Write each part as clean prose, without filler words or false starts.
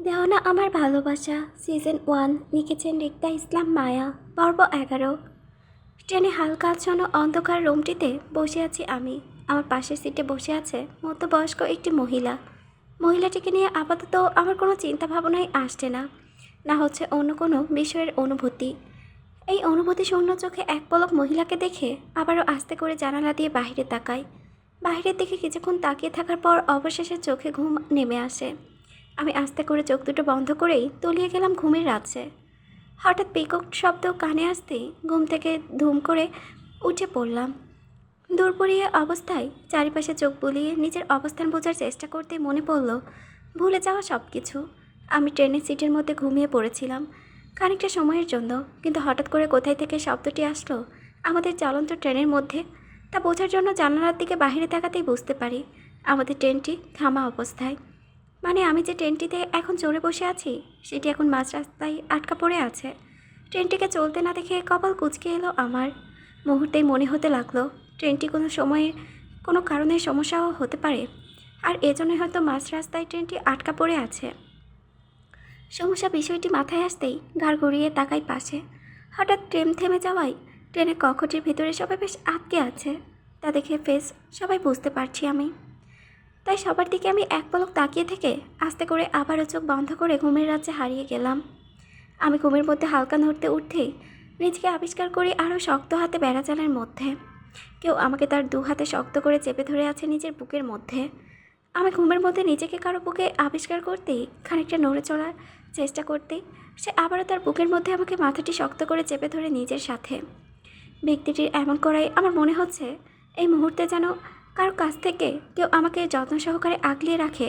দেওয়ানা আমার ভালোবাসা সিজন 1 লিখেছেন রিক্তা ইসলাম মায়া পর্ব 11। ট্রেনে হালকা আচ্ছন্ন অন্ধকার রুমটিতে বসে আছি আমি। আমার পাশের সিটে বসে আছে মধ্যবয়স্ক একটি মহিলা। মহিলাটিকে নিয়ে আপাতত আমার কোনো চিন্তা ভাবনাই আসছে না, না হচ্ছে অন্য কোনো বিষয়ের অনুভূতি। এই অনুভূতি শূন্য চোখে এক পলক মহিলাকে দেখে আবারও আস্তে করে জানালা দিয়ে বাইরে তাকাই। বাইরের দিকে কিছুক্ষণ তাকিয়ে থাকার পর অবশেষে চোখে ঘুম নেমে আসে। আমি আস্তে করে চোখ দুটো বন্ধ করেই তলিয়ে গেলাম ঘুমের রাজ্যে। হঠাৎ পিকক শব্দ কানে আসতেই ঘুম থেকে ধুম করে উঠে পড়লাম। দূরপরিয়ে অবস্থায় চারিপাশে চোখ বুলিয়ে নিজের অবস্থান বোঝার চেষ্টা করতে মনে পড়ল ভুলে যাওয়া সব কিছু। আমি ট্রেনের সিটের মধ্যে ঘুমিয়ে পড়েছিলাম খানিকটা সময়ের জন্য, কিন্তু হঠাৎ করে কোথায় থেকে শব্দটি আসলো আমাদের চলন্ত ট্রেনের মধ্যে তা বোঝার জন্য জানালার দিকে বাইরে তাকাতেই বুঝতে পারি আমাদের ট্রেনটি থামা অবস্থায়। মানে আমি যে ট্রেনটিতে এখন চড়ে বসে আছি সেটি এখন মাঝ রাস্তায় আটকা পড়ে আছে। ট্রেনটিকে চলতে না দেখে কপাল কুঁচকে এলো আমার। মুহূর্তেই মনে হতে লাগলো ট্রেনটি কোনো সময়ে কোনো কারণে সমস্যাও হতে পারে, আর এজন্যই হয়তো মাঝ রাস্তায় ট্রেনটি আটকা পড়ে আছে। সমস্যা বিষয়টি মাথায় আসতেই ঘাড় ঘুরিয়ে তাকাই পাশে। হঠাৎ ট্রেন থেমে যাওয়ায় ট্রেনের কক্ষটির ভিতরে সবাই বেশ আটকে আছে, তা দেখে ফেস সবাই বুঝতে পারছি আমি। তাই সবার দিকে আমি এক পলক তাকিয়ে থেকে আস্তে করে আবারও চোখ বন্ধ করে ঘুমের রাজ্যে হারিয়ে গেলাম। আমি ঘুমের মধ্যে হালকা নড়তে উঠতেই নিজেকে আবিষ্কার করি আরও শক্ত হাতে বেড়াজালের মধ্যে। কেউ আমাকে তার দু হাতে শক্ত করে চেপে ধরে আছে নিজের বুকের মধ্যে। আমি ঘুমের মধ্যে নিজেকে কারো বুকে আবিষ্কার করতেই খানিকটা নড়ে চলার চেষ্টা করতেই সে আবারও তার বুকের মধ্যে আমাকে মাথাটি শক্ত করে চেপে ধরে নিজের সাথে। ব্যক্তিটির এমন করাই আমার মনে হচ্ছে এই মুহূর্তে যেন কারো কাছ থেকে কেউ আমাকে যত্ন সহকারে আগলিয়ে রাখে।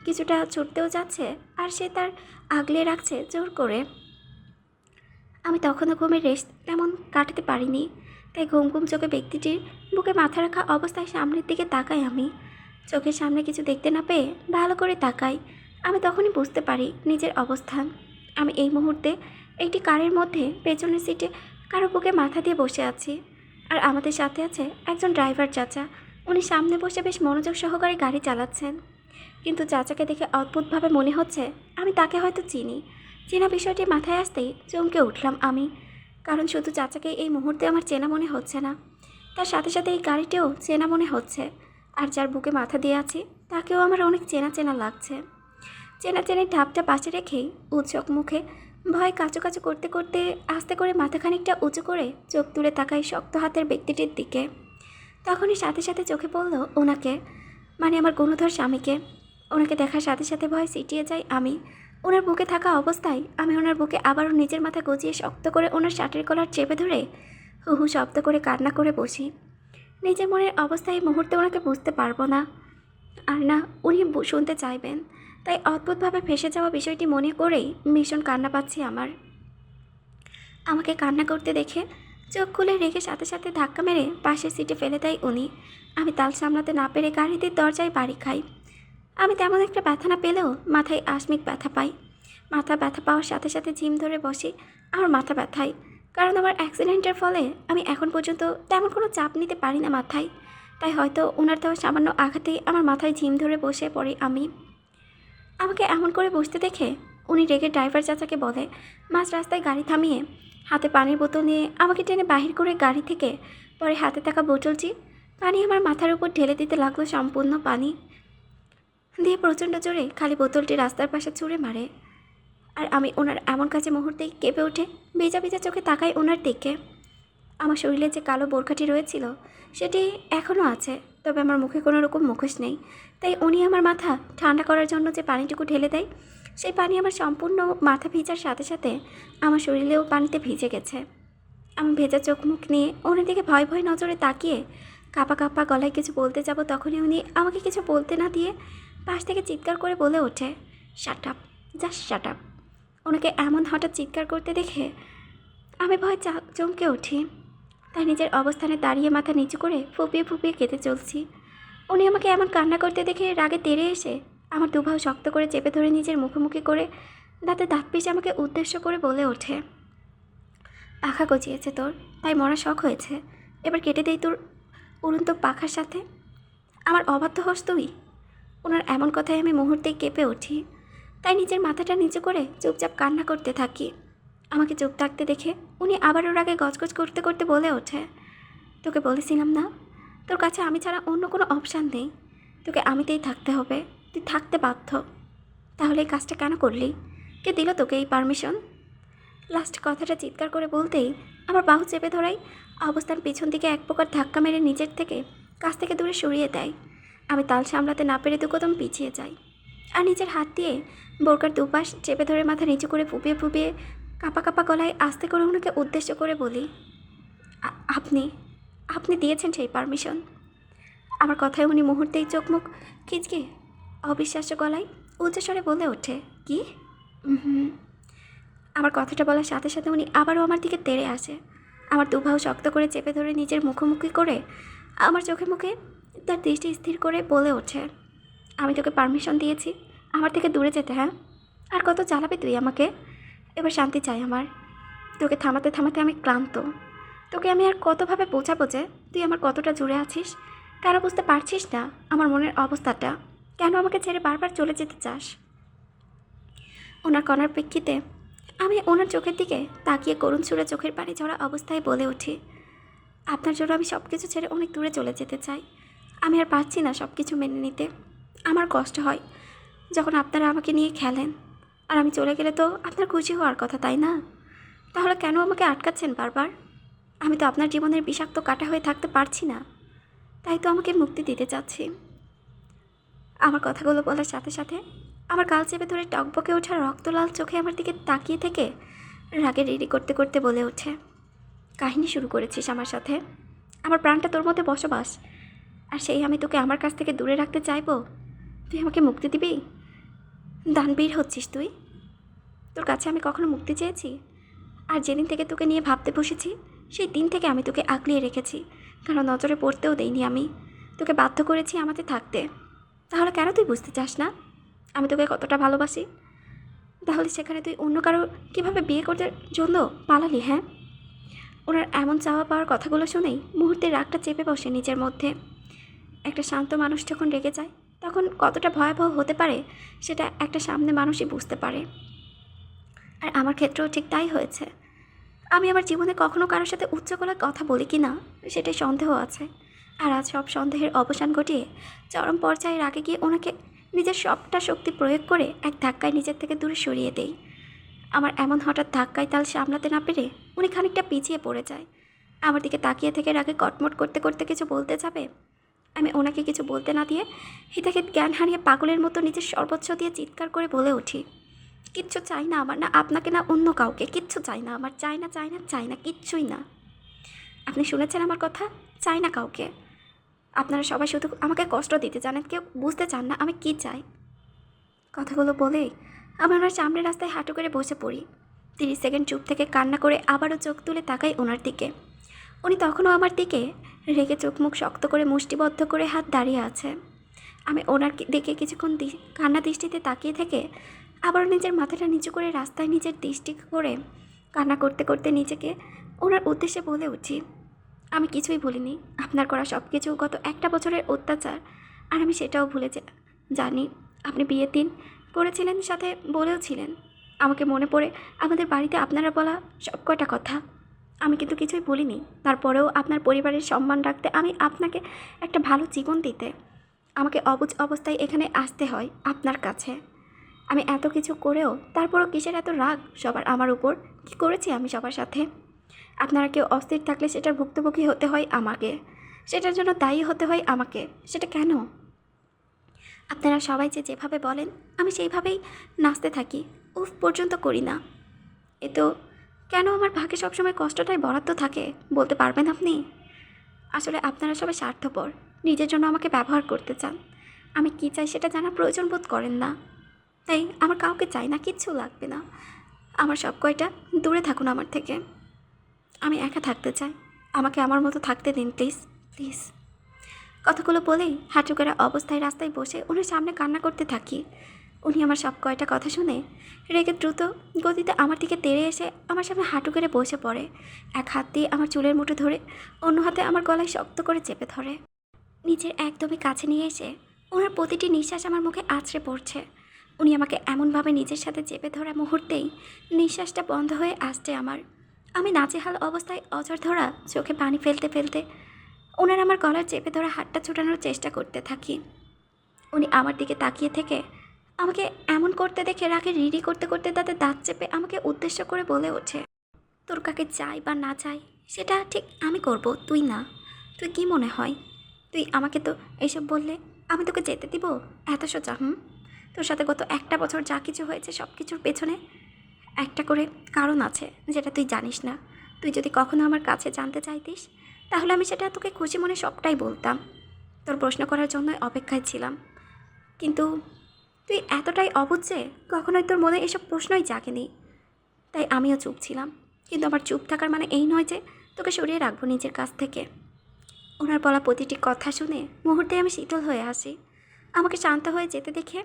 কিছুটা ছুটতেও যাচ্ছে আর সে তার আগলিয়ে রাখছে জোর করে। আমি তখনও ঘুমের রেস্ট তেমন কাটাতে পারিনি, তাই ঘুম ঘুম চোখে ব্যক্তিটির বুকে মাথা রাখা অবস্থায় সামনের দিকে তাকাই আমি। চোখের সামনে কিছু দেখতে না পেয়ে ভালো করে তাকাই। আমি তখনই বুঝতে পারি নিজের অবস্থান। আমি এই মুহূর্তে একটি কারের মধ্যে পেছনের সিটে কারো বুকে মাথা দিয়ে বসে আছি, আর আমাদের সাথে আছে একজন ড্রাইভার চাচা। উনি সামনে বসে বেশ মনোযোগ সহকারে গাড়ি চালাচ্ছেন, কিন্তু চাচাকে দেখে অদ্ভুতভাবে মনে হচ্ছে আমি তাকে হয়তো চিনি। চেনা বিষয়টি মাথায় আসতেই চমকে উঠলাম আমি, কারণ শুধু চাচাকে এই মুহূর্তে আমার চেনা মনে হচ্ছে না, তার সাথে সাথে এই গাড়িটিও চেনা মনে হচ্ছে। আর যার বুকে মাথা দিয়ে আছি তাকেও আমার অনেক চেনা চেনা লাগছে। চেনা চেনা ঢাপটা পাশে রেখেই উৎসুক মুখে ভয় কাচু কাচু করতে করতে আস্তে করে মাথা খানিকটা উঁচু করে চোখ তুলে তাকাই শক্ত হাতের ব্যক্তিটির দিকে। তখনই সাথে সাথে চোখে পড়ল ওনাকে, মানে আমার গুণধর স্বামীকে। ওনাকে দেখার সাথে সাথে ভয় সিটিয়ে যাই আমি। ওনার বুকে থাকা অবস্থায় আমি ওনার বুকে আবারও নিজের মাথা গজিয়ে শক্ত করে ওনার শার্টের কলার চেপে ধরে হু হু শব্দ করে কান্না করে বসি। নিজের মনের অবস্থায় এই মুহূর্তে ওনাকে বুঝতে পারবো না, আর না উনি শুনতে চাইবেন। তাই অদ্ভুতভাবে ফেসে যাওয়া বিষয়টি মনে করেই ভীষণ কান্না পাচ্ছি আমার। আমাকে কান্না করতে দেখে চোখ খুলে রেখে সাথে সাথে ধাক্কা মেরে পাশের সিটে ফেলে দেয় উনি। আমি তাল সামলাতে না পেরে গাড়িতে দরজায় বাড়ি খাই। আমি তেমন একটা ব্যথা না পেলেও মাথায় আকস্মিক ব্যথা পাই। মাথা ব্যথা পাওয়ার সাথে সাথে ঝিম ধরে বসি। আমার মাথা ব্যথায়, কারণ আমার অ্যাক্সিডেন্টের ফলে আমি এখন পর্যন্ত তেমন কোনো চাপ নিতে পারি না মাথায়। তাই হয়তো ওনার দেওয়া সামান্য আঘাতেই আমার মাথায় ঝিম ধরে বসে পড়ি আমি। আমাকে এমন করে বসতে দেখে উনি রেগে ড্রাইভার চাচাকে বলে মাঝ রাস্তায় গাড়ি থামিয়ে হাতে পানির বোতল নিয়ে আমাকে টেনে বাহির করে গাড়ি থেকে পরে হাতে থাকা বোতলটি পানি আমার মাথার উপর ঢেলে দিতে লাগলো। সম্পূর্ণ পানি দিয়ে প্রচণ্ড জোরে খালি বোতলটি রাস্তার পাশে ছুঁড়ে মারে। আর আমি ওনার এমন কাছে মুহূর্তেই কেঁপে উঠে ভেজা ভেজা চোখে তাকাই ওনার দিকে। আমার শরীরে যে কালো বোরখাটি রয়েছিল সেটি এখনও আছে, তবে আমার মুখে কোনো রকম মুখোশ নেই। তাই উনি আমার মাথা ঠান্ডা করার জন্য যে পানিটুকু ঢেলে দেয়, সেই পানি আমার সম্পূর্ণ মাথা ভিজার সাথে সাথে আমার শরীরেও পানিতে ভিজে গেছে। আমি ভেজা চোখ মুখ নিয়ে ওনার দিকে ভয় ভয় নজরে তাকিয়ে কাঁপা কাঁপা গলায় কিছু বলতে যাব, তখনই উনি আমাকে কিছু বলতে না দিয়ে পাশ থেকে চিৎকার করে বলে ওঠে, shut up, just shut up. ওনাকে এমন হঠাৎ চিৎকার করতে দেখে আমি ভয় চমকে উঠি। তাই নিজের অবস্থানে দাঁড়িয়ে মাথা নিচু করে ফুপিয়ে ফুপিয়ে কেঁদে চলছি। উনি আমাকে এমন কান্না করতে দেখে রাগে তেড়ে এসে আমার দুবাহু শক্ত করে চেপে ধরে নিজের মুখোমুখি করে দাঁতে দাঁত পিষে আমাকে উদ্দেশ্য করে বলে ওঠে, পাখা গজিয়েছে তোর, তাই মরা শখ হয়েছে, এবার কেটে দেই তোর উড়ন্ত পাখার সাথে। আমার অবাধ্য হস তুই। ওনার এমন কথায় আমি মুহূর্তেই কেঁপে উঠি। তাই নিজের মাথাটা নিচু করে চুপচাপ কান্না করতে থাকি। আমাকে চুপ থাকতে দেখে উনি আবার ওর আগে গজগজ করতে করতে বলে ওঠে, তোকে বলেছিলাম না, তোর কাছে আমি ছাড়া অন্য কোনো অপশান নেই, তোকে আমিতেই থাকতে হবে, তুই থাকতে বাধ্য। তাহলে এই কাজটা কেন করলি? কে দিল তোকে এই পারমিশন? লাস্ট কথাটা চিৎকার করে বলতেই আমার বাহু চেপে ধরাই অবস্থান পিছন দিকে এক প্রকার ধাক্কা মেরে নিজের থেকে কাছ থেকে দূরে সরিয়ে দেয়। আমি তাল সামলাতে না পেরে দুকদম পিছিয়ে যাই আর নিজের হাত দিয়ে বোরকার দুপাশ চেপে ধরে মাথা নিচু করে ফুপিয়ে ফুপিয়ে কাঁপা কাঁপা গলায় আস্তে করে ওনাকে উদ্দেশ্য করে বলি, আপনি আপনি দিয়েছেন সেই পারমিশন। আমার কথায় উনি মুহূর্তেই চোখ মুখ খিচকে অবিশ্বাস্য গলায় উচ্চস্বরে বলে ওঠে, কি? হুম। আমার কথাটা বলার সাথে সাথে উনি আবারও আমার দিকে তেড়ে আসে। আমার দুবাহু শক্ত করে চেপে ধরে নিজের মুখোমুখি করে আমার চোখে মুখে তার দৃষ্টি স্থির করে বলে ওঠে, আমি তোকে পারমিশন দিয়েছি আমার থেকে দূরে যেতে, হ্যাঁ? আর কত চালাবি তুই আমাকে? এবার শান্তি চাই আমার। তোকে থামাতে থামাতে আমি ক্লান্ত। তোকে আমি আর কতভাবে বোঝাবো যে তুই আমার কতটা জুড়ে আছিস? কেন বুঝতে পারছিস না আমার মনের অবস্থাটা? কেন আমাকে ছেড়ে বারবার চলে যেতে চাস? ওনার কণার প্রেক্ষিতে আমি ওনার চোখের দিকে তাকিয়ে করুণ সুরে চোখের পানি ঝরা অবস্থায় বলে উঠি, আপনার জন্য আমি সব কিছু ছেড়ে অনেক দূরে চলে যেতে চাই। আমি আর পারছি না সব কিছু মেনে নিতে। আমার কষ্ট হয় যখন আপনারা আমাকে নিয়ে খেলেন, আর আমি চলে গেলে তো আপনার খুশি হওয়ার কথা, তাই না? তাহলে কেন আমাকে আটকাচ্ছেন বারবার? আমি তো আপনার জীবনের বিষাক্ত কাটা হয়ে থাকতে পারছি না, তাই তো আমাকে মুক্তি দিতে চাচ্ছি। আমার কথাগুলো বলার সাথে সাথে আমার গাল চেপে ধরে টকবকে ওঠা রক্তলাল চোখে আমার দিকে তাকিয়ে থেকে রাগে রেডি করতে করতে বলে ওঠে, কাহিনী শুরু করেছিস আমার সাথে? আমার প্রাণটা তোর মধ্যে বসবাস, আর সেই আমি তোকে আমার কাছ থেকে দূরে রাখতে চাইবো? তুই আমাকে মুক্তি দিবি? দানবীর হচ্ছিস তুই? তোর কাছে আমি কখনো মুক্তি চেয়েছি? আর যেদিন থেকে তোকে নিয়ে ভাবতে বসেছি সেই দিন থেকে আমি তোকে আগলিয়ে রেখেছি, কারণ নজরে পড়তেও দেইনি। আমি তোকে বাধ্য করেছি আমাতে থাকতে। তাহলে কেন তুই বুঝতে চাস না আমি তোকে কতটা ভালোবাসি? তাহলে সেখানে তুই অন্য কারো কীভাবে বিয়ে করতে জন্য পালালি, হ্যাঁ? ওনার এমন চাওয়া পাওয়ার কথাগুলো শুনেই মুহূর্তে রাগটা চেপে বসে নিজের মধ্যে। একটা শান্ত মানুষ যখন রেগে যায় তখন কতটা ভয়াবহ হতে পারে সেটা একটা সামনে মানুষই বুঝতে পারে। আর আমার ক্ষেত্রেও ঠিক তাই হয়েছে। আমি আমার জীবনে কখনো কারোর সাথে উচ্চ গলায় কথা বলি কি না সেটাই সন্দেহ আছে। আর আজ সব সন্দেহের অবসান ঘটিয়ে চরম পর্যায়ের আগে গিয়ে ওনাকে নিজের সবটা শক্তি প্রয়োগ করে এক ধাক্কায় নিজের থেকে দূরে সরিয়ে দেই। আমার এমন হঠাৎ ধাক্কায় তাল সামলাতে না পেরে উনি খানিকটা পিছিয়ে পড়ে যায়। আমার দিকে তাকিয়ে থেকে রাগে কটমট করতে করতে কিছু বলতে যাবে, আমি ওনাকে কিছু বলতে না দিয়ে হিতাকে জ্ঞান হারিয়ে পাগলের মতো নিজের সর্বোচ্চ দিয়ে চিৎকার করে বলে উঠি, কিচ্ছু চাই না আমার, না আপনাকে না অন্য কাউকে, কিচ্ছু চাই না আমার, চাই না চাই না চাই না, কিচ্ছুই না। আপনি শুনেছেন আমার কথা? চাই না কাউকে। আপনারা সবাই শুধু আমাকে কষ্ট দিতে জানেন, কেউ বুঝতে চান না আমি কি চাই। কথাগুলো বলেই আমি ওনার সামনের রাস্তায় হাঁটু করে বসে পড়ি। 30 সেকেন্ড চুপ থেকে কান্না করে আবারও চোখ তুলে তাকাই ওনার দিকে। উনি তখনও আমার দিকে রেগে চোখ মুখ শক্ত করে মুষ্টিবদ্ধ করে হাত দাঁড়িয়ে আছে। আমি ওনার দিকে কিছুক্ষণ কান্না দৃষ্টিতে তাকিয়ে থেকে আবার নিজের মাথাটা নিচু করে রাস্তায় নিজের দৃষ্টি করে কান্না করতে করতে নিজেকে ওনার উদ্দেশ্যে বলে উঠি, আমি কিছুই ভুলিনি। আপনার করা সব কিছু গত একটা বছরের অত্যাচার, আর আমি সেটাও ভুলে জানি। আপনি বিয়ের দিন করেছিলেন, সাথে বলেও ছিলেন। আমাকে মনে পড়ে আমাদের বাড়িতে আপনারা বলা সব কটা কথা। আমি কিন্তু কিছুই বলিনি। তারপরেও আপনার পরিবারের সম্মান রাখতে, আমি আপনাকে একটা ভালো জীবন দিতে আমাকে অবুঝ অবস্থায় এখানে আসতে হয় আপনার কাছে। আমি এত কিছু করেও তারপরও কিসের এত রাগ সবার আমার উপর? কী করেছি আমি সবার সাথে? আপনারা কেউ অস্থির থাকলে সেটার ভুক্তভোগী হতে হয় আমাকে, সেটার জন্য দায়ী হতে হয় আমাকে। সেটা কেন? আপনারা সবাই যেভাবে বলেন আমি সেইভাবেই নাচতে থাকি, উফ পর্যন্ত করি না। এ তো কেন আমার ভাগ্যে সবসময় কষ্টটাই বরাদ্দ থাকে বলতে পারবেন আপনি? আসলে আপনারা সবাই স্বার্থপর, নিজের জন্য আমাকে ব্যবহার করতে চান। আমি কী চাই সেটা জানা প্রয়োজন বোধ করেন না। তাই আমার কাউকে চাই না, কিচ্ছু লাগবে না। আমার সব কয়টা দূরে থাকুন আমার থেকে। আমি একা থাকতে চাই, আমাকে আমার মতো থাকতে দিন প্লিজ, প্লিজ। কথাগুলো বলেই হাঁটু করা অবস্থায় রাস্তায় বসে ওনার সামনে কান্না করতে থাকি। উনি আমার সব কয়টা কথা শুনে রেগে দ্রুত গতিতে আমার দিকে তেড়ে এসে আমার সামনে হাঁটু করে বসে পড়ে। এক হাত দিয়ে আমার চুলের মুঠো ধরে অন্য হাতে আমার গলায় শক্ত করে চেপে ধরে। নিজের একদমই কাছে নিয়ে এসে ওনার প্রতিটি নিঃশ্বাস আমার মুখে আছড়ে পড়ছে। উনি আমাকে এমনভাবে নিজের সাথে চেপে ধরা মুহূর্তেই নিঃশ্বাসটা বন্ধ হয়ে আসছে আমার। আমি নাজেহাল অবস্থায় অঝর ধরা চোখে পানি ফেলতে ফেলতে ওনার আমার গলার চেপে ধরা হাতটা ছুটানোর চেষ্টা করতে থাকি। উনি আমার দিকে তাকিয়ে থেকে আমাকে এমন করতে দেখে রাগে রিডি করতে করতে তাতে দাঁত চেপে আমাকে উদ্দেশ্য করে বলে ওঠে, তোর কাকে চাই বা না চাই সেটা ঠিক আমি করব, তুই না। তুই কি মনে হয় তুই আমাকে তো এইসব বললে আমি তোকে যেতে দিব এত সোজা? তোর সাথে গত একটা বছর যা কিছু হয়েছে সব কিছুর পেছনে একটা করে কারণ আছে যেটা তুই জানিস না। তুই যদি কখনো আমার কাছে জানতে চাইতিস তাহলে আমি সেটা তোকে খুশি মনে সবটাই বলতাম। তোর প্রশ্ন করার জন্যই অপেক্ষায় ছিলাম, কিন্তু তুই এতটাই অবুঝ যে কখনোই তোর মনে এসব প্রশ্নই জাগেনি। তাই আমিও চুপ ছিলাম, কিন্তু আমার চুপ থাকার মানে এই নয় যে তোকে সরিয়ে রাখবো নিজের কাছ থেকে। ওনার বলা প্রতিটি কথা শুনে মুহূর্তে আমি শীতল হয়ে আসি। আমাকে শান্ত হয়ে যেতে দেখে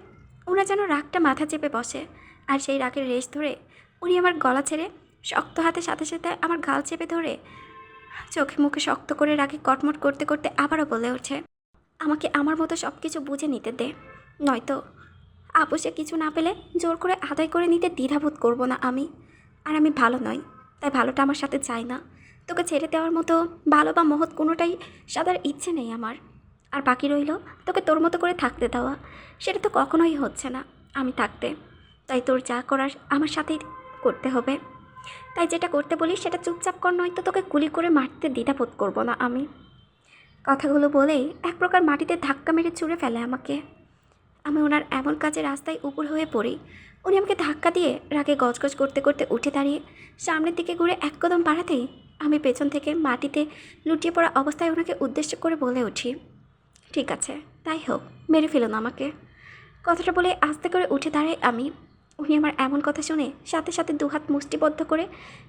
ওনার যেন রাগটা মাথা চেপে বসে, আর সেই রাগের রেশ ধরে উনি আমার গলা ছেড়ে শক্ত হাতের সাথে সাথে আমার গাল চেপে ধরে চোখে মুখে শক্ত করে রাগে কটমট করতে করতে আবারও বলে ওঠে, আমাকে আমার মতো সব কিছু বুঝে নিতে দে, নয়তো আপোষে কিছু না পেলে জোর করে আদায় করে নিতে দ্বিধাবোধ করব না আমি। আর আমি ভালো নই, তাই ভালোটা আমার সাথে চাই না। তোকে ছেড়ে দেওয়ার মতো ভালো বা মহৎ কোনোটাই সাদার ইচ্ছে নেই আমার। আর বাকি রইল তোকে তোর মতো করে থাকতে দেওয়া, সেটা তো কখনোই হচ্ছে না আমি থাকতে। তাই তোর যা করার আমার সাথেই করতে হবে। তাই যেটা করতে বলিস সেটা চুপচাপ কর, নয়তো তোকে গুলি করে মারতে দ্বিধাবোধ করব না আমি। কথাগুলো বলেই এক প্রকার মাটিতে ধাক্কা মেরে ছুঁড়ে ফেলে আমাকে। আমি ওনার এমন কাজে রাস্তায় উপর হয়ে পড়ি। উনি আমাকে ধাক্কা দিয়ে রাগে গজগজ করতে করতে উঠে দাঁড়িয়ে সামনের দিকে ঘুরে এক কদম বাড়াতেই আমি পেছন থেকে মাটিতে লুটিয়ে পড়া অবস্থায় ওনাকে উদ্দেশ্য করে বলে উঠি, ঠিক আছে তাই হোক, মেরে ফেলুন আমাকে। কথাটা বলে আস্তে করে উঠে দাঁড়াই আমি। উনি আমার এমন কথা শুনে সাথে সাথে দুহাত মুষ্টিবদ্ধ করে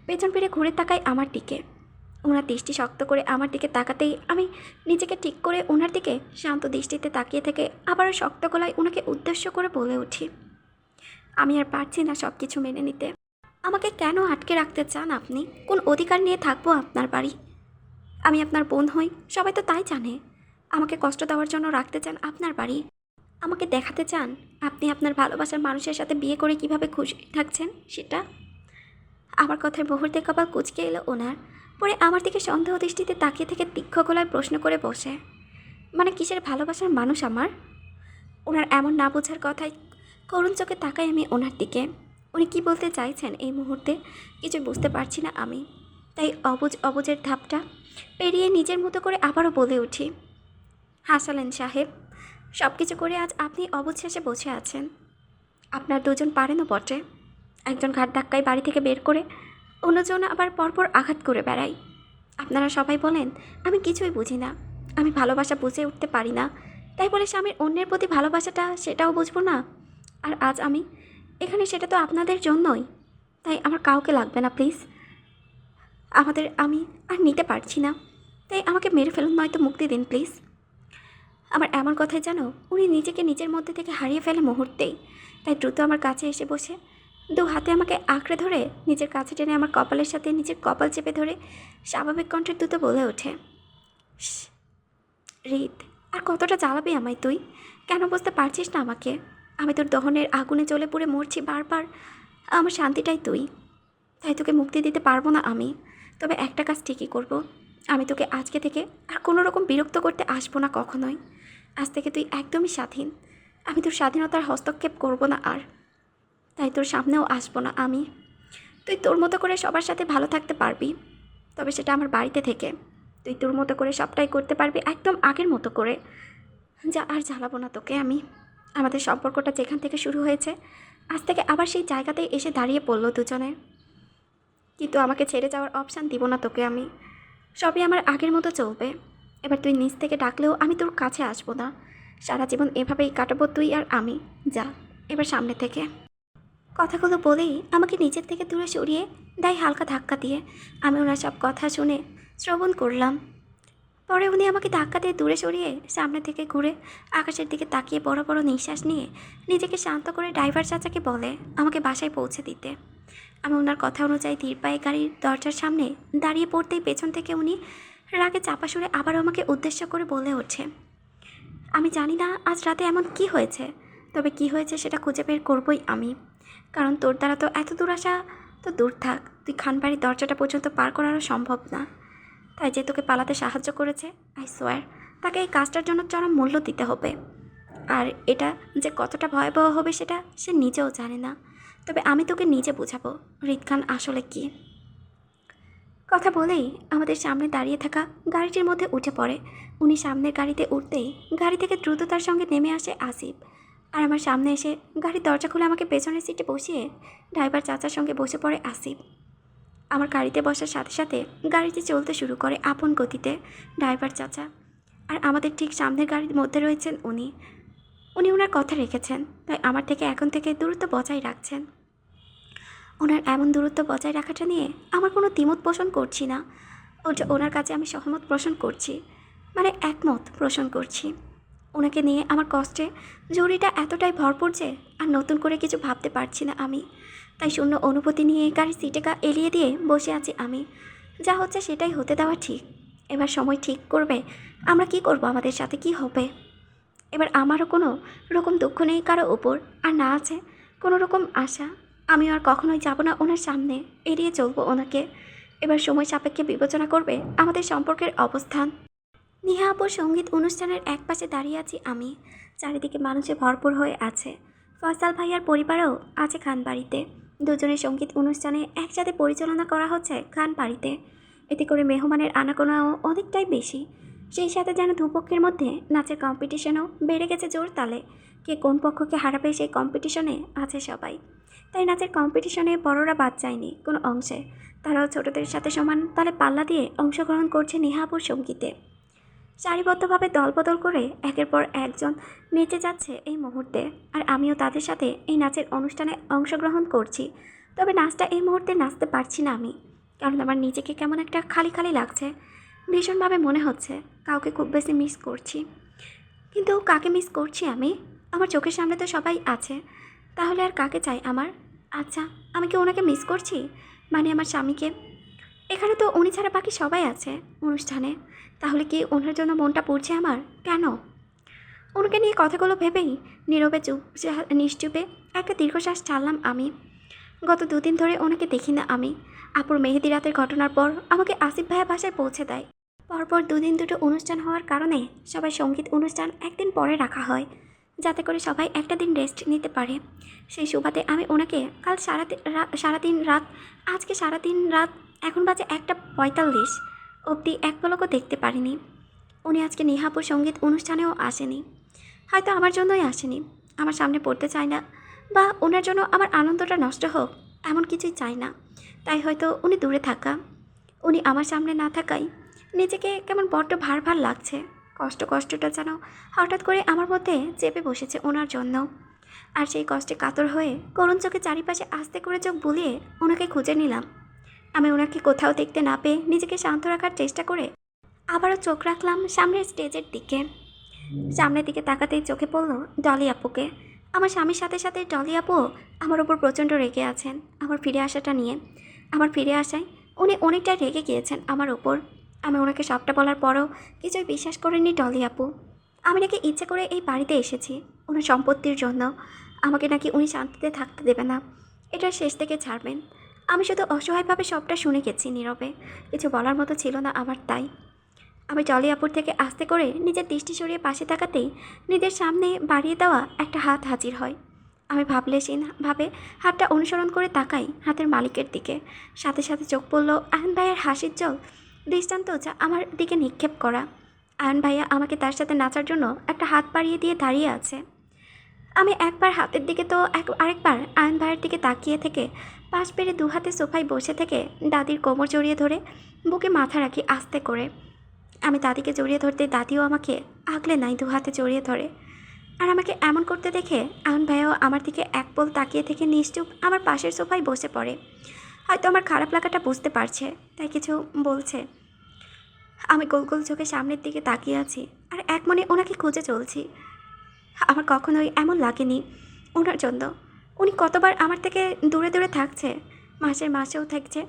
পেছন ফিরে ঘুরে তাকাই আমার দিকে। ওনার দৃষ্টি শক্ত করে আমার দিকে তাকাতেই আমি নিজেকে ঠিক করে ওনার দিকে শান্ত দৃষ্টিতে তাকিয়ে থেকে আবারও শক্ত গলায় ওনাকে উদ্দেশ্য করে বলে উঠি, আমি আর পারছি না সব কিছু মেনে নিতে। আমাকে কেন আটকে রাখতে চান আপনি? কোন অধিকার নিয়ে থাকবো আপনার বাড়ি? আমি আপনার বোন হই, সবাই তো তাই জানে। আমাকে কষ্ট দেওয়ার জন্য রাখতে চান আপনার বাড়ি? আমাকে দেখাতে চান আপনি আপনার ভালোবাসার মানুষের সাথে বিয়ে করে কিভাবে খুশি থাকছেন সেটা? আমার কথায় মুহূর্তে কপাল কুঁচকে এলো ওনার। পরে আমার দিকে সন্দেহ দৃষ্টিতে তাকিয়ে থেকে তীক্ষ্ণ গলায় প্রশ্ন করে বসে, মানে কিসের ভালোবাসার মানুষ আমার? ওনার এমন না বোঝার কথায় করুণ চোখে তাকাই আমি ওনার দিকে। উনি কি বলতে চাইছেন এই মুহূর্তে কিছু বুঝতে পারছি না আমি। তাই অবুজের ধাপটা পেরিয়ে নিজের মতো করে আবারও বলে উঠি, হাসালেন সাহেব, সব কিছু করে আজ আপনি অবুঝ শেষে বসে আছেন। আপনার দুজন পারেনও বটে। একজন ঘাট ধাক্কায় বাড়ি থেকে বের করে অন্যজন আবার পরপর আঘাত করে বেড়াই। আপনারা সবাই বলেন আমি কিছুই বুঝি না, আমি ভালোবাসা বুঝে উঠতে পারি না, তাই বলে স্বামীর অন্যের প্রতি ভালোবাসাটা সেটাও বুঝবো না। আর আজ আমি এখানে সেটা তো আপনাদের জন্যই। তাই আমার কাউকে লাগবে না প্লিজ। আমি আর নিতে পারছি না, তাই আমাকে মেরে ফেলুন, নয়তো মুক্তি দিন প্লিজ। আমার এমন কথাই যেন উনি নিজেকে নিজের মধ্যে থেকে হারিয়ে ফেলে মুহূর্তেই। তাই দ্রুত আমার কাছে এসে বসে দু হাতে আমাকে আঁকড়ে ধরে নিজের কাছে টেনে আমার কপালের সাথে নিজের কপাল চেপে ধরে স্বাভাবিক কণ্ঠে দ্রুত বলে ওঠে, রিত, আর কতটা জ্বালাবি আমায় তুই? কেন বুঝতে পারছিস না আমাকে? আমি তোর দহনের আগুনে জ্বলে পুড়ে মরছি বারবার। আমার শান্তিটাই তুই, তাই তোকে মুক্তি দিতে পারবো না আমি। তবে একটা কাজ ঠিকই করব, আমি তোকে আজকে থেকে আর কোনো রকম বিরক্ত করতে আসবো না কখনোই। আজ থেকে তুই একদমই স্বাধীন। আমি তোর স্বাধীনতার হস্তক্ষেপ করব না আর, তাই তোর সামনেও আসবো না আমি। তুই তোর মতো করে সবার সাথে ভালো থাকতে পারবি, তবে সেটা আমার বাড়িতে থেকে। তুই তোর মতো করে সবটাই করতে পারবি একদম আগের মতো করে। যা, আর জ্বালাবো না তোকে আমি। আমাদের সম্পর্কটা যেখান থেকে শুরু হয়েছে আজ থেকে আবার সেই জায়গাতেই এসে দাঁড়িয়ে পড়লো দুজনে। কিন্তু আমাকে ছেড়ে যাওয়ার অপশান দিব না তোকে আমি। সবই আমার আগের মতো চলবে। এবার তুই নিজ থেকে ডাকলেও আমি তোর কাছে আসবো না। সারা জীবন এভাবেই কাটাবো তুই আর আমি। যা এবার সামনে থেকে। কথাগুলো বলেই আমাকে নিজের থেকে দূরে সরিয়ে দেয় হালকা ধাক্কা দিয়ে। আমি ওনার সব কথা শুনে শ্রবণ করলাম। পরে উনি আমাকে ধাক্কা দিয়ে দূরে সরিয়ে সামনে থেকে ঘুরে আকাশের দিকে তাকিয়ে বড় বড় নিঃশ্বাস নিয়ে নিজেকে শান্ত করে ড্রাইভার চাচাকে বলে আমাকে বাসায় পৌঁছে দিতে। আমি ওনার কথা অনুযায়ী ধীর পায়ে গাড়ির দরজার সামনে দাঁড়িয়ে পড়তেই পেছন থেকে উনি রাগে চাপা সুরে আবার আমাকে উদ্দেশ্য করে বলে ওঠে, আমি জানি না আজ রাতে এমন কি হয়েছে, তবে কি হয়েছে সেটা খুঁজে বের করবই আমি, কারণ তোর দ্বারা তো এত দূর আসা তো দূর থাক, তুই খানবাড়ির দরজাটা পর্যন্ত পার করারও সম্ভব না। তাই যে তোকে পালাতে সাহায্য করেছে, আই সোয়ার তাকে এই কাজটার জন্য চরম মূল্য দিতে হবে। আর এটা যে কতটা ভয়াবহ হবে সেটা সে নিজেও জানে না, তবে আমি তোকে নিজে বোঝাবো হৃদ খান আসলে কি। কথা বলেই আমাদের সামনে দাঁড়িয়ে থাকা গাড়িটির মধ্যে উঠে পড়ে। উনি সামনের গাড়িতে উঠতেই গাড়ি থেকে দ্রুততার সঙ্গে নেমে আসে আসিফ, আর আমার সামনে এসে গাড়ির দরজা খুলে আমাকে পেছনের সিটে বসিয়ে ড্রাইভার চাচার সঙ্গে বসে পড়ে আসিফ। আমার গাড়িতে বসার সাথে সাথে গাড়িটি চলতে শুরু করে আপন গতিতে ড্রাইভার চাচা, আর আমাদের ঠিক সামনের গাড়ির মধ্যে রয়েছেন উনি। উনি ওনার কথা রেখেছেন, তাই আমার থেকে এখন থেকে দূরত্ব বজায় রাখছেন। ওনার এমন দূরত্ব বজায় রাখাটা নিয়ে আমার কোনো দ্বিমত পোষণ করছি না, ওনার কাছে আমি সহমত পোষণ করছি, মানে একমত পোষণ করছি। ওনাকে নিয়ে আমার কষ্টে জড়িটা এতটাই ভরপুর যে আর নতুন করে কিছু ভাবতে পারছি না আমি। তাই শূন্য অনুভূতি নিয়ে গাড়ির সিটে এলিয়ে দিয়ে বসে আছি আমি। যা হচ্ছে সেটাই হতে দেওয়া ঠিক। এবার সময় ঠিক করবে আমরা কি করব, আমাদের সাথে কি হবে। এবার আমারও কোনো রকম দুঃখ নেই কারো ওপর, আর না আছে কোনো রকম আশা। আমি আর কখনোই যাব না ওনার সামনে, এড়িয়ে চলবো ওনাকে। এবার সময় সাপেক্ষে বিবেচনা করবে আমাদের সম্পর্কের অবস্থান। নেহা আপুর সঙ্গীত অনুষ্ঠানের একপাশে দাঁড়িয়ে আছি আমি। চারিদিকে মানুষে ভরপুর হয়ে আছে। ফয়সাল ভাইয়ার পরিবারও আছে খানবাড়িতে। দুজনের সঙ্গীত অনুষ্ঠানে একসাথে পরিচালনা করা হচ্ছে খানবাড়িতে। এতে করে মেহমানের আনাগোনাও অনেকটাই বেশি। সেই সাথে যেন দুপক্ষের মধ্যে নাচের কম্পিটিশনও বেড়ে গেছে জোর তালে। কে কোন পক্ষকে হারাবে সেই কম্পিটিশনে আছে সবাই। তাই নাচের কম্পিটিশনে বড়রা বাদ যায়নি কোনো অংশে। তারাও ছোটদের সাথে সমান তালে পাল্লা দিয়ে অংশগ্রহণ করছে নেহা আপুর সঙ্গীতে। সারিবদ্ধভাবে দলবদল করে একের পর একজন নেচে যাচ্ছে এই মুহূর্তে, আর আমিও তাদের সাথে এই নাচের অনুষ্ঠানে অংশগ্রহণ করছি। তবে নাচটা এই মুহূর্তে নাচতে পারছি না আমি, কারণ আমার নিজেকে কেমন একটা খালি খালি লাগছে। ভীষণভাবে মনে হচ্ছে কাউকে খুব বেশি মিস করছি। কিন্তু কাকে মিস করছি আমি? আমার চোখের সামনে তো সবাই আছে, তাহলে আর কাকে চাই আমার? আচ্ছা, আমি কি ওনাকে মিস করছি, মানে আমার স্বামীকে? এখানে তো উনি ছাড়া বাকি সবাই আছে অনুষ্ঠানে, তাহলে কি ওনার জন্য মনটা পড়ছে আমার? কেন? ওনাকে নিয়ে কথাগুলো ভেবেই নীরবে নিশ্চুপে একটা দীর্ঘশ্বাস ছাড়লাম আমি। গত দুদিন ধরে ওনাকে দেখি না আমি। আপুর মেহেদি রাতের ঘটনার পর আমাকে আসিফ ভাইয়া বাসায় পৌঁছে দেয়। পরপর দুদিন দুটো অনুষ্ঠান হওয়ার কারণে সবাই সঙ্গীত অনুষ্ঠান একদিন পরে রাখা হয়, যাতে করে সবাই একটা দিন রেস্ট নিতে পারে। সেই সুবাদে আমি ওনাকে কাল সারাদিন রাত, আজকে সারাদিন রাত, এখন বাজে 1:45 অবধি এক পলকও দেখতে পারিনি। উনি আজকে নেহাপুর সঙ্গীত অনুষ্ঠানেও আসেনি। হয়তো আমার জন্যই আসেনি, আমার সামনে পড়তে চায় না, বা ওনার জন্য আমার আনন্দটা নষ্ট হোক এমন কিছুই চাই না। তাই হয়তো উনি দূরে থাকা, উনি আমার সামনে না থাকায় নিজেকে কেমন বড্ড ভার ভার লাগছে। কষ্টটা যেন হঠাৎ করে আমার মধ্যে চেপে বসেছে ওনার জন্য। আর সেই কষ্টে কাতর হয়ে করুণ চোখে চারিপাশে আস্তে করে চোখ বুলিয়ে ওনাকে খুঁজে নিলাম। আমি ওনাকে কোথাও দেখতে না পেয়ে নিজেকে শান্ত রাখার চেষ্টা করে আবারও চোখ রাখলাম সামনের স্টেজের দিকে। সামনের দিকে তাকাতেই চোখে পড়ল ডলি আপুকে। আমার স্বামীর সাথে সাথে ডলি আপুও আমার ওপর প্রচণ্ড রেগে আছেন আমার ফিরে আসাটা নিয়ে। আমার ফিরে আসায় উনি অনেকটা রেগে গিয়েছেন আমার ওপর। আমি ওনাকে সবটা বলার পরও কিছুই বিশ্বাস করেনি ডলি আপু। আমি নাকি ইচ্ছে করে এই বাড়িতে এসেছি ওনার সম্পত্তির জন্য, আমাকে নাকি উনি শান্তিতে থাকতে দেবে না, এটা শেষ থেকে ছাড়বেন। আমি শুধু অসহায়ভাবে সবটা শুনে গেছি নীরবে, কিছু বলার মতো ছিল না আমার। তাই আমি ডলি আপুর থেকে আস্তে করে নিজের দৃষ্টি সরিয়ে পাশে তাকাতেই নিজের সামনে বাড়িয়ে দেওয়া একটা হাত হাজির হয়। আমি ভাবে হাতটা অনুসরণ করে তাকাই হাতের মালিকের দিকে। সাথে সাথে চোখ পড়ল আয়ন ভাইয়ের হাসির জল দৃষ্টান্ত যা আমার দিকে নিক্ষেপ করা। আয়ন ভাইয়া আমাকে তার সাথে নাচার জন্য একটা হাত বাড়িয়ে দিয়ে দাঁড়িয়ে আছে। আমি একবার হাতের দিকে তো আরেকবার আয়ন ভাইয়ের দিকে তাকিয়ে থেকে পাশ পেরে দু হাতে সোফায় বসে থেকে দাদির কোমর জড়িয়ে ধরে বুকে মাথা রাখি আস্তে করে। আমি দাদিকে জড়িয়ে ধরতে দাদিও আমাকে আগলে নাই দু হাতে জড়িয়ে ধরে। আর আমাকে এমন করতে দেখে আয়ন ভাইয়াও আমার দিকে এক পল তাকিয়ে থেকে নিশ্চুপ আমার পাশের সোফায় বসে পড়ে। হয়তো আমার খারাপ লাগাটা বুঝতে পারছে, তাই কিছু বলছে। আমি গোল গোল চোখে সামনের দিকে তাকিয়ে আছি আর এক মনে ওনাকে খুঁজে চলছি। আমার কখনোই এমন লাগেনি ওনার জন্য। উনি কতবার আমার থেকে দূরে দূরে থাকছে, মাসেও থাকছে,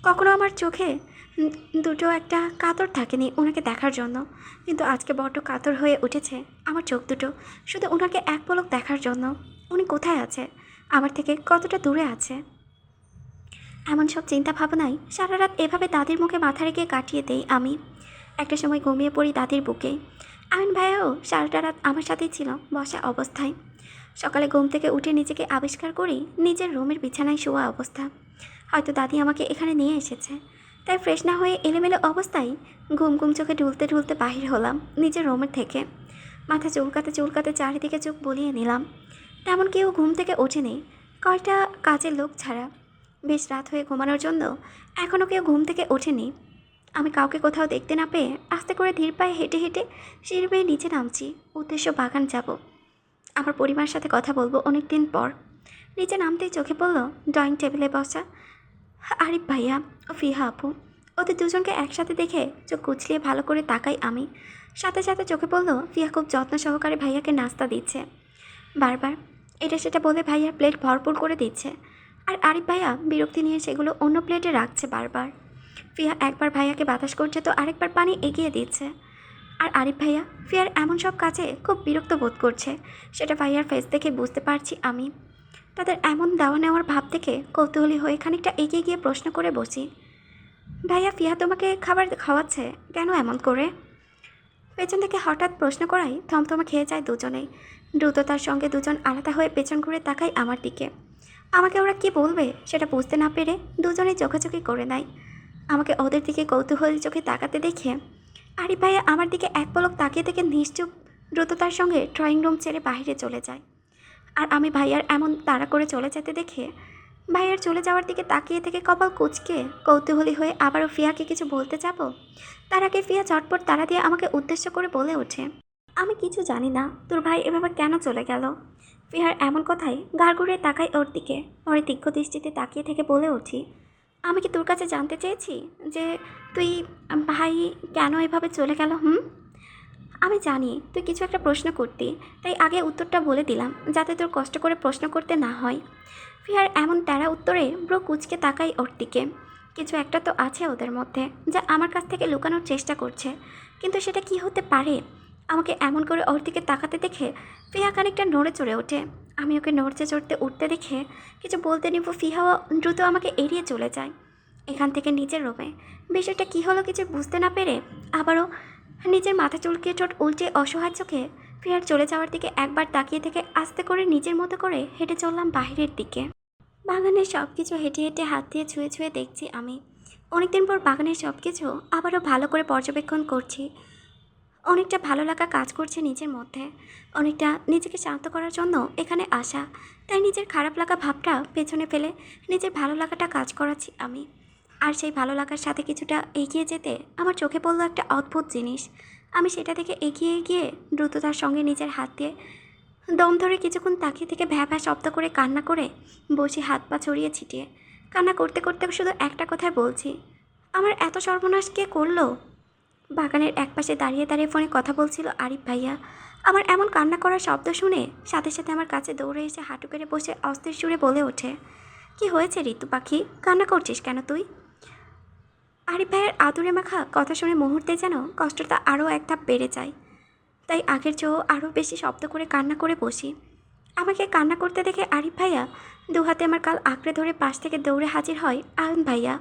কখনো আমার চোখে দুটো একটা কাতর থাকেনি ওনাকে দেখার জন্য, কিন্তু আজকে বড্ড কাতর হয়ে উঠেছে আমার চোখ দুটো, শুধু ওনাকে এক পলক দেখার জন্য। উনি কোথায় আছে, আমার থেকে কতটা দূরে আছে। এমন সব চিন্তা ভাবনায় সারা রাত এভাবে দাদির মুখে মাথা রেখে কাটিয়ে দেই আমি। একটা সময় ঘুমিয়ে পড়ি দাদির বুকে। আমিন ভাইয়াও সারাটা রাত আমার সাথেই ছিল বসা অবস্থায়। সকালে ঘুম থেকে উঠে নিজেকে আবিষ্কার করি নিজের রুমের বিছানায় শোয়া অবস্থা। হয়তো দাদি আমাকে এখানে নিয়ে এসেছে, তাই ফ্রেশ না হয়ে এলোমেলো অবস্থায় ঘুম ঘুম চোখে ঢুলতে ঢুলতে বাহির হলাম নিজের রুমের থেকে। মাথা চুলকাতে চুলকাতে চারিদিকে চোখ বুলিয়ে নিলাম। তেমন কেউ ঘুম থেকে ওঠেনি, কয়টা কাজের লোক ছাড়া। বেশ রাত হয়ে ঘুমানোর জন্য এখনও কেউ ঘুম থেকে ওঠেনি। আমি কাউকে কোথাও দেখতে না পেয়ে আস্তে করে ধীর পায়ে হেঁটে হেঁটে সিঁড়ি বেয়ে নিচে নামছি, উদ্দেশ্য বাগান যাব। আমার পরিবারের সাথে কথা বলবো অনেক দিন পর। নিচে নামতেই চোখে পড়ল ড্রয়িং টেবিলে বসা আরিফ ভাইয়া ও ফিহা আপু। ওদের দুজনকে একসাথে দেখে চোখ কুচলিয়ে ভালো করে তাকাই আমি। সাথে সাথে চোখে পড়ল ফিহা খুব যত্ন সহকারে ভাইয়াকে নাস্তা দিচ্ছে, বারবার এটা সেটা বলে ভাইয়ার প্লেট ভরপুর করে দিচ্ছে। আর আরিফ ভাইয়া বিরক্তি নিয়ে সেগুলো অন্য প্লেটে রাখছে বারবার। ফিয়া একবার ভাইয়াকে বাতাস করছে তো আরেকবার পানি এগিয়ে দিচ্ছে। আর আরিফ ভাইয়া ফিয়ার এমন সব কাজে খুব বিরক্ত বোধ করছে, সেটা ভাইয়ার ফেস দেখে বুঝতে পারছি আমি। তাদের এমন দেওয়া নেওয়ার ভাব দেখে কৌতূহলী হয়ে খানিকটা এগিয়ে গিয়ে প্রশ্ন করে বসি, ভাইয়া ফিয়া তোমাকে খাবার খাওয়াচ্ছে কেন এমন করে? পেছন থেকে হঠাৎ প্রশ্ন করাই থমথমে খেয়ে যায় দুজনেই। দ্রুততার সঙ্গে দুজন আলাদা হয়ে পেছন ঘুরে তাকাই আমার দিকে। আমাকে ওরা কী বলবে সেটা বুঝতে না পেরে দুজনেই চোখাচোখি করে নেয়। আমাকে ওদের দিকে কৌতূহলী চোখে তাকাতে দেখে আরিফ ভাইয়া আমার দিকে এক পলক তাকিয়ে থেকে নিশ্চুপ দ্রুততার সঙ্গে ড্রয়িং রুম ছেড়ে বাইরে চলে যায়। আর আমি ভাইয়ার এমন তাড়া করে চলে যেতে দেখে ভাইয়ার চলে যাওয়ার দিকে তাকিয়ে থেকে কপাল কুঁচকে কৌতূহলী হয়ে আবারও ফিয়াকে কিছু বলতে যাব, তার আগে ফিয়া চটপট তাড়া দিয়ে আমাকে উদ্দেশ্য করে বলে ওঠে, আমি কিছু জানি না তোর ভাই এভাবে কেন চলে গেল। ফিহার এমন কথায় গাড় ঘুরে তাকাই ওর দিকে, পরে তীক্ষ্ণ দৃষ্টিতে তাকিয়ে থেকে বলে উঠি, আমি কি তোর কাছে জানতে চেয়েছি যে তুই ভাই কেন এভাবে চলে গেল? আমি জানি তুই কিছু একটা প্রশ্ন করতি, তাই আগে উত্তরটা বলে দিলাম যাতে তোর কষ্ট করে প্রশ্ন করতে না হয়। ফিহার এমন তেরা উত্তরে ব্রো কুচকে তাকাই ওর দিকে। কিছু একটা তো আছে ওদের মধ্যে যা আমার কাছ থেকে লুকানোর চেষ্টা করছে, কিন্তু সেটা কি হতে পারে? আমাকে এমন করে ওর দিকে তাকাতে দেখে ফিহা খানিকটা নড়ে চড়ে ওঠে। আমি ওকে নড়তে চড়তে উঠতে দেখে কিছু বলতে নিব ফিহাও দ্রুত আমাকে এড়িয়ে চলে যায় এখান থেকে নিচের রুমে। বিষয়টা কী হলো কিছু বুঝতে না পেরে আবারও নিজের মাথা চুলকে ঠোঁট উল্টে অসহায় চোখে ফিয়ার চলে যাওয়ার দিকে একবার তাকিয়ে থেকে আস্তে করে নিজের মতো করে হেঁটে চললাম বাইরের দিকে। বাগানের সব কিছু হেঁটে হেঁটে হাত দিয়ে ছুঁয়ে ছুঁয়ে দেখছি আমি। অনেকদিন পর বাগানের সব কিছু আবারও ভালো করে পর্যবেক্ষণ করছি। অনেকটা ভালো লাগা কাজ করছে নিজের মধ্যে, অনেকটা নিজেকে শান্ত করার জন্য এখানে আসা। তাই নিজের খারাপ লাগা ভাবটা পেছনে ফেলে নিজের ভালো লাগাটা কাজ করাচ্ছি আমি। আর সেই ভালো লাগার সাথে কিছুটা এগিয়ে যেতে আমার চোখে পড়লো একটা অদ্ভুত জিনিস। আমি সেটা থেকে এগিয়ে গিয়ে দ্রুততার সঙ্গে নিজের হাত দিয়ে দম ধরে কিছুক্ষণ তাকিয়ে থেকে ভ্যা ভ্যা শব্দ করে কান্না করে বসে হাত পা ছড়িয়ে ছিটিয়ে কান্না করতে করতে শুধু একটা কথাই বলছি, আমার এত সর্বনাশ কে করলো? বাগানের একপাশে দাঁড়িয়ে দাঁড়িয়ে ফোনে কথা বলছিল আরিফ ভাইয়া। আমার এমন কান্না করার শব্দ শুনে সাথে সাথে আমার কাছে দৌড়ে এসে হাঁটু পেরে বসে অস্থির সুরে বলে ওঠে, কি হয়েছে ঋতু পাখি, কান্না করছিস কেন তুই? আরিফ ভাইয়ের আদুরে মাখা কথা শুনে মুহূর্তে যেন কষ্টটা আরও এক ধাপ বেড়ে যায়। তাই আগের চেয়েও আরও বেশি শব্দ করে কান্না করে বসি। আমাকে কান্না করতে দেখে আরিফ ভাইয়া দু হাতে আমার কাল আঁকড়ে ধরে পাশ থেকে দৌড়ে হাজির হয় আয়ন ভাইয়া।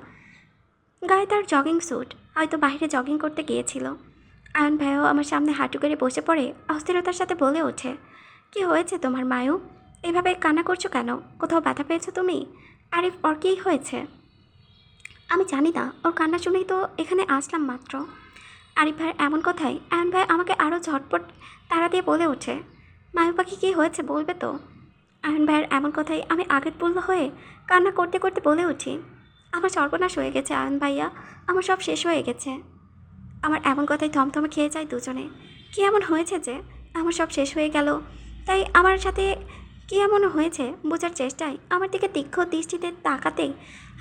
গায়ে তার জগিং স্যুট, হয়তো বাইরে জগিং করতে গিয়েছিল। আয়ন ভাইয়াও আমার সামনে হাঁটু করে বসে পড়ে অস্থিরতার সাথে বলে ওঠে, কি হয়েছে তোমার মায়ু, এভাবে কান্না করছো কেন? কোথাও ব্যথা পেয়েছো তুমি? আরিফ, ওর কী হয়েছে? আমি জানি না, ওর কান্না শুনেই তো এখানে আসলাম মাত্র। আরিফ ভাইয়ের এমন কথাই আয়ন ভাই আমাকে আরও ঝটপট তাড়া দিয়ে বলে ওঠে, মায়ু পাখি কী হয়েছে বলবে তো? আয়ন ভাইয়ের এমন কথাই আমি আগের তুল্য হয়ে কান্না করতে করতে বলে উঠি, আমার সর্বনাশ হয়ে গেছে আয়ন ভাইয়া, আমার সব শেষ হয়ে গেছে। আমার এমন কথাই থমথমে খেয়ে যায় দুজনে। কী এমন হয়েছে যে আমার সব শেষ হয়ে গেল? তাই আমার সাথে কী এমন হয়েছে বোঝার চেষ্টায় আমার দিকে তীক্ষ্ণ দৃষ্টিতে তাকাতেই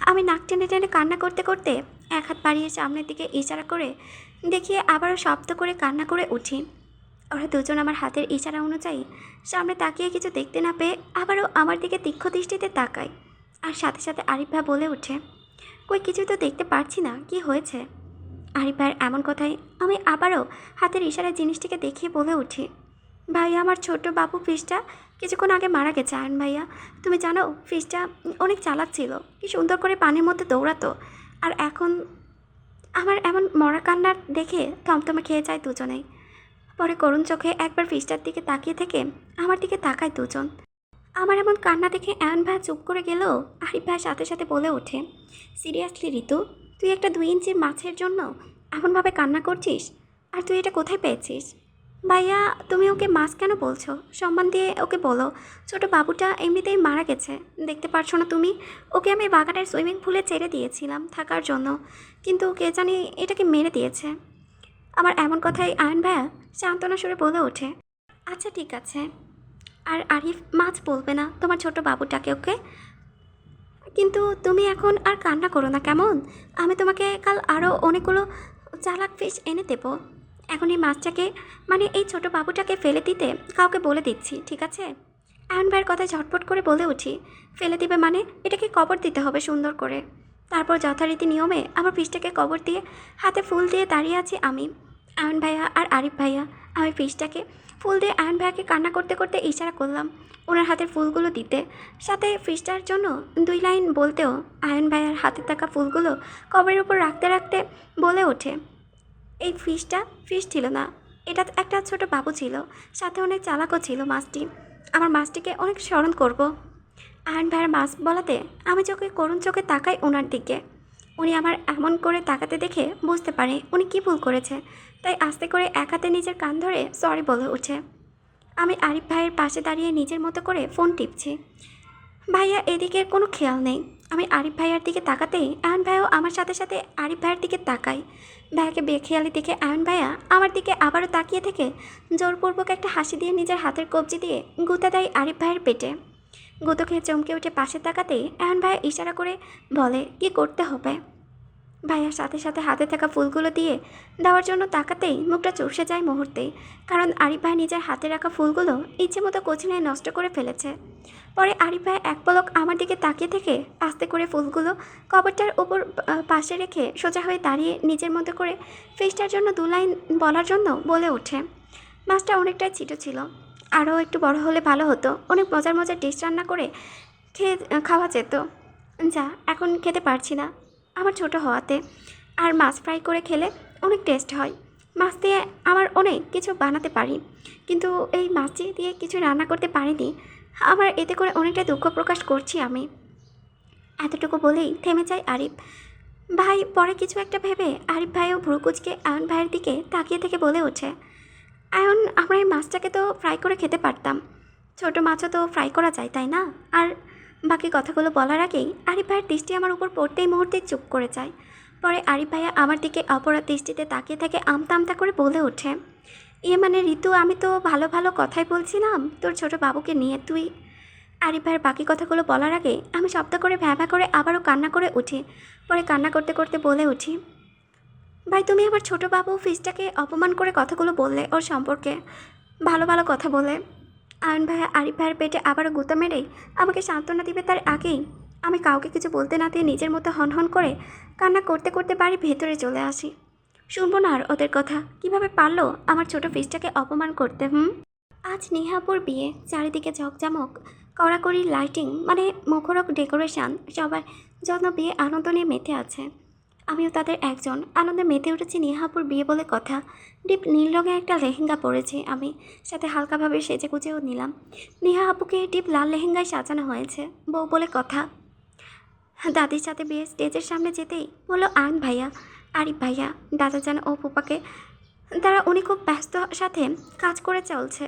আমি নাক টেনে টেনে কান্না করতে করতে এক হাত বাড়িয়ে সামনের দিকে ইশারা করে দেখিয়ে আবারও শব্দ করে কান্না করে উঠি। ওরা দুজন আমার হাতের ইশারা অনুযায়ী সামনে তাকিয়ে কিছু দেখতে না পেয়ে আবারও আমার দিকে তীক্ষ্ণ দৃষ্টিতে তাকায়। আর সাথে সাথে আরিফ ভাই বলে ওঠে, কই কিছুই তো দেখতে পারছি না, কি হয়েছে? আরিফ ভাইয়ের এমন কথায় আমি আবারও হাতের ইশারায় জিনিসটিকে দেখিয়ে বলে উঠি, ভাইয়া আমার ছোট বাবু ফিসটা কিছুক্ষণ আগে মারা গেছে আয়ন ভাইয়া। তুমি জানো ফিসটা অনেক চালাক ছিল, কি সুন্দর করে পানির মধ্যে দৌড়াতো। আর এখন আমার এমন মরা কান্নার দেখে থমথমে খেয়ে যায় দুজনেই। পরে করুণ চোখে একবার ফিসটার দিকে তাকিয়ে থেকে আমার দিকে তাকায় দুজন। আমার এমন কান্না দেখে আয়ন ভাইয়া চুপ করে গেলেও আরিফ ভাইয়ের সাথে সাথে বলে ওঠে, সিরিয়াসলি ঋতু, তুই একটা 2 ইঞ্চির মাছের জন্য এমনভাবে কান্না করছিস? আর তুই এটা কোথায় পেয়েছিস? ভাইয়া তুমি ওকে মাছ কেন বলছো? সম্মান দিয়ে ওকে বলো, ছোট বাবুটা এমনিতেই মারা গেছে, দেখতে পারছো না তুমি? ওকে আমি বাগানের সুইমিং পুলে ছেড়ে দিয়েছিলাম থাকার জন্য, কিন্তু কে জানি এটাকে মেরে দিয়েছে। আমার এমন কথাই আয়ন ভাইয়া সান্ত্বনা সুরে বলে ওঠে, আচ্ছা ঠিক আছে, আর আরিফ মাছ বলবে না তোমার ছোট বাবুটাকে, ওকে? কিন্তু তুমি এখন আর কান্না করো না কেমন? আমি তোমাকে কাল আরও অনেকগুলো চালাক ফিশ এনে দেবো। এখন এই মাছটাকে মানে এই ছোট বাবুটাকে ফেলে দিতে কাউকে বলে দিচ্ছি, ঠিক আছে? আয়ন ভাইয়ের কথায় ঝটপট করে বলে উঠি, ফেলে দিবে মানে এটাকে কবর দিতে হবে সুন্দর করে। তারপর যথারীতি নিয়মে আমার ফিশটাকে কবর দিয়ে হাতে ফুল দিয়ে দাঁড়িয়ে আছি আমি, আয়ন ভাইয়া আর আরিফ ভাইয়া। আমি ফিশটাকে ফুল দিয়ে আয়ন ভাইয়াকে কান্না করতে করতে ইশারা করলাম ওনার হাতের ফুলগুলো দিতে, সাথে ফিশটার জন্য 2 লাইন বলতেও আয়ন ভাইয়ার হাতে থাকা ফুলগুলো কবরের উপর রাখতে রাখতে বলে ওঠে, এই ফিশটা ফিশ ছিল না, এটা একটা ছোট বাবু ছিল, সাথে অনেক চালাকও ছিল মাছটি। আমার মাছটিকে অনেক স্মরণ করব। আয়ন ভাইয়ের মাছ বলাতে আমি চোখে করুণ চোখে তাকাই ওনার দিকে। উনি আমার এমন করে তাকাতে দেখে বুঝতে পারে উনি কী ভুল করেছে, তাই আস্তে করে এক হাতে নিজের কান ধরে সরি বলে ওঠে। আমি আরিফ ভাইয়ের পাশে দাঁড়িয়ে নিজের মতো করে ফোন টিপছি। ভাইয়া এদিকে কোনো খেয়াল নেই। আমি আরিফ ভাইয়ার দিকে তাকাতেই আয়ন ভাইয়াও আমার সাথে সাথে আরিফ ভাইয়ের দিকে তাকাই। ভাইয়াকে বেখেয়ালি দেখে আয়ন ভাইয়া আমার দিকে আবারও তাকিয়ে থেকে জোরপূর্বক একটা হাসি দিয়ে নিজের হাতের কবজি দিয়ে গুঁতা দেয় আরিফ ভাইয়ের পেটে। গুঁতো খেয়ে চমকে উঠে পাশে তাকাতেই আয়ন ভাইয়া ইশারা করে বলে কী করতে হবে। ভাইয়ার সাথে সাথে হাতে থাকা ফুলগুলো দিয়ে দেওয়ার জন্য তাকাতেই মুখটা চুপসে যায় মুহূর্তেই, কারণ আরিফ ভাই নিজের হাতে রাখা ফুলগুলো ইচ্ছে মতো কচলিয়ে নষ্ট করে ফেলেছে। পরে আরিফ ভাই এক পলক আমার দিকে তাকিয়ে থেকে আস্তে করে ফুলগুলো কবরটার উপর পাশে রেখে সোজা হয়ে দাঁড়িয়ে নিজের মতো করে ফিশটার জন্য 2 লাইন বলার জন্য বলে ওঠে, মাছটা অনেকটাই ছিটো ছিল, আরও একটু বড় হলে ভালো হতো, অনেক মজার মজার ডিশ রান্না করে খাওয়া যেত, যা এখন খেতে পারছি না আমার ছোট হওয়াতে। আর মাছ ফ্রাই করে খেলে অনেক টেস্ট হয়, মাছ দিয়ে আমার অনেক কিছু বানাতে পারি, কিন্তু এই মাছটি দিয়ে কিছু রান্না করতে পারিনি, আমার এতে করে অনেকটা দুঃখ প্রকাশ করছি আমি। এতটুকু বলেই থেমে যায় আরিফ ভাই। পরে কিছু একটা ভেবে আরিফ ভাইও ভ্রুকুচকে আয়ন ভাইয়ের দিকে তাকিয়ে থেকে বলে ওঠে, আয়ন আমরা এই মাছটাকে তো ফ্রাই করে খেতে পারতাম, ছোট মাছও তো ফ্রাই করা যায় তাই না? আর বাকি কথাগুলো বলার আগেই আরিফ ভাইয়ের দৃষ্টি আমার উপর পড়তেই মুহূর্তে চুপ করে যায়। পরে আরিফ ভাইয়া আমার দিকে অপরাধ দৃষ্টিতে তাকিয়ে থেকে আমতা আমতা করে বলে ওঠে, মানে ঋতু আমি তো ভালো ভালো কথাই বলছিলাম তোর ছোট বাবুকে নিয়ে, তুই। আরিফ ভাইয়ের বাকি কথাগুলো বলার আগে আমি শব্দ করে ভ্যাভা করে আবারও কান্না করে উঠি। পরে কান্না করতে করতে বলে উঠি, ভাই তুমি আমার ছোট বাবু ফিসটাকে অপমান করে কথাগুলো বললে ওর সম্পর্কে ভালো ভালো কথা বলে। আয়ন ভাইয়া আরিফ ভাইয়ের পেটে আবারও গুঁতো মেরেই আমাকে সান্ত্বনা দিবে তার আগেই আমি কাউকে কিছু বলতে না দিয়ে নিজের মতো হনহন করে কান্না করতে করতে বাড়ির ভেতরে চলে আসি। শুনবো না আর ওদের কথা, কিভাবে পারলো আমার ছোট ফিসটাকে অপমান করতে। আজ নিহাপুর বিয়ে, চারিদিকে ঝকঝমক কড়াকড়ি লাইটিং, মানে মুখরোক ডেকোরেশন, সবাই যত্ন বিয়ে আনন্দ নিয়ে মেতে আছে। আমিও তাদের একজন, আনন্দে মেতে উঠেছি। নিহাপুর বিয়ে বলে কথা। ডিপ নীল রঙের একটা লেহেঙ্গা পরেছি আমি, সাথে হালকাভাবে সেজে গুজেও নিলাম। নিহা আপুকে ডিপ লাল লেহেঙ্গায় সাজানো হয়েছে, বউ বলে কথা। দাদির সাথে বিয়ে স্টেজের সামনে যেতেই বললো আয়ন ভাইয়া, আরিফ ভাইয়া, দাদা যেন ও ফুপাকে, তারা উনি খুব ব্যস্ত সাথে কাজ করে চলছে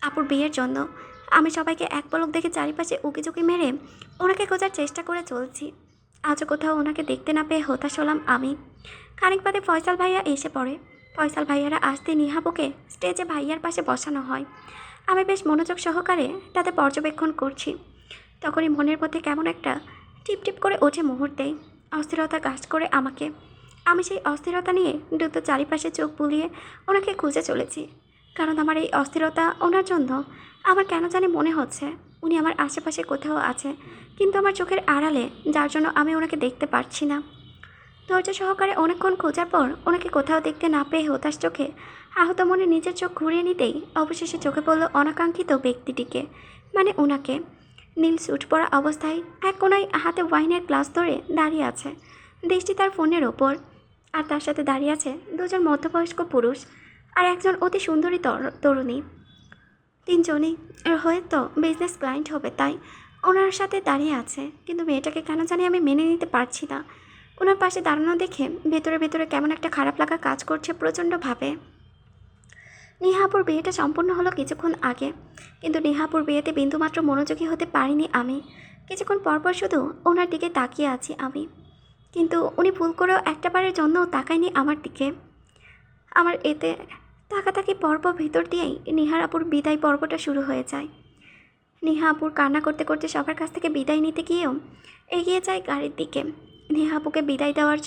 আপুর বিয়ের জন্য। আমি সবাইকে এক পলক দেখে চারিপাশে উকিঝুঁকি মেরে ওনাকে খোঁজার চেষ্টা করে চলছি। আজও কোথাও ওনাকে দেখতে না পেয়ে হতাশ হলাম আমি। খানিক বাদে ফয়সাল ভাইয়া এসে পড়ে। ফয়সাল ভাইয়ারা আসতে নিহাবুকে স্টেজে ভাইয়ার পাশে বসানো হয়। আমি বেশ মনোযোগ সহকারে তাদের পর্যবেক্ষণ করছি। তখনই মনের মধ্যে কেমন একটা টিপ টিপ করে ওঠে মুহূর্তেই, অস্থিরতা কাজ করে আমাকে। আমি সেই অস্থিরতা নিয়ে দ্রুত চারিপাশে চোখ বুলিয়ে ওনাকে খুঁজে চলেছি, কারণ আমার এই অস্থিরতা ওনার জন্য আমার কেন জানি মনে হচ্ছে উনি আমার আশেপাশে কোথাও আছে, কিন্তু আমার চোখের আড়ালে, যার জন্য আমি ওনাকে দেখতে পারছি না। ধৈর্য সহকারে অনেকক্ষণ খোঁজার পর ওনাকে কোথাও দেখতে না পেয়ে হতাশ চোখে আহত মনে নিজের চোখ ঘুরিয়ে নিতেই অবশেষে চোখে পড়ল অনাকাঙ্ক্ষিত ব্যক্তিটিকে, মানে ওনাকে। নীল স্যুট পরা অবস্থায় এক কোনায় হাতে ওয়াইনের গ্লাস ধরে দাঁড়িয়ে আছে, দৃষ্টি তার ফোনের ওপর। আর তার সাথে দাঁড়িয়ে আছে দুজন মধ্যবয়স্ক পুরুষ আর একজন অতি সুন্দরী তরুণী। তিনজনই হয়তো বিজনেস ক্লায়েন্ট হবে, তাই ওনার সাথে দাঁড়িয়ে আছে। কিন্তু মেয়েটাকে কেন জানি আমি মেনে নিতে পারছি না। ওনার পাশে দাঁড়ানো দেখে ভেতরে ভেতরে কেমন একটা খারাপ লাগা কাজ করছে প্রচণ্ডভাবে। নেহাপুর বিয়েটা সম্পূর্ণ হলো কিছুক্ষণ আগে, কিন্তু নেহাপুর বিয়েতে বিন্দুমাত্র মনোযোগী হতে পারিনি আমি। কিছুক্ষণ পরপর শুধু ওনার দিকে তাকিয়ে আছি আমি, কিন্তু উনি ভুল করেও একটাবারের জন্যও তাকায়নি আমার দিকে। আমার এতে তাকাতাকি পর্ব ভিতর দিয়েই নেহাপুর বিদায় পর্বটা শুরু হয়ে যায়। নেহাপুর কান্না করতে করতে সবার কাছ থেকে বিদায় নিতে গিয়েও এগিয়ে যায় গাড়ির দিকে। নেহাপুকে বিদায় দেওয়ার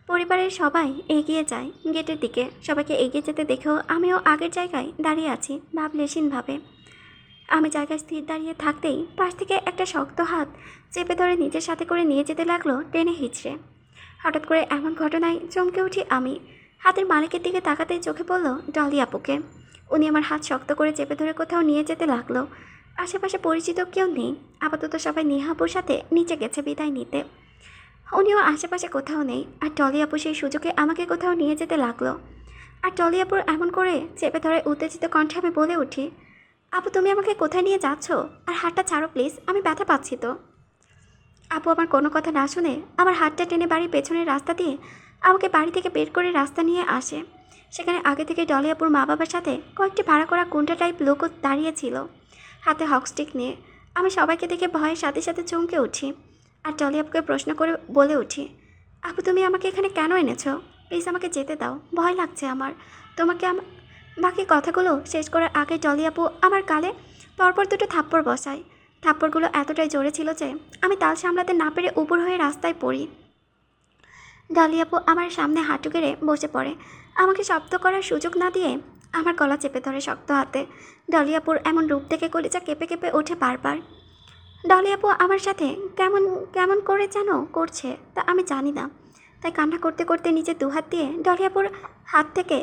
পরিবারের সবাই এগিয়ে যায় গেটের দিকে। সবাইকে এগিয়ে যেতে দেখেও আমিও আগের জায়গায় দাঁড়িয়ে আছি ভাবলেশীনভাবে। আমি জায়গায় স্থির দাঁড়িয়ে থাকতেই পাশ থেকে একটা শক্ত হাত চেপে ধরে নিজের সাথে করে নিয়ে যেতে লাগলো টেনে হিচড়ে। হঠাৎ করে এমন ঘটনায় চমকে উঠি আমি। হাতের মালিকের দিকে তাকাতেই চোখে পড়ল ডলি আপুকে। উনি আমার হাত শক্ত করে চেপে ধরে কোথাও নিয়ে যেতে লাগলো। আশেপাশে পরিচিত কেউ নেই, আপাতত সবাই নেহাপুর সাথে নিচে গেছে বিদায় নিতে। উনিও আশেপাশে কোথাও নেই। আর ডলি আপু সেই সুযোগে আমাকে কোথাও নিয়ে যেতে লাগলো। আর ডলি আপুর এমন করে চেপে ধরে উত্তেজিত কণ্ঠে আমি বলে উঠি, আপু তুমি আমাকে কোথায় নিয়ে যাচ্ছ? আর হাতটা ছাড়ো প্লিজ, আমি ব্যথা পাচ্ছি তো। আপু আমার কোনো কথা না শুনে আমার হাতটা টেনে বাড়ির পেছনের রাস্তা দিয়ে আমাকে বাড়ি থেকে বের করে রাস্তা নিয়ে আসে। সেখানে আগে থেকে ডলি আপুর মা বাবার সাথে কয়েকটি ভাড়া করা গুন্ডা টাইপ লোকও দাঁড়িয়েছিল হাতে হকস্টিক নিয়ে। আমি সবাইকে দেখে ভয়ের সাথে সাথে চমকে উঠি। আর ডলি আপুকে প্রশ্ন করে বলে উঠি, আপু তুমি আমাকে এখানে কেন এনেছো? প্লিজ আমাকে যেতে দাও, ভয় লাগছে আমার। তোমাকে বাকি কথাগুলো শেষ করার আগে ডলি আপু আমার গালে পরপর দুটো থাপ্পড় বসায়। থাপ্পড়গুলো এতটাই জোরে ছিল যে আমি তাল সামলাতে না পেরে উপর হয়ে রাস্তায় পড়ি। ডলি আপু আমার সামনে হাঁটু গেড়ে বসে পড়ে, আমাকে শব্দ করার সুযোগ না দিয়ে আমার গলা চেপে ধরে শক্ত হাতে। ডলি আপুর এমন রূপ দেখে কলিজা কেঁপে কেঁপে ওঠে বারবার। ডলি আপু আমার সাথে কেমন কেমন করে যেন করছে তা আমি জানি না, তাই কান্না করতে করতে নিজের দুহাত দিয়ে ডলি আপুর হাত থেকে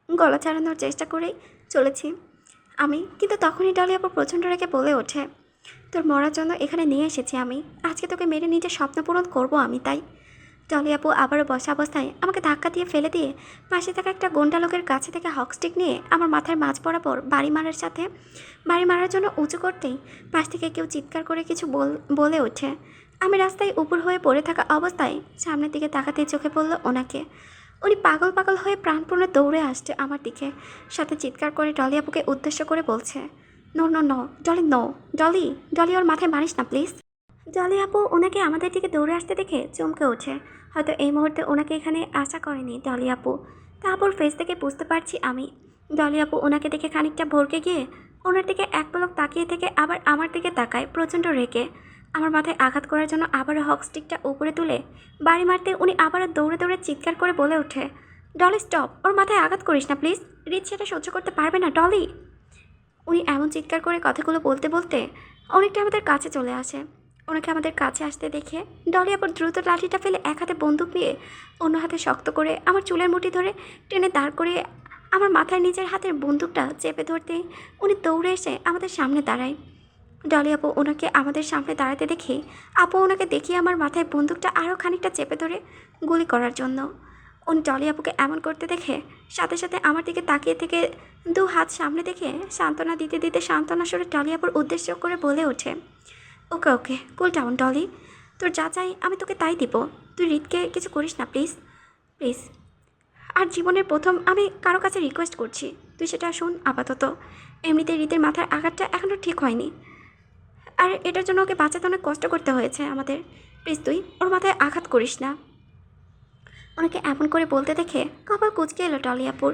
গলা ছাড়ানোর চেষ্টা করেই চলেছি আমি। কিন্তু তখনই ডলি আপু প্রচণ্ড রেগে বলে ওঠে, তোর মরার জন্য এখানে নিয়ে এসেছি আমি, আজকে তোকে মেরে নিজের স্বপ্ন পূরণ করবো আমি। তাই ডলি আপু আবারও বসা অবস্থায় আমাকে ধাক্কা দিয়ে ফেলে দিয়ে পাশে থাকা একটা গোন্ডা লোকের কাছে থেকে হকস্টিক নিয়ে আমার মাথার মাঝ বরাবর বাড়ি মারার জন্য উঁচু করতেই পাশ থেকে কেউ চিৎকার করে কিছু বলে ওঠে। আমি রাস্তায় উপর হয়ে পড়ে থাকা অবস্থায় সামনের দিকে তাকাতেই চোখে পড়ল ওনাকে। উনি পাগল পাগল হয়ে প্রাণপূর্ণ দৌড়ে আসছে আমার দিকে, সাথে চিৎকার করে ডলি আপুকে উদ্দেশ্য করে বলছে, no no no Dolly, no Dolly, Dolly ওর মাথায় মারিস না প্লিজ। ডলি আপু ওনাকে আমাদের দিকে দৌড়ে আসতে দেখে চমকে ওঠে। হয়তো এই মুহূর্তে ওনাকে এখানে আশা করেনি ডলি আপু। তারপর ফেস থেকে বুঝতে পারছি আমি। ডলি আপু ওনাকে দেখে খানিকটা ভরকে গিয়ে ওনার দিকে এক পলক তাকিয়ে থেকে আবার আমার দিকে তাকায় প্রচণ্ড রেগে। আমার মাথায় আঘাত করার জন্য আবারও হকস্টিকটা উপরে তুলে বাড়ি মারতে উনি আবারও দৌড়ে দৌড়ে চিৎকার করে বলে ওঠে, ডলি স্টপ, ওর মাথায় আঘাত করিস না প্লিজ, রিচ সেটা সহ্য করতে পারবে না ডলি। উনি এমন চিৎকার করে কথাগুলো বলতে বলতে অনেকটা আমাদের কাছে চলে আসে। ওনাকে আমাদের কাছে আসতে দেখে ডলি আবার দ্রুত লাঠিটা ফেলে এক হাতে বন্দুক নিয়ে অন্য হাতে শক্ত করে আমার চুলের মুঠি ধরে টেনে দাঁড় করে আমার মাথায় নিজের হাতের বন্দুকটা চেপে ধরতে উনি দৌড়ে এসে আমাদের সামনে দাঁড়ায়। ডলি আপু ওনাকে আমাদের সামনে দাঁড়াতে দেখে আপু ওনাকে দেখিয়ে আমার মাথায় বন্দুকটা আরও খানিকটা চেপে ধরে গুলি করার জন্য। উনি ডলি আপুকে এমন করতে দেখে সাথে সাথে আমার দিকে তাকিয়ে থেকে দু হাত সামনে দেখে সান্ত্বনা দিতে দিতে সান্ত্বনা সরে ডলি আপুর উদ্দেশ্য করে বলে ওঠে, ওকে ওকে কুল ডাউন ডলি, তোর যা চাই আমি তোকে তাই দিব, তুই রিতকে কিছু করিস না প্লিজ প্লিজ। আর জীবনের প্রথম আমি কারো কাছে রিকোয়েস্ট করছি, তুই সেটা শুন আপাতত। এমনিতে রিতের মাথার আঘাতটা এখনও ঠিক হয়নি, আর এটার জন্য ওকে বাঁচাতে অনেক কষ্ট করতে হয়েছে আমাদের, প্লিজ তুই ওর মাথায় আঘাত করিস না। ওনাকে এমন করে বলতে দেখে কপাল কুঁচকে এলো ডলি আপুর।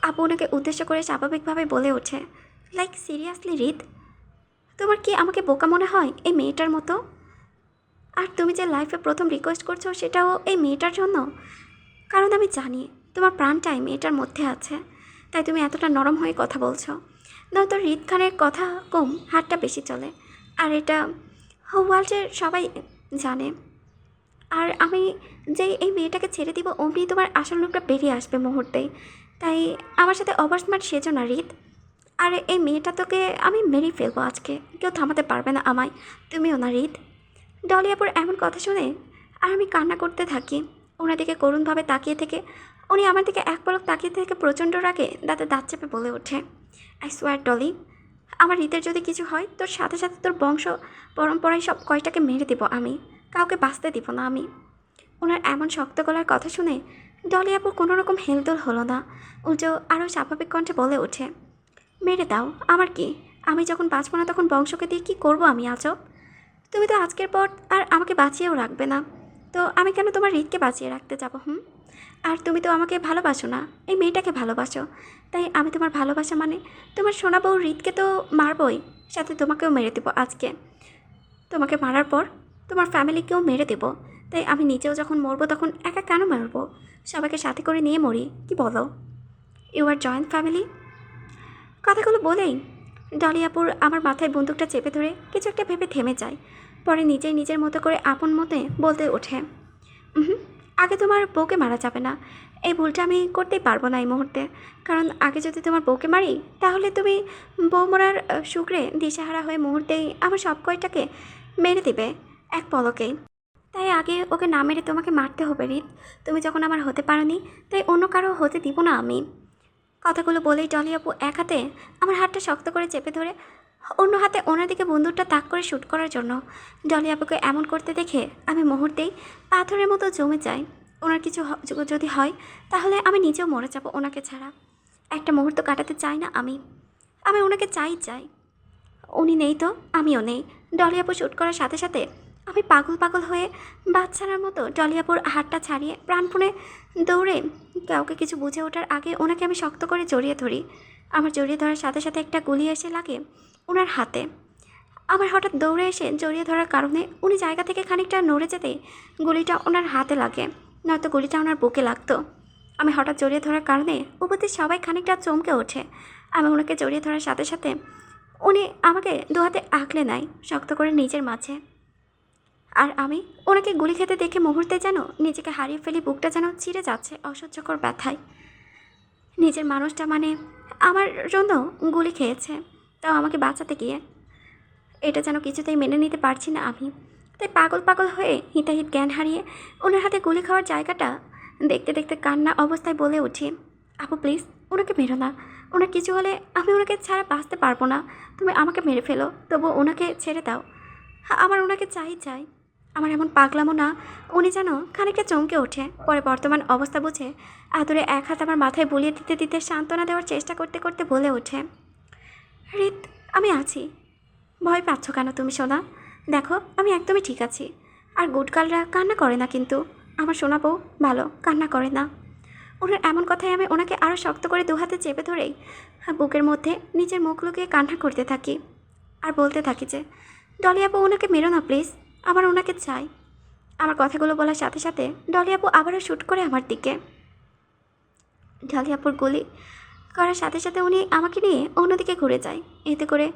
আপু ওনাকে উদ্দেশ্য করে স্বাভাবিকভাবে বলে ওঠে, লাইক সিরিয়াসলি রিত, তোমার কি আমাকে বোকা মনে হয় এই মেয়েটার মতো? আর তুমি যে লাইফে প্রথম রিকোয়েস্ট করছো সেটাও এই মেয়েটার জন্য, কারণ আমি জানি তোমার প্রাণটাই মেয়েটার মধ্যে আছে, তাই তুমি এতটা নরম হয়ে কথা বলছো। নয়তো রিত খানের কথা কম হাতটা বেশি চলে, আর এটা ওয়ার্ল্ডের সবাই জানে। আর আমি যেই এই মেয়েটাকে ছেড়ে দিব অমনি তোমার আসল রূপটা বেরিয়ে আসবে মুহূর্তেই। তাই আমার সাথে ওভার স্মার্ট সেজো না রিত। আর এই মেয়েটা তোকে আমি মেরেই ফেলবো আজকে, কেউ থামাতে পারবে না আমায়, তুমিও না রিত। ডলি আপুর এমন কথা শুনে আর আমি কান্না করতে থাকি। ওনার দিকে করুণভাবে তাকিয়ে থেকে উনি আমার দিকে এক পলক তাকিয়ে থেকে প্রচণ্ড রাগে দাঁতে দাঁত চেপে বলে ওঠে, আই সোয়ার ডলি, আমার হৃদের যদি কিছু হয় তোর সাথে সাথে তোর বংশ পরম্পরায় সব কয়টাকে মেরে দেবো আমি, কাউকে বাঁচতে দিব না আমি। ওনার এমন শক্ত গলার কথা শুনে ডলি আপুর কোনো রকম হেলদোল হলো না, উল্টো আরও স্বাভাবিক কণ্ঠে বলে ওঠে, মেরে দাও, আমার কি, আমি যখন বাঁচবো না তখন বংশকে দিয়ে কী করবো আমি আজব? তুমি তো আজকের পর আর আমাকে বাঁচিয়েও রাখবে না, তো আমি কেন তোমার হৃদকে বাঁচিয়ে রাখতে যাবো? আর তুমি তো আমাকে ভালোবাসো না, এই মেয়েটাকে ভালোবাসো, তাই আমি তোমার ভালোবাসা মানে তোমার সোনা বউ হৃদকে তো মারবই, সাথে তোমাকেও মেরে দেবো আজকে। তোমাকে মারার পর তোমার ফ্যামিলিকেও মেরে দেবো, তাই আমি নিজেও যখন মরবো তখন একা কেন মারবো, সবাইকে সাথে করে নিয়ে মরি, কি বলো? You are joint family. কথাগুলো বলেই ডলি আপুর আমার মাথায় বন্দুকটা চেপে ধরে কিছু একটা ভেবে থেমে যায়, পরে নিজেই নিজের মতো করে আপন মতে বলতে ওঠে, হুম, আগে তোমার বউকে মারা যাবে না, এই ভুলটা আমি করতেই পারবো না এই মুহূর্তে, কারণ আগে যদি তোমার বউকে মারি তাহলে তুমি বউ মরার শুক্রে দিশেহারা হয়ে মুহূর্তেই আমার সব কয়টাকে মেরে দেবে এক পলকেই। তাই আগে ওকে না মেরে তোমাকে মারতে হবে রিত, তুমি যখন আমার হতে পারোনি তাই অন্য কারো হতে দিব না আমি। কথাগুলো বলেই ডলি আপু এক হাতে আমার হাতটা শক্ত করে চেপে ধরে অন্য হাতে ওনার দিকে বন্দুকটা তাক করে শ্যুট করার জন্য। ডলি আপুকে এমন করতে দেখে আমি মুহূর্তেই পাথরের মতো জমে যাই। ওনার কিছু যদি হয় তাহলে আমি নিজেও মরে যাব ওনাকে ছাড়া, একটা মুহূর্ত কাটাতে চাই না আমি, আমি ওনাকে চাই। উনি নেই তো আমিও নেই। ডলি আপু শ্যুট করার সাথে সাথে আমি পাগল পাগল হয়ে বাচ্চারার মতো ডলি আপুর হাতটা ছাড়িয়ে প্রাণপণে দৌড়ে কাউকে কিছু বুঝে ওঠার আগে ওনাকে আমি শক্ত করে জড়িয়ে ধরি। আমার জড়িয়ে ধরার সাথে সাথে একটা গুলি এসে লাগে ওনার হাতে। আমার হঠাৎ দৌড়ে এসে জড়িয়ে ধরার কারণে উনি জায়গা থেকে খানিকটা নড়ে যেতে গুলিটা ওনার হাতে লাগে, নয়তো গুলিটা ওনার বুকে লাগতো। আমি হঠাৎ জড়িয়ে ধরার কারণে উপস্থিত সবাই খানিকটা চমকে ওঠে। আমি ওনাকে জড়িয়ে ধরার সাথে সাথে উনি আমাকে দু হাতে আঁকলে নেয় শক্ত করে নিজের মাঝে। আর আমি ওনাকে গুলি খেতে দেখে মুহূর্তে যেন নিজেকে হারিয়ে ফেলি, বুকটা যেন চিরে যাচ্ছে অসহ্যকর ব্যথায়। নিজের মানুষটা মানে আমার জন্য গুলি খেয়েছে, তাও আমাকে বাঁচাতে গিয়ে, এটা যেন কিছুতেই মেনে নিতে পারছি না আমি। তাই পাগল পাগল হয়ে হিতাহিত জ্ঞান হারিয়ে ওনার হাতে গুলি খাওয়ার জায়গাটা দেখতে দেখতে কান্না অবস্থায় বলে উঠি, আপু প্লিজ ওনাকে মেরো না, ওনার কিছু হলে আমি ওনাকে ছাড়া বাঁচতে পারবো না, তুমি আমাকে মেরে ফেলো, তবু ওনাকে ছেড়ে দাও, আমার ওনাকে চাই। আমার এমন পাগলামো না। উনি যেন খানিকটা চমকে ওঠে, পরে বর্তমান অবস্থা বুঝে আদরে এক হাত আমার মাথায় বুলিয়ে দিতে দিতে সান্ত্বনা দেওয়ার চেষ্টা করতে করতে বলে ওঠে, রিত আমি আছি, ভয় পাচ্ছ কেন তুমি সোনা? দেখো আমি একদমই ঠিক আছি। আর গুডকালরা কান্না করে না, কিন্তু আমার সোনা বউ ভালো কান্না করে না। ওনার এমন কথায় আমি ওনাকে আরও শক্ত করে দু হাতে চেপে ধরেই বুকের মধ্যে নিজের মুখ লুকিয়ে কান্না করতে থাকি আর বলতে থাকি যে, ডলি আপু ওনাকে মেরো না প্লিজ, আমার ওনাকে চাই। আমার কথাগুলো বলার সাথে সাথে ডলি আপু আবারও শ্যুট করে আমার দিকে। ডলি আপুর গুলি করার সাথে সাথে উনি আমাকে নিয়ে অন্যদিকে ঘুরে যায়, এতে করে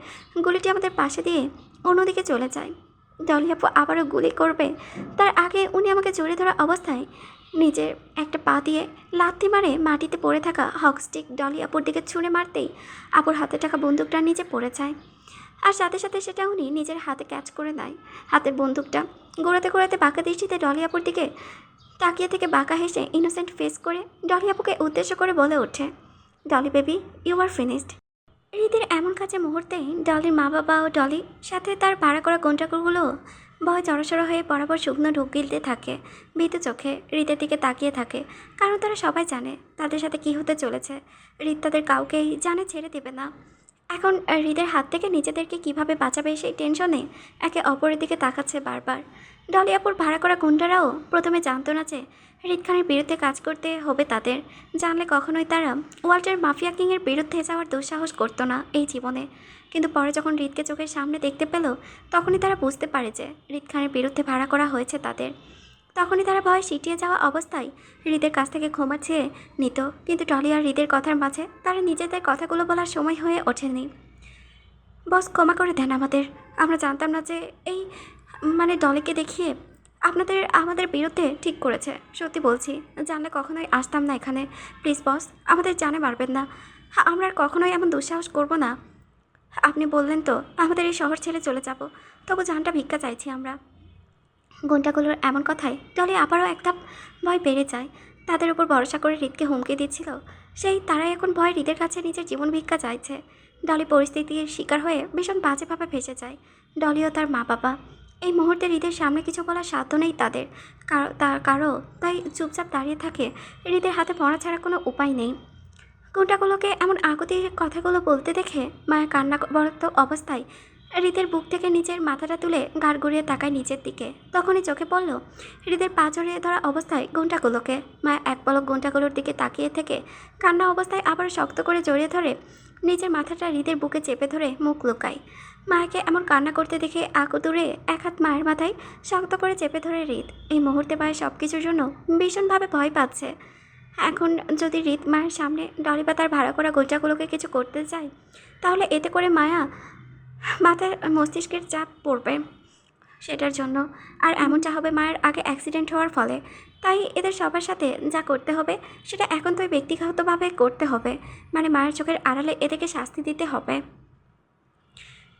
গুলিটি আমাদের পাশে দিয়ে অন্যদিকে চলে যায়। ডলি আপু আবারও গুলি করবে তার আগে উনি আমাকে জড়িয়ে ধরা অবস্থায় নিজের একটা পা দিয়ে লাথি মারে মাটিতে পড়ে থাকা হকস্টিক ডলি আপুর দিকে ছুঁড়ে মারতেই আপুর হাতে থাকা বন্দুকটা নিচে পড়ে যায়। আর সাথে সাথে সেটা উনি নিজের হাতে ক্যাচ করে নেয়। হাতের বন্দুকটা গোড়াতে গোড়াতে বাঁকা দৃষ্টিতে ডলি আপুর দিকে তাকিয়ে থেকে বাঁকা হেসে ইনোসেন্ট ফেস করে ডলি আপুকে উদ্দেশ্য করে বলে ওঠে, Dolly baby you are finished. হৃদের এমন কাছে মুহূর্তে ডলির মা বাবা ও ডলি সাথে তার ভাড়া করা কন্ট্রাক্টরগুলো ভয় জড়সড় হয়ে বরাবর শুকনো ঢোক গিলতে থাকে, ভীত চোখে হৃদের দিকে তাকিয়ে থাকে, কারণ তারা সবাই জানে তাদের সাথে কী হতে চলেছে। হৃদ তাদের কাউকেই জানে ছেড়ে দেবে না। এখন হৃদের হাত থেকে নিজেদেরকে কিভাবে বাঁচাবে সেই টেনশনে একে অপরের দিকে তাকাচ্ছে বারবার। ডলি আপুর ভাড়া করা গুন্ডারাও প্রথমে জানতো না যে হৃদ খানের বিরুদ্ধে কাজ করতে হবে তাদের, জানলে কখনোই তারা ওয়াল্টার মাফিয়া কিংয়ের বিরুদ্ধে যাওয়ার দুঃসাহস করতো না এই জীবনে। কিন্তু পরে যখন হৃদকে চোখের সামনে দেখতে পেল তখনই তারা বুঝতে পারে যে হৃদ খানের বিরুদ্ধে ভাড়া করা হয়েছে তাদের। তখনই তারা ভয় সিটিয়ে যাওয়া অবস্থায় হৃদের কাছ থেকে ক্ষমা চেয়ে নিত, কিন্তু টলি আর হৃদের কথার মাঝে তারা নিজেদের কথাগুলো বলার সময় হয়ে ওঠেনি। বস ক্ষমা করে দেন আমাদের, আমরা জানতাম না যে এই ডলিকে দেখিয়ে আমাদের বিরুদ্ধে ঠিক করেছে। সত্যি বলছি, জানলে কখনোই আসতাম না এখানে। প্লিজ বস, আমাদের জানে মারবেন না। আমরা আর কখনোই এমন দুঃসাহস করব না। আপনি বললেন তো আমাদের এই শহর ছেড়ে চলে যাব, তবু জানটা ভিক্ষা চাইছি আমরা। গুন্ডাগুলোর এমন কথায় ডলি আবারও একটা ভয় বেড়ে যায়। তাদের উপর ভরসা করে হৃদকে হুমকি দিচ্ছিল, তারাই এখন ভয় হৃদের কাছে নিজের জীবন ভিক্ষা চাইছে। ডলি পরিস্থিতির শিকার হয়ে ভীষণ বাজেভাবে ফেঁসে যায়। ডলি ও তার মা বাবা এই মুহূর্তে হৃদের সামনে কিছু বলার সাধ্য নেই তাদের। কারো তাই চুপচাপ দাঁড়িয়ে থাকে। হৃদের হাতে মরা ছাড়া কোনো উপায় নেই। গুন্ডাগুলোকে এমন আগুতি কথাগুলো বলতে দেখে মায়া কান্নাবরত অবস্থায় হৃদের বুক থেকে নিচের মাথাটা তুলে ঘাড় ঘুরিয়ে তাকায় নিচের দিকে। তখনই চোখে পড়ল হৃদের পা জড়িয়ে ধরা অবস্থায় গুন্ডাগুলোকে। মায়া এক পলক গুন্ডাগুলোর দিকে তাকিয়ে থেকে কান্না অবস্থায় আবার শক্ত করে জড়িয়ে ধরে নিজের মাথাটা হৃদের বুকে চেপে ধরে মুখ লুকায়। মায়াকে এমন কান্না করতে দেখে আকুতুরে এক হাত মায়ের মাথায় শক্ত করে চেপে ধরে হৃদ। এই মুহূর্তে মায়ের সব কিছুর জন্য ভীষণভাবে ভয় পাচ্ছে। এখন যদি হৃদ মায়ের সামনে ডলি বা তার ভাড়া করা গোটাগুলোকে কিছু করতে চায়, তাহলে এতে করে মাথার মস্তিষ্কের চাপ পড়বে সেটার জন্য। আর এমনটা হবে মায়ের আগে অ্যাক্সিডেন্ট হওয়ার ফলে। তাই এদের সবার সাথে যা করতে হবে সেটা এখন তো ব্যক্তিগতভাবে করতে হবে, মানে মায়ের চোখের আড়ালে এদেরকে শাস্তি দিতে হবে।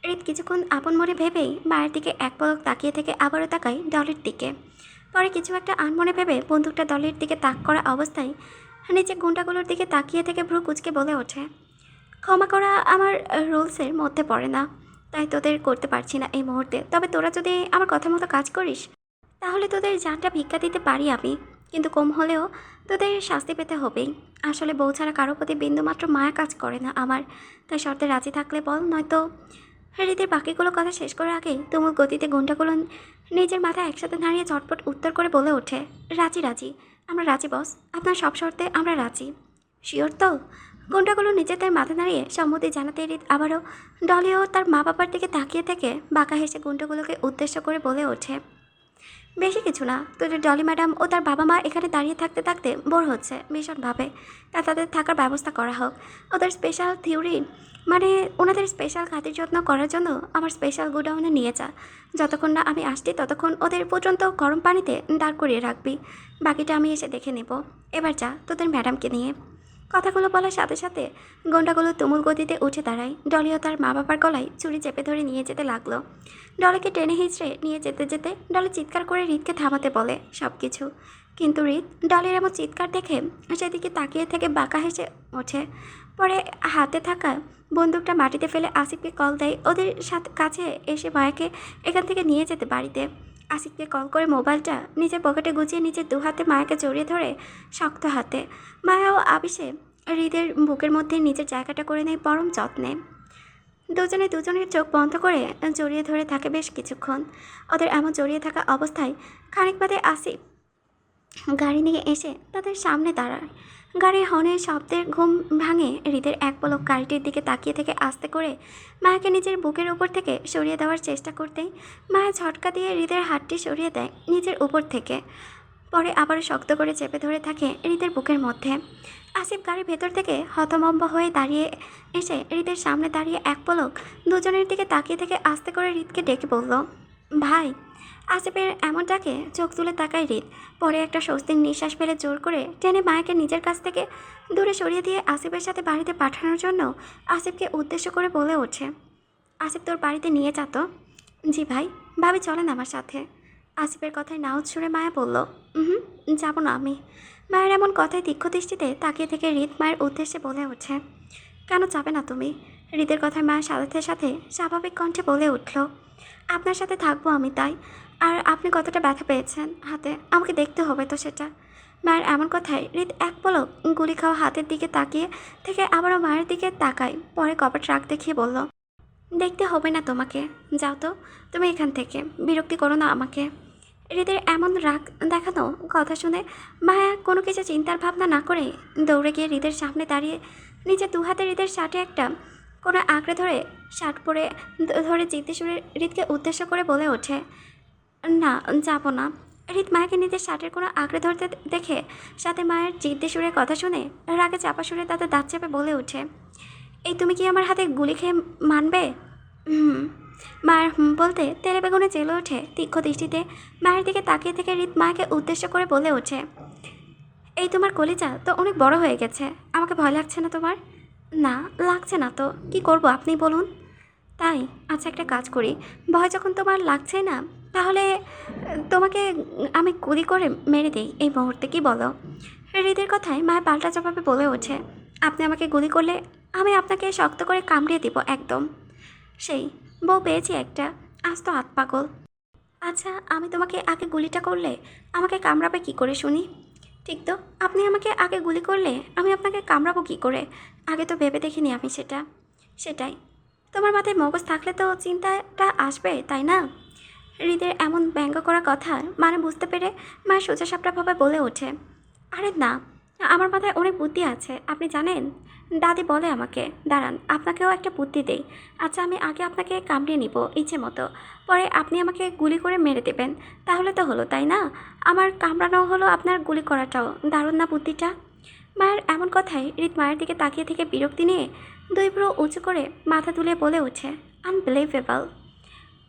হৃদ কিছুক্ষণ আপন মনে ভেবেই মায়ের দিকে এক পলক তাকিয়ে থেকে আবারও তাকায় ডলির দিকে। পরে কিছু একটা আনমনে ভেবে বন্দুকটা ডলির দিকে তাক করা অবস্থায় নিচে গুন্ডাগুলোর দিকে তাকিয়ে থেকে ভ্রু কুচকে বলে ওঠে, ক্ষমা করা আমার রুলসের মধ্যে পড়ে না, তাই তোদের করতে পারছি না এই মুহূর্তে। তবে তোরা যদি আমার কথা মতো কাজ করিস তাহলে তোদের জানটা ভিক্ষা দিতে পারি আমি, কিন্তু কম হলেও তোদের শাস্তি পেতে হবেই। আসলে বউ ছাড়া কারো প্রতি বিন্দুমাত্র মায়া কাজ করে না আমার, তাই শর্তে রাজি থাকলে বল, নয়তো। হৃদের বাকিগুলো কথা শেষ করার আগেই তুমুল গতিতে গুন্ডাগুলো নিজের মাথা একসাথে নাড়িয়ে ঝটপট উত্তর করে বলে ওঠে, রাজি রাজি, আমরা রাজি বস, আপনার সব শর্তে আমরা রাজি। শিওর তো? গুন্ডাগুলো নিজেদের মাথা নাড়িয়ে সম্মতি জানাতে হৃদ আবারও ডলিও তার মা বাবার দিকে তাকিয়ে থেকে বাঁকা হেসে গুন্ডাগুলোকে উদ্দেশ্য করে বলে ওঠে, বেশি কিছু না, তোদের ডলি ম্যাডাম ও তার বাবা মা এখানে দাঁড়িয়ে থাকতে থাকতে বোর হচ্ছে ভীষণভাবে, তা তাদের থাকার ব্যবস্থা করা হোক। ওদের স্পেশাল থিওরি, মানে ওনাদের স্পেশাল খাতির যত্ন করার জন্য আমার স্পেশাল গোডাউনে নিয়ে যা। যতক্ষণ না আমি আসছি ততক্ষণ ওদের পর্যন্ত গরম পানিতে দাঁড় করিয়ে রাখবি, বাকিটা আমি এসে দেখে নেব। এবার যা তোদের ম্যাডামকে নিয়ে। কথাগুলো বলার সাথে সাথে গন্ডাগুলো তুমুল গতিতে উঠে দাঁড়ায়। ডলিও তার মা বাবার গলায় চুরি চেপে ধরে নিয়ে যেতে লাগলো। ডলিকে টেনে হিঁচড়ে নিয়ে যেতে যেতে ডলি চিৎকার করে হৃদকে থামাতে বলে সব কিছু, কিন্তু হৃদ ডলির এমন চিৎকার দেখে সেদিকে তাকিয়ে থেকে বাঁকা হেসে ওঠে। পরে হাতে থাকা বন্দুকটা মাটিতে ফেলে আসিফকে কল দেয় ওদের সাথে কাছে এসে মায়াকে এখান থেকে নিয়ে যেতে বাড়িতে। আসিফকে কল করে মোবাইলটা নিজের পকেটে গুছিয়ে নিজের দু হাতে মায়াকে জড়িয়ে ধরে শক্ত হাতে। মায়াও আবিষে হৃদের বুকের মধ্যে নিজের জায়গাটা করে নেয় পরম যত্নে। দুজনের চোখ বন্ধ করে জড়িয়ে ধরে থাকে বেশ কিছুক্ষণ। ওদের এমন জড়িয়ে থাকা অবস্থায় খানিক বাদে আসিফ গাড়ি নিয়ে এসে তাদের সামনে দাঁড়ায়। গাড়ির হর্নের শব্দের ঘুম ভাঙে হৃদের এক পলক গাড়িটির দিকে তাকিয়ে থেকে আস্তে করে মায়াকে নিজের বুকের উপর থেকে সরিয়ে দেওয়ার চেষ্টা করতেই মায়া ঝটকা দিয়ে হৃদের হাতটি সরিয়ে দেয় নিজের উপর থেকে। পরে আবারও শক্ত করে চেপে ধরে থাকে হৃদের বুকের মধ্যে। আসিফ গাড়ির ভেতর থেকে হতভম্ব হয়ে দাঁড়িয়ে এসে হৃদের সামনে দাঁড়িয়ে এক পলক দুজনের দিকে তাকিয়ে থেকে আস্তে করে হৃদকে ডেকে বলল, ভাই। আসিফের এমন ডাকে চোখ তুলে তাকায় হৃদ। পরে একটা স্বস্তির নিঃশ্বাস ফেলে জোর করে টেনে মায়াকে নিজের কাছ থেকে দূরে সরিয়ে দিয়ে আসিফের সাথে বাড়িতে পাঠানোর জন্য আসিফকে উদ্দেশ্য করে বলে ওঠে, আসিফ তোর বাড়িতে নিয়ে যা তো। জি ভাই, ভাবি চলেন আমার সাথে। আসিফের কথায় নাউজ ছুড়ে মায়া বলল, যাব না আমি। মায়ের এমন কথায় তীক্ষ্ণ দৃষ্টিতে তাকিয়ে থেকে হৃদ মায়ের উদ্দেশ্যে বলে ওঠে, কেন যাবে না তুমি? হৃদের কথায় মায়ের সাথে সাথে স্বাভাবিক কণ্ঠে বলে উঠল, আপনার সাথে থাকবো আমি, তাই। আর আপনি কতটা ব্যথা পেয়েছেন হাতে, আমাকে দেখতে হবে তো সেটা। মায়ের এমন কথায় হৃদ এক পলক গুলি খাওয়া হাতের দিকে তাকিয়ে থেকে আবারও মায়ের দিকে তাকায়। পরে কপাট রাগ দেখিয়ে বলল, দেখতে হবে না তোমাকে, যাও তো তুমি এখান থেকে, বিরক্তি করো না আমাকে। হৃদের এমন রাগ দেখানো কথা শুনে মায়া কোনো কিছু চিন্তার ভাবনা না করে দৌড়ে গিয়ে হৃদের সামনে দাঁড়িয়ে নিজে দু হাতে হৃদের শার্টে একটা কোনো আঁকড়ে ধরে শার্ট পরে ধরে জিদ্দি সুরে হৃদকে উদ্দেশ্য করে বলে ওঠে, না যাব না। হৃদ মায়াকে নিজের শার্টের কোনো আঁকড়ে ধরতে দেখে সাথে মায়ের জিদ্দি সুরের কথা শুনে রাগে চাপা সুরে তাদের দাঁত চেপে বলে ওঠে, এই তুমি কি আমার হাতে গুলি খেয়ে মানবে? মায়ের বলতে তেলে বেগুনে জ্বলে ওঠে তীক্ষ্ণ দৃষ্টিতে মায়ের দিকে তাকিয়ে থেকে হৃদ মায়াকে উদ্দেশ্য করে বলে ওঠে, এই তোমার কলিজা তো অনেক বড় হয়ে গেছে, আমাকে ভয় লাগছে না তোমার? না, লাগছে না তো কি করব আপনি বলুন। তাই? আচ্ছা, একটা কাজ করি, ভয় যখন তোমার লাগছে না তাহলে তোমাকে আমি গুলি করে মেরে দিই এই মুহূর্তে, কি বলো? হৃদের কথায় মায়ের পাল্টা জবাবে বলে ওঠে, আপনি আমাকে গুলি করলে আমি আপনাকে শক্ত করে কামড়িয়ে দিব একদম। সেই বউ পেয়েছি একটা, আজ তো হাত পাগল। আচ্ছা, আমি তোমাকে আগে গুলিটা করলে আমাকে কামড়াবে কি করে শুনি? ঠিক তো, আপনি আমাকে আগে গুলি করলে আমি আপনাকে কামড়াবো কি করে? আগে তো ভেবে দেখিনি আমি সেটা। সেটাই, তোমার মাথায় মগজ থাকলে তো চিন্তাটা আসবে, তাই না? হৃদের এমন ব্যঙ্গ করা কথা মানে বুঝতে পেরে মা সোজা সাপটাভাবে বলে ওঠে, আরে না, আমার মাথায় অনেক বুদ্ধি আছে, আপনি জানেন। দাদি বলে আমাকে, দাঁড়ান আপনাকেও একটা বুদ্ধি দেই। আচ্ছা, আমি আগে আপনাকে কামড়ে নিব ইচ্ছে মতো, পরে আপনি আমাকে গুলি করে মেরে দেবেন, তাহলে তো হলো, তাই না? আমার কামড়ানো হলো, আপনার গুলি করাটাও, দারুণ না বুদ্ধিটা? মায়ের এমন কথায় হৃদ মায়ের দিকে তাকিয়ে থেকে বিরক্তি নিয়ে দুই ভ্রু উঁচু করে মাথা তুলে বলে ওঠে, আনবিলিভেবল।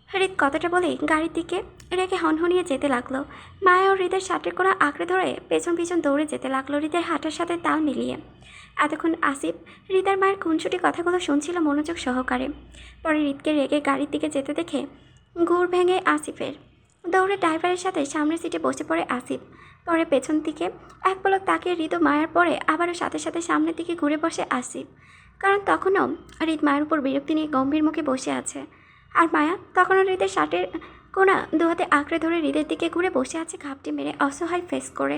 হৃদ কথাটা বলেই গাড়ির দিকে রেখে হনহনিয়ে যেতে লাগলো। মায়া ও হৃদের শার্টের কোণা আঁকড়ে ধরে পেছন পিছন দৌড়ে যেতে লাগলো হৃদের হাঁটার সাথে তাল মিলিয়ে। এতক্ষণ আসিফ হৃদার মায়ের খুনসুটি কথাগুলো শুনছিল মনোযোগ সহকারে। পরে হৃদকে রেগে গাড়ির দিকে যেতে দেখে ঘুর ভেঙে আসিফের। দৌড়ে ড্রাইভারের সাথে সামনের সিটে বসে পড়ে আসিফ। পরে পেছন দিকে এক পলক তাকিয়ে হৃদ মায়ের পরে আবারও সাথে সাথে সামনের দিকে ঘুরে বসে আসিফ, কারণ তখনও হৃদ মায়ের উপর বিরক্তি নিয়ে গম্ভীর মুখে বসে আছে। আর মায়া তখনও হৃদের শার্টের কোণা দু হাতে আঁকড়ে ধরে হৃদের দিকে ঘুরে বসে আছে ঘাপটি মেরে অসহায় ফেস করে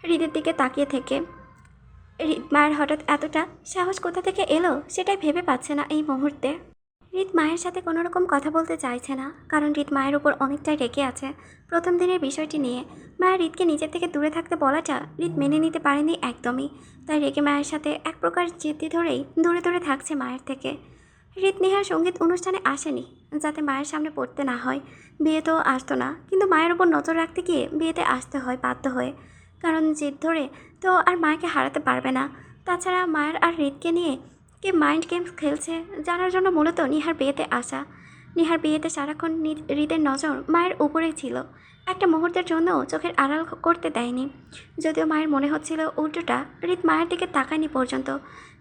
হৃদের দিকে তাকিয়ে থেকে। হৃদ মায়ের হঠাৎ এতটা সাহস কোথা থেকে এলো সেটাই ভেবে পাচ্ছে না এই মুহূর্তে। হৃদ মায়ের সাথে কোনো রকম কথা বলতে চাইছে না, কারণ হৃদ মায়ের উপর অনেকটাই রেগে আছে প্রথম দিনের বিষয়টি নিয়ে। মায়ের হৃদকে নিজের থেকে দূরে থাকতে বলাটা হৃদ মেনে নিতে পারেনি একদমই, তাই রেগে মায়ের সাথে এক প্রকার জেদি ধরেই দূরে দূরে থাকছে মায়ের থেকে। হৃদ নেহার সঙ্গীত অনুষ্ঠানে আসেনি যাতে মায়ের সামনে পড়তে না হয়, বিয়েতেও আসতো না, কিন্তু মায়ের উপর নজর রাখতে গিয়ে বিয়েতে আসতে হয় বাধ্য হয়ে, কারণ জেদ ধরে তো আর মায়েকে হারাতে পারবে না। তাছাড়া মায়ের আর হৃদকে নিয়ে কে মাইন্ড গেমস খেলছে জানার জন্য মূলত নিহার বিয়েতে আসা। নিহার বিয়েতে সারাক্ষণ হৃদের নজর মায়ের উপরেই ছিল, একটা মুহূর্তের জন্য চোখের আড়াল করতে দেয়নি। যদিও মায়ের মনে হচ্ছিল উল্টোটা, হৃদ মায়ের দিকে তাকায়নি পর্যন্ত,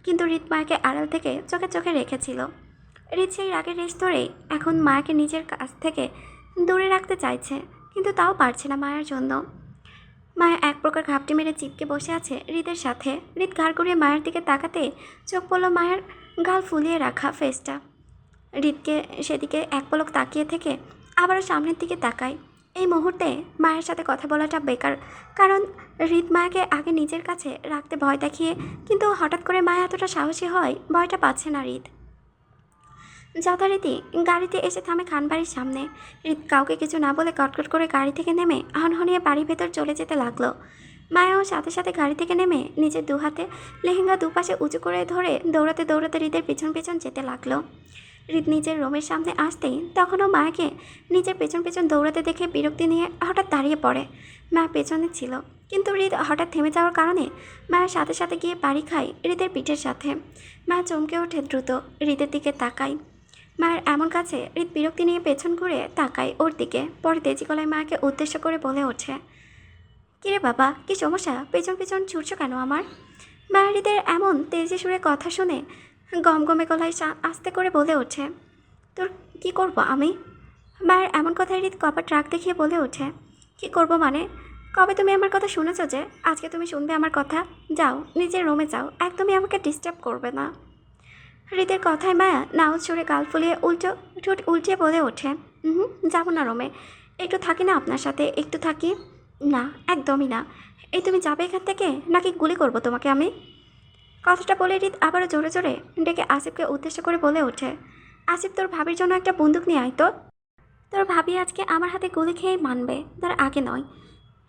কিন্তু হৃদ মায়াকে আড়াল থেকে চোখে চোখে রেখেছিল। হৃদ সেই রাগের রেশ ধরেই এখন মায়াকে নিজের কাছ থেকে দূরে রাখতে চাইছে, কিন্তু তাও পারছে না মায়ের জন্য। মায়া এক প্রকার ঘাপটি মেরে চিপকে বসে আছে হৃদের সাথে। হৃদ ঘাড় ঘুরিয়ে মায়ের দিকে তাকাতে চোখ পড়ল মায়ের গাল ফুলিয়ে রাখা ফেসটা। হৃদকে সেদিকে এক পলক তাকিয়ে থেকে আবারও সামনের দিকে তাকায়। এই মুহূর্তে মায়ের সাথে কথা বলাটা বেকার, কারণ হৃদ মায়াকে আগে নিজের কাছে রাখতে ভয় দেখিয়ে, কিন্তু হঠাৎ করে মায়া এতটা সাহসী হয় ভয়টা পাচ্ছে না হৃদ। যথারীতি গাড়িতে এসে থামে খানবাড়ির সামনে। হৃদ কাউকে কিছু না বলে কটকট করে গাড়ি থেকে নেমে হনহনিয়ে বাড়ির ভেতর চলে যেতে লাগলো। মায়াও সাথে সাথে গাড়ি থেকে নেমে নিজের দু হাতে লেহেঙ্গা দুপাশে উঁচু করে ধরে দৌড়াতে দৌড়াতে হৃদের পেছন পেছন যেতে লাগলো। হৃদ নিজের রুমের সামনে আসতেই তখনও মায়াকে নিজের পেছন পেছন দৌড়াতে দেখে বিরক্তি নিয়ে হঠাৎ দাঁড়িয়ে পড়ে। মায়া পেছনে ছিল, কিন্তু হৃদ হঠাৎ থেমে যাওয়ার কারণে মায়ের সাথে সাথে গিয়ে বাড়ি খায় হৃদের পিঠের সাথে। মায়া চমকে ওঠে দ্রুত, হৃদের দিকে তাকায়। মায়ের এমন কাছে হৃদ বিরক্তি নিয়ে পেছন ঘুরে তাকায় ওর দিকে। পরে তেজি গলায় মাকে উদ্দেশ্য করে বলে ওঠে, কিরে বাবা, কি সমস্যা? পেছন পেছন ছুটছ কেন আমার? মায়ের হৃদের এমন তেজি সুরে কথা শুনে গমগমে গলায় আস্তে করে বলে ওঠে, তোর কি করব আমি? মায়ের এমন কথায় হৃদ কপাট রাগ দেখিয়ে বলে ওঠে, কি করব মানে? কবে তুমি আমার কথা শুনেছ যে আজকে তুমি শুনবে আমার কথা? যাও নিজের রুমে যাও, একদমই আমাকে ডিস্টার্ব করবে না। হৃদের কথায় মায়া নাউজ সরে গাল ফুলিয়ে ঠোঁট উল্টিয়ে বলে ওঠে, যাবো না রুমে, একটু থাকি না আপনার সাথে, একটু থাকি। না, একদমই না। এই তুমি যাবে এখান থেকে নাকি গুলি করব তোমাকে আমি? কথাটা বলে হৃদ আবারও জোরে জোরে ডেকে আসিফকে উদ্দেশ্য করে বলে ওঠে, আসিফ তোর ভাবির জন্য একটা বন্দুক নিয়ে আয় তো। তোর ভাবি আজকে আমার হাতে গুলি খেয়েই মানবে, তার আগে নয়।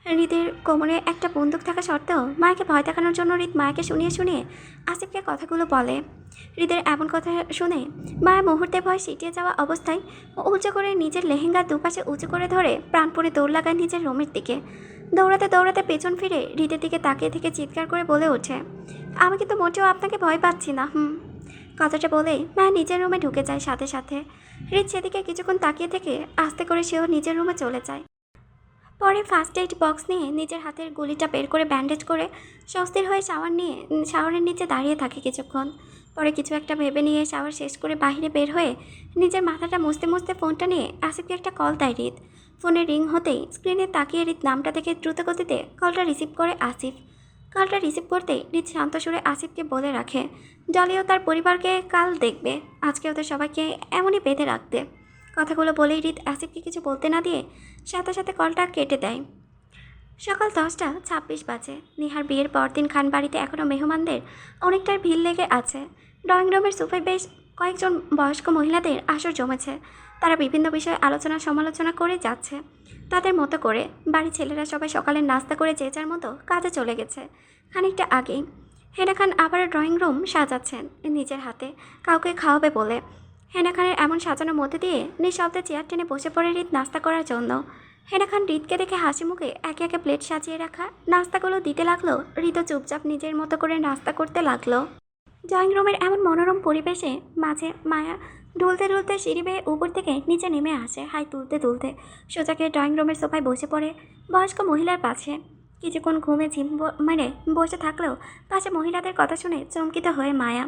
হৃদের কোমরে একটা বন্দুক থাকা সত্ত্বেও মায়াকে ভয় দেখানোর জন্য হৃদ মায়াকে শুনিয়ে শুনিয়ে আসিফকে কথাগুলো বলে। হৃদের এমন কথা শুনে মায়া মুহূর্তে ভয় সিটিয়ে যাওয়া অবস্থায় উঁচু করে নিজের লেহেঙ্গা দুপাশে উঁচু করে ধরে প্রাণপণে দৌড় লাগায় নিজের রুমের দিকে। দৌড়াতে দৌড়াতে পেছন ফিরে হৃদের দিকে তাকিয়ে থেকে চিৎকার করে বলে ওঠে, আমি কিন্তু মোটেও আপনাকে ভয় পাচ্ছি না। কথাটা বলেই মায়া নিজের রুমে ঢুকে যায় সাথে সাথে। হৃদ সেদিকে কিছুক্ষণ তাকিয়ে থেকে আস্তে করে সেও নিজের রুমে চলে যায়। পরে ফার্স্ট এইড বক্স নিয়ে নিজের হাতের গুলিটা বের করে ব্যান্ডেজ করে স্বস্তির হয়ে শাওয়ারের নিচে দাঁড়িয়ে থাকে কিছুক্ষণ। পরে কিছু একটা ভেবে নিয়ে শাওয়ার শেষ করে বাইরে বের হয়ে নিজের মাথাটা মুছতে মুছতে ফোনটা নিয়ে আসিফকে একটা কল দেয় হৃদ। ফোনের রিং হতেই স্ক্রিনে তাকিয়ে হৃদ নামটা দেখে দ্রুত গতিতে কলটা রিসিভ করে আসিফ। কলটা রিসিভ করতেই হৃদ শান্ত সুরে আসিফকে বলে রাখে ডলিও তার পরিবারকে কাল দেখবে, আজকে ওদের সবাইকে এমনই বেঁধে রাখতে। কথাগুলো বলেই হৃদ আসিফকে কিছু বলতে না দিয়ে সাথে সাথে কলটা কেটে দেয়। সকাল 10টা 26 বাজে। নিহার বিয়ের পরদিন খান বাড়িতে এখনও মেহমানদের অনেকটার ভিড় লেগে আছে। ড্রয়িং রুমের সোফায় বেশ কয়েকজন বয়স্ক মহিলাদের আসর জমেছে। তারা বিভিন্ন বিষয়ে আলোচনা সমালোচনা করে যাচ্ছে তাদের মতো করে। বাড়ির ছেলেরা সবাই সকালের নাস্তা করে যে যার মতো কাজে চলে গেছে। খানিকটা আগেই হেনা খান আবার ড্রয়িং রুম সাজাচ্ছেন নিজের হাতে, কাউকে খাওয়াবে বলে। হেনা খানের এমন সাজানোর মধ্যে দিয়ে নিঃশব্দে চেয়ার টেনে বসে পড়ে হৃদ নাস্তা করার জন্য। হেনা খান হৃদকে দেখে হাসি মুখে একে একে প্লেট সাজিয়ে রাখা নাস্তাগুলো দিতে লাগলো। হৃদও চুপচাপ নিজের মতো করে নাস্তা করতে লাগলো। ড্রয়িং রুমের এমন মনোরম পরিবেশে মাঝে মায়া ঢুলতে ঢুলতে সিঁড়ি বেয়ে উপর থেকে নিচে নেমে আসে হাই তুলতে তুলতে। সোজাকে ড্রয়িং রুমের সোফায় বসে পড়ে বয়স্ক মহিলার পাশে। কিছুক্ষণ ঘুমে মেরে বসে থাকলেও পাশে মহিলাদের কথা শুনে চমকিত হয়ে মায়া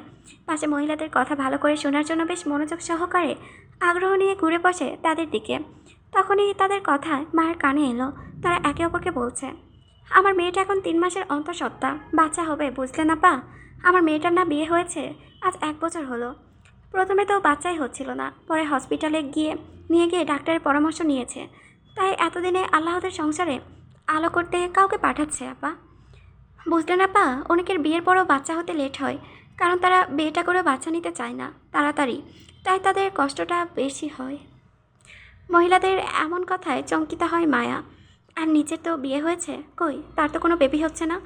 পাশে মহিলাদের কথা ভালো করে শোনার জন্য বেশ মনোযোগ সহকারে আগ্রহ নিয়ে ঘুরে বসে তাদের দিকে। তখনই তাদের কথায় মায়ের কানে এলো। তারা একে অপরকে বলছে, আমার মেয়েটা এখন 3 মাসের অন্তঃসত্ত্বা, বাচ্চা হবে বুঝলে না পা। আমার মেয়েটার না বিয়ে হয়েছে আজ 1 বছর হলো। প্রথমে তো বাচ্চাই হচ্ছিল না, পরে হসপিটালে নিয়ে গিয়ে ডাক্তারের পরামর্শ নিয়েছে, তাই এতদিনে আল্লাহদের সংসারে আলো করতে কাউকে পাঠাচ্ছে আপা। বুঝলে না পা, অনেকের বিয়ের পরও বাচ্চা হতে লেট হয়, কারণ তারা বিয়েটা করে বাচ্চা নিতে চায় না তাড়াতাড়ি, তাই তাদের কষ্টটা বেশি হয়। মহিলাদের এমন কথায় চমকিত হয় মায়া। আর নিজের তো বিয়ে হয়েছে, কই তার তো কোনো বেবি হচ্ছে না,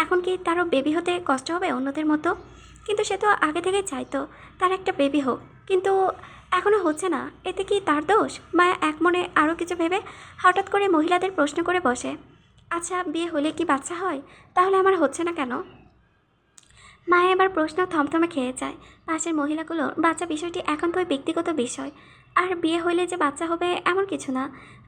এখন কি তারও বেবি হতে কষ্ট হবে অন্যদের মতো? কিন্তু সে তো আগে থেকেই চাইতো তার একটা বেবি হোক, কিন্তু এখনও হচ্ছে না, এতে কি তার দোষ? মায়া এক মনে আরও কিছু ভেবে হঠাৎ করে মহিলাদের প্রশ্ন করে বসে, আচ্ছা বিয়ে হলে কি বাচ্চা হয়? তাহলে আমার হচ্ছে না কেন? মায়া এবার প্রশ্ন থমথমে খেয়ে যায়। পাশের মহিলাগুলোর বাচ্চা বিষয়টি এখন তো ব্যক্তিগত বিষয়, আর বিয়ে হইলে যে বাচ্চা হবে এমন কিছু না।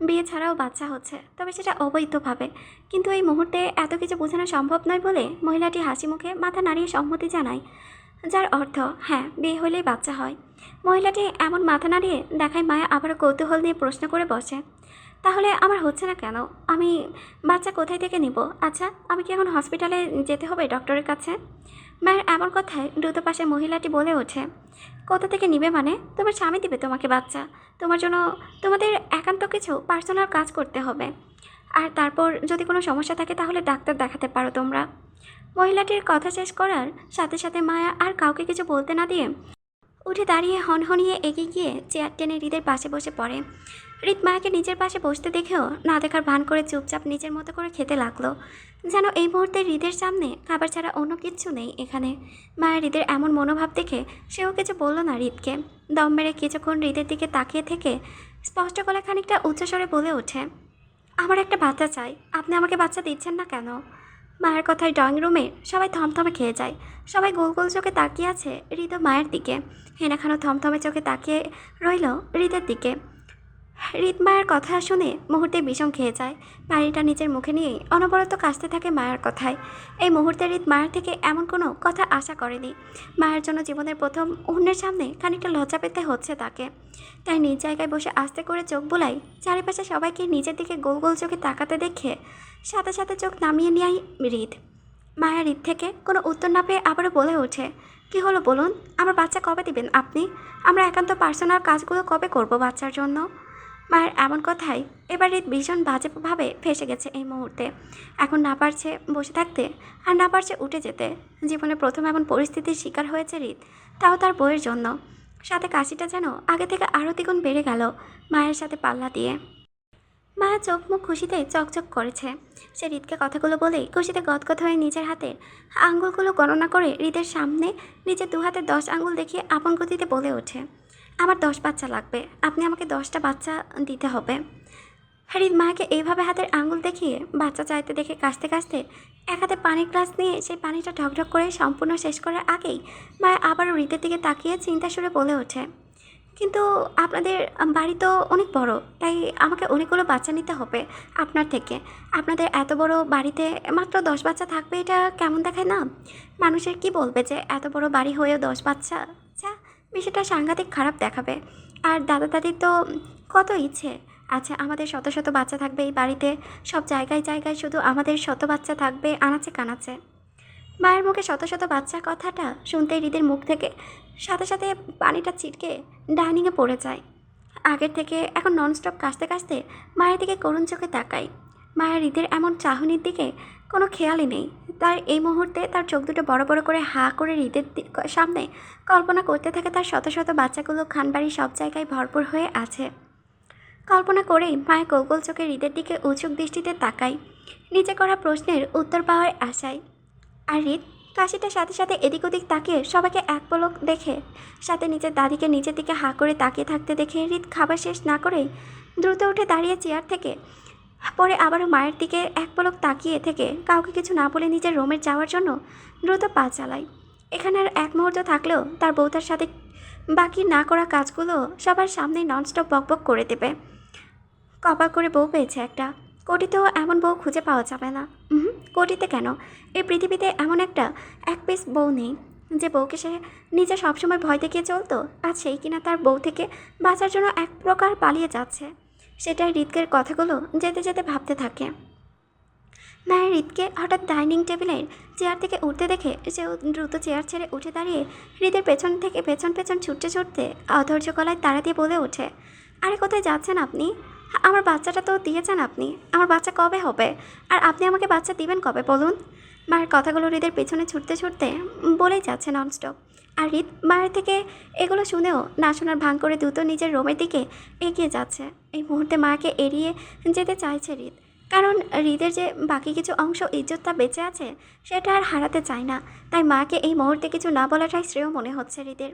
বিয়ে ছাড়াও বাচ্চা হচ্ছে, তবে সেটা অবৈধভাবে। কিন্তু এই মুহূর্তে এত কিছু বোঝানো সম্ভব নয় বলে মহিলাটি হাসি মুখে মাথা নাড়িয়ে সম্মতি জানায়, যার অর্থ হ্যাঁ বিয়ে হলেই বাচ্চা হয়। মহিলাটি এমন মাথা নাড়িয়ে দেখায় মায়া আবারও কৌতূহল নিয়ে প্রশ্ন করে বসে, তাহলে আমার হচ্ছে না কেন? আমি বাচ্চা কোথায় থেকে নিব? আচ্ছা আমি কি এখন হসপিটালে যেতে হবে ডক্টরের কাছে? মায়ের এমন কথায় দ্রুত পাশে মহিলাটি বলে ওঠে, কোথা থেকে নিবে মানে? তোমার স্বামী দিবে তোমাকে বাচ্চা। তোমার জন্য তোমাদের একান্ত কিছু পার্সোনাল কাজ করতে হবে, আর তারপর যদি কোনো সমস্যা থাকে তাহলে ডাক্তার দেখাতে পারো তোমরা। মহিলাটির কথা শেষ করার সাথে সাথে মায়া আর কাউকে কিছু বলতে না দিয়ে উঠে দাঁড়িয়ে হনহনিয়ে এগিয়ে গিয়ে চেয়ার টেনে হৃদের পাশে বসে পড়ে। হৃদ মায়াকে নিজের পাশে বসতে দেখেও না দেখার ভান করে চুপচাপ নিজের মতো করে খেতে লাগলো, যেন এই মুহূর্তে হৃদের সামনে খাবার ছাড়া অন্য কিচ্ছু নেই এখানে। মায়া হৃদের এমন মনোভাব দেখে সেও কিছু বলল না হৃদকে। দম মেরে কিছুক্ষণ হৃদের দিকে তাকিয়ে থেকে স্পষ্ট গলায় খানিকটা উচ্চস্বরে বলে ওঠে, আমার একটা বাচ্চা চাই, আপনি আমাকে বাচ্চা দিচ্ছেন না কেন? মায়ের কথায় ড্রয়িং রুমে সবাই থমথমে খেয়ে যায়। সবাই গোল গোল চোখে তাকিয়ে আছে হৃদ ও মায়ের দিকে। হেনা খানও থমথমে চোখে তাকিয়ে রইল হৃদের দিকে। হৃদ মায়ের কথা শুনে মুহূর্তে বিষম খেয়ে যায়। বাড়িটা নিজের মুখে নিয়েই অনবরত কাশতে থাকে মায়ের কথায়। এই মুহূর্তে হৃদ মায়ের থেকে এমন কোনো কথা আশা করেনি। মায়ের জন্য জীবনের প্রথম অন্যের সামনে খানিকটা লজ্জা পেতে হচ্ছে তাকে। তাই নিজ জায়গায় বসে আস্তে করে চোখ বুলাই চারিপাশে সবাইকে নিজের দিকে গোল গোল চোখে তাকাতে দেখে সাথে সাথে চোখ নামিয়ে নেয় হৃদ। মায়া হৃদ থেকে কোনো উত্তর না পেয়ে আবারও বলে ওঠে, কী হলো বলুন, আমার বাচ্চা কবে দিবেন আপনি? আমরা একান্ত পার্সোনাল কাজগুলো কবে করব বাচ্চার জন্য? মায়ের এমন কথাই এবার হৃদ ভীষণ বাজেভাবে ফেসে গেছে এই মুহূর্তে। এখন না পারছে বসে থাকতে, আর না পারছে উঠে যেতে। জীবনে প্রথম এমন পরিস্থিতির শিকার হয়েছে হৃদ, তাও তার বইয়ের জন্য। সাথে কাশিটা যেন আগে থেকে আরও দ্বিগুণ বেড়ে গেল মায়ের সাথে পাল্লা দিয়ে। মায়া চোখ মুখ খুশিতে চকচক করেছে। সে হৃদকে কথাগুলো বলেই খুশিতে গদগদ হয়ে নিজের হাতের আঙ্গুলগুলো গণনা করে হৃদের সামনে নিজের 2 হাতে 10 আঙ্গুল দেখিয়ে আপন গতিতে বলে ওঠে, আমার 10 বাচ্চা লাগবে, আপনি আমাকে 10টা বাচ্চা দিতে হবে। হৃদ মায়াকে এইভাবে হাতের আঙ্গুল দেখিয়ে বাচ্চা চাইতে দেখে কাশতে কাশতে এক হাতে পানির গ্লাস নিয়ে সেই পানিটা ঢকঢক করে সম্পূর্ণ শেষ করার আগেই মায়া আবারও হৃদের দিকে তাকিয়ে চিন্তা সুরে বলে ওঠে, কিন্তু আপনাদের বাড়ি তো অনেক বড়, তাই আমাকে অনেকগুলো বাচ্চা নিতে হবে আপনার থেকে। আপনাদের এত বড় বাড়িতে মাত্র 10 বাচ্চা থাকবে, এটা কেমন দেখায় না? মানুষের কি বলবে যে এত বড় বাড়ি হয়েও 10 বাচ্চা? আচ্ছা, বিষয়টা সাংঘাতিক খারাপ দেখাবে। আর দাদা দাদির তো কত ইচ্ছে। আচ্ছা, আমাদের শত শত বাচ্চা থাকবে এই বাড়িতে, সব জায়গায় জায়গায় শুধু আমাদের শত বাচ্চা থাকবে আনাচে কানাচে। মায়ের মুখে শত শত বাচ্চা কথাটা শুনতেই হৃদের মুখ থেকে সাথে সাথে পানিটা ছিটকে ডাইনিংয়ে পড়ে যায়। আগের থেকে এখন ননস্টপ কাশতে কাশতে মায়ের দিকে করুণ চোখে তাকায়। মায়ের হৃদের এমন চাহনির দিকে কোনো খেয়ালই নেই। তার এই মুহূর্তে তার চোখ দুটো বড় বড় করে হাঁ করে হৃদের সামনে কল্পনা করতে থাকে তার শত শত বাচ্চাগুলো খানবাড়ির সব জায়গায় ভরপুর হয়ে আছে। কল্পনা করেই মায়ের গোল গোল চোখে হৃদের দিকে উৎসুক দৃষ্টিতে তাকায়, নিচে করা প্রশ্নের উত্তর পাওয়ার আশায়। আর হৃদ কাশিটার সাথে সাথে এদিক ওদিক তাকিয়ে সবাইকে এক পলক দেখে, সাথে নিজের দাদিকে নিজের দিকে হাঁ করে তাকিয়ে থাকতে দেখে হৃদ খাবার শেষ না করেই দ্রুত উঠে দাঁড়িয়ে চেয়ার থেকে পরে আবারও মায়ের দিকে এক পলক তাকিয়ে থেকে কাউকে কিছু না বলে নিজের রুমে যাওয়ার জন্য দ্রুত পা চালায়। এখানে আর এক মুহূর্ত থাকলেও তার বউতার সাথে বাকি না করা কাজগুলো সবার সামনেই ননস্টপ বকবক করে দেবে। কপাল করে বউ পেয়েছে একটা, কোটিতেও এমন বউ খুঁজে পাওয়া যাবে না। কোটিতে কেন, এই পৃথিবীতে এমন একটা এক পিস বউ নেই যে বউকে সে নিজে সবসময় ভয় দেখিয়ে চলতো, আর সেই কিনা তার বউ থেকে বাঁচার জন্য এক প্রকার পালিয়ে যাচ্ছে। সেটাই হৃদকের কথাগুলো যেতে যেতে ভাবতে থাকে। মায়ের হৃদকে হঠাৎ ডাইনিং টেবিলের চেয়ার থেকে উঠতে দেখে সেও দ্রুত চেয়ার ছেড়ে উঠে দাঁড়িয়ে হৃদের পেছন থেকে পেছন পেছন ছুটতে ছুটতে অধৈর্য গলায় তাড়া দিয়ে বলে ওঠে, আরে কোথায় যাচ্ছেন আপনি? আমার বাচ্চাটা তো দিয়েছেন আপনি, আমার বাচ্চা কবে হবে? আর আপনি আমাকে বাচ্চা দিবেন কবে বলুন? মায়ের কথাগুলো হৃদের পেছনে ছুটতে ছুটতে বলেই যাচ্ছে ননস্টপ। আর হৃদ মায়ের থেকে এগুলো শুনেও না শোনার ভাঙ করে দ্রুত নিজের রুমের দিকে এগিয়ে যাচ্ছে। এই মুহূর্তে মাকে এড়িয়ে যেতে চাইছে হৃদ, কারণ হৃদের যে বাকি কিছু অংশ ইজ্জতটা বেঁচে আছে সেটা আর হারাতে চায় না। তাই মাকে এই মুহূর্তে কিছু না বলাটাই শ্রেয় মনে হচ্ছে হৃদের।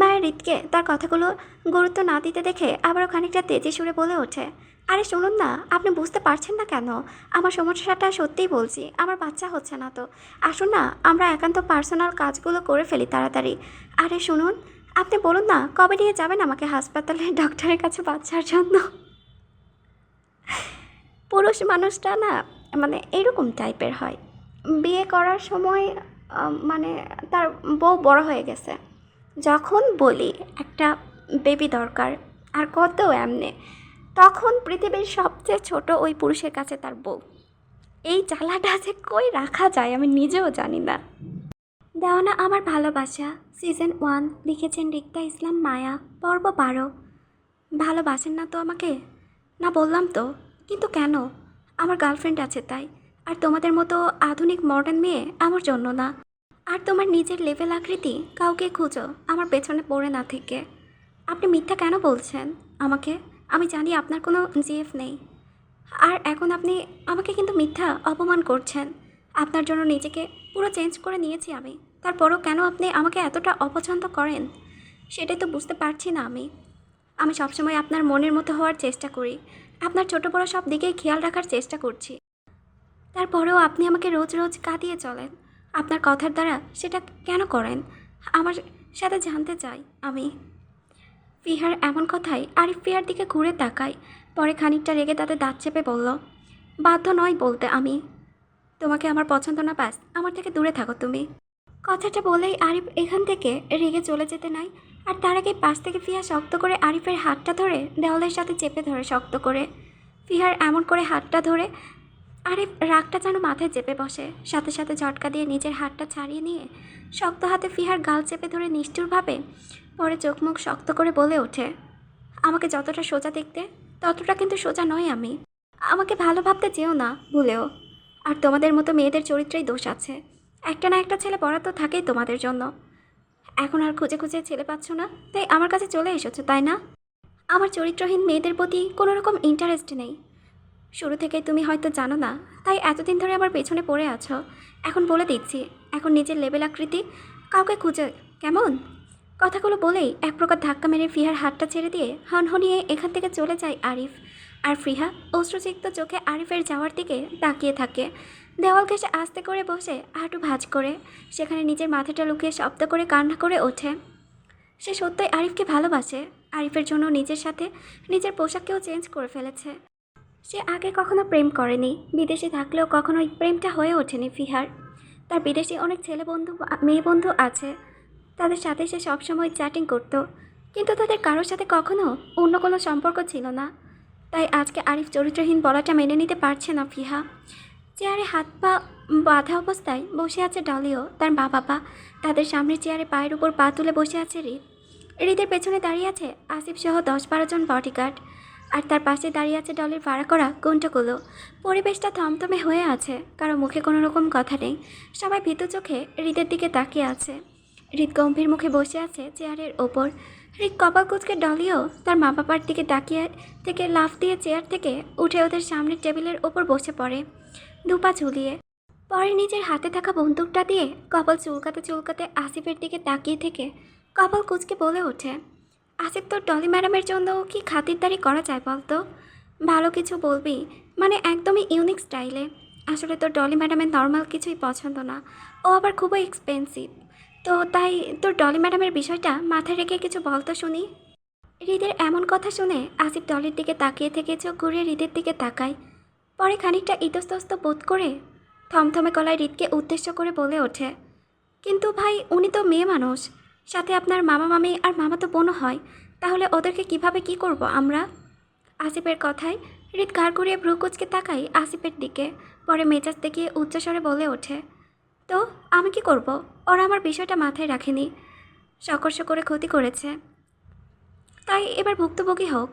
মায়ের হৃদকে তার কথাগুলো গুরুত্ব না দিতে দেখে আবারও খানিকটা তেজি সুরে বলে ওঠে, আরে শুনুন না, আপনি বুঝতে পারছেন না কেন? আমার সমস্যাটা সত্যিই বলছি, আমার বাচ্চা হচ্ছে না তো। আসুন না, আমরা একান্ত পার্সোনাল কাজগুলো করে ফেলি তাড়াতাড়ি। আরে শুনুন, আপনি বলুন না কবে নিয়ে যাবেন আমাকে হাসপাতালে ডক্টরের কাছে বাচ্চার জন্য? পুরুষ মানুষটা না মানে এরকম টাইপের হয়, বিয়ে করার সময় মানে তার বউ বড় হয়ে গেছে, যখন বলি একটা বেবি দরকার আর কত এমনে, তখন পৃথিবীর সবচেয়ে ছোট ওই পুরুষের কাছে তার বউ। এই জ্বালাটা যে কই রাখা যায় আমি নিজেও জানি না। দেওয়ানা আমার ভালোবাসা সিজন 1, লিখেছেন রিক্তা ইসলাম মায়া, পর্ব 12। ভালোবাসেন না তো আমাকে? না বললাম তো, কিন্তু কেন? আমার গার্লফ্রেন্ড আছে তাই। আর তোমাদের মতো আধুনিক মডার্ন মেয়ে আমার জন্য না। আর তোমার নিজের লেভেল আকৃতি কাউকে খুঁজো আমার পেছনে পড়ে না থেকে। আপনি মিথ্যা কেন বলছেন আমাকে? আমি জানি আপনার কোনো জিএফ নেই। আর এখন আপনি আমাকে কিন্তু মিথ্যা অপমান করছেন। আপনার জন্য নিজেকে পুরো চেঞ্জ করে নিয়েছি আমি, তারপরও কেন আপনি আমাকে এতটা অপছন্দ করেন সেটাই তো বুঝতে পারছি না আমি। আমি সবসময় আপনার মনের মতো হওয়ার চেষ্টা করি, আপনার ছোট বড় সব দিকেই খেয়াল রাখার চেষ্টা করছি, তারপরেও আপনি আমাকে রোজ রোজ কাঁদিয়ে চলেন। আপনার কথার দ্বারা সেটা কেন করেন আমার সাথে জানতে চাই আমি। ফিহার এমন কথাই আরিফ ফিহার দিকে ঘুরে তাকায়, পরে খানিকটা রেগে তাতে দাঁত চেপে বলল, বাধ্য নয় বলতে আমি তোমাকে, আমার পছন্দ না, ব্যাস আমার থেকে দূরে থাকো তুমি। কথাটা বলেই আরিফ এখান থেকে রেগে চলে যেতে নাই, আর তার আগে পাশ থেকে ফিহা শক্ত করে আরিফের হাতটা ধরে দেওয়ালের সাথে চেপে ধরে শক্ত করে। ফিহার এমন করে হাতটা ধরে আরিফ রাগটা যেন মাথায় চেপে বসে, সাথে সাথে ঝটকা দিয়ে নিজের হাতটা ছাড়িয়ে নিয়ে শক্ত হাতে ফিহার গাল চেপে ধরে নিষ্ঠুরভাবে পরে চোখ মুখ শক্ত করে বলে ওঠে, আমাকে যতটা সোজা দেখতে ততটা কিন্তু সোজা নয় আমি। আমাকে ভালো ভাবতে চেও না ভুলেও। আর তোমাদের মতো মেয়েদের চরিত্রেই দোষ আছে, একটা না একটা ছেলে বরাদ্দ থাকেই তোমাদের জন্য। এখন আর খুঁজে খুঁজে ছেলে পাচ্ছ না, তাই আমার কাছে চলে এসেছো তাই না? আমার চরিত্রহীন মেয়েদের প্রতি কোনো রকম ইন্টারেস্ট নেই, শুরু থেকেই তুমি হয়তো জানো না, তাই এতদিন ধরে আমার পেছনে পড়ে আছো। এখন বলে দিচ্ছি, এখন নিজের লেভেল আকৃতি কাউকে খুঁজে কেমন? কথাগুলো বলেই এক প্রকার ধাক্কা মেরে ফিহার হাতটা ছেড়ে দিয়ে হনহনিয়ে এখান থেকে চলে যায় আরিফ। আর ফিহা অশ্রুসিক্ত চোখে আরিফের যাওয়ার দিকে তাকিয়ে থাকে। দেওয়াল ঘেঁষে আস্তে করে বসে হাঁটু ভাঁজ করে সেখানে নিজের মাথাটা লুকিয়ে শব্দ করে কান্না করে ওঠে। সে সত্যই আরিফকে ভালোবাসে, আরিফের জন্য নিজের সাথে নিজের পোশাককেও চেঞ্জ করে ফেলেছে। সে আগে কখনো প্রেম করেনি, বিদেশে থাকলেও কখনোই প্রেমটা হয়ে ওঠেনি ফিহার। তার বিদেশি অনেক ছেলে বন্ধু মেয়ে বন্ধু আছে, তাদের সাথে সে সবসময় চ্যাটিং করতো, কিন্তু তাদের কারোর সাথে কখনো অন্য কোনো সম্পর্ক ছিল না। তাই আজকে আরিফ চরিত্রহীন বলাটা মেনে নিতে পারছে না ফিহা। চেয়ারে হাত পা বাঁধা অবস্থায় বসে আছে ডলিও, তার মা বাবা। তাদের সামনের চেয়ারে পায়ের উপর পা তুলে বসে আছে হৃদ। হৃদের পেছনে দাঁড়িয়ে আছে আসিফ সহ 10-12 জন বডিগার্ড, আর তার পাশে দাঁড়িয়ে আছে ডলির ভাড়া করা গুন্ডাগুলো। পরিবেশটা থমথমে হয়ে আছে, কারো মুখে কোনো রকম কথা নেই। সবাই ভীতু চোখে হৃদের দিকে তাকিয়ে আছে। হৃদ গম্ভীর মুখে বসে আছে চেয়ারের ওপর। হৃদ কপাল কুঁচকে ডলিও তার মা বাবার দিকে তাকিয়ে থেকে লাফ দিয়ে চেয়ার থেকে উঠে ওদের সামনের টেবিলের ওপর বসে পড়ে, দুপা ঝুলিয়ে। পরে নিজের হাতে থাকা বন্দুকটা দিয়ে কপাল চুলকাতে চুলকাতে আসিফের দিকে তাকিয়ে থেকে কপাল কুঁচকে বলে ওঠে, আসিফ, তোর ডলি ম্যাডামের জন্য কি খাতিরদারি করা যায় বলতো? ভালো কিছু বলবি, মানে একদমই ইউনিক স্টাইলে। আসলে তোর ডলি ম্যাডামের নর্মাল কিছুই পছন্দ না, ও আবার খুবই এক্সপেন্সিভ। তো তাই তোর ডলি ম্যাডামের বিষয়টা মাথায় রেখে কিছু বলতো শুনি। হৃদের এমন কথা শুনে আসিফ ডলির দিকে তাকিয়ে থেকে চোখ ঘুরিয়ে হৃদের দিকে তাকায়। পরে খানিকটা ইতস্তত বোধ করে থমথমে গলায় হৃদকে উদ্দেশ্য করে বলে ওঠে, কিন্তু ভাই, উনি তো মেয়ে মানুষ, সাথে আপনার মামা মামি আর মামাতো বোনও হয়, তাহলে ওদেরকে কিভাবে কি করব আমরা? আসিফের কথায় হৃদ ঘাড় ঘুরিয়ে ভ্রু কুচকে তাকাই আসিফের দিকে। পরে মেজাজ দেখিয়ে উচ্চস্বরে বলে ওঠে, তো আমি কি করব? ওরা আমার বিষয়টা মাথায় রাখেনি, সকর্ষ করে ক্ষতি করেছে, তাই এবার ভুক্তভোগী হোক।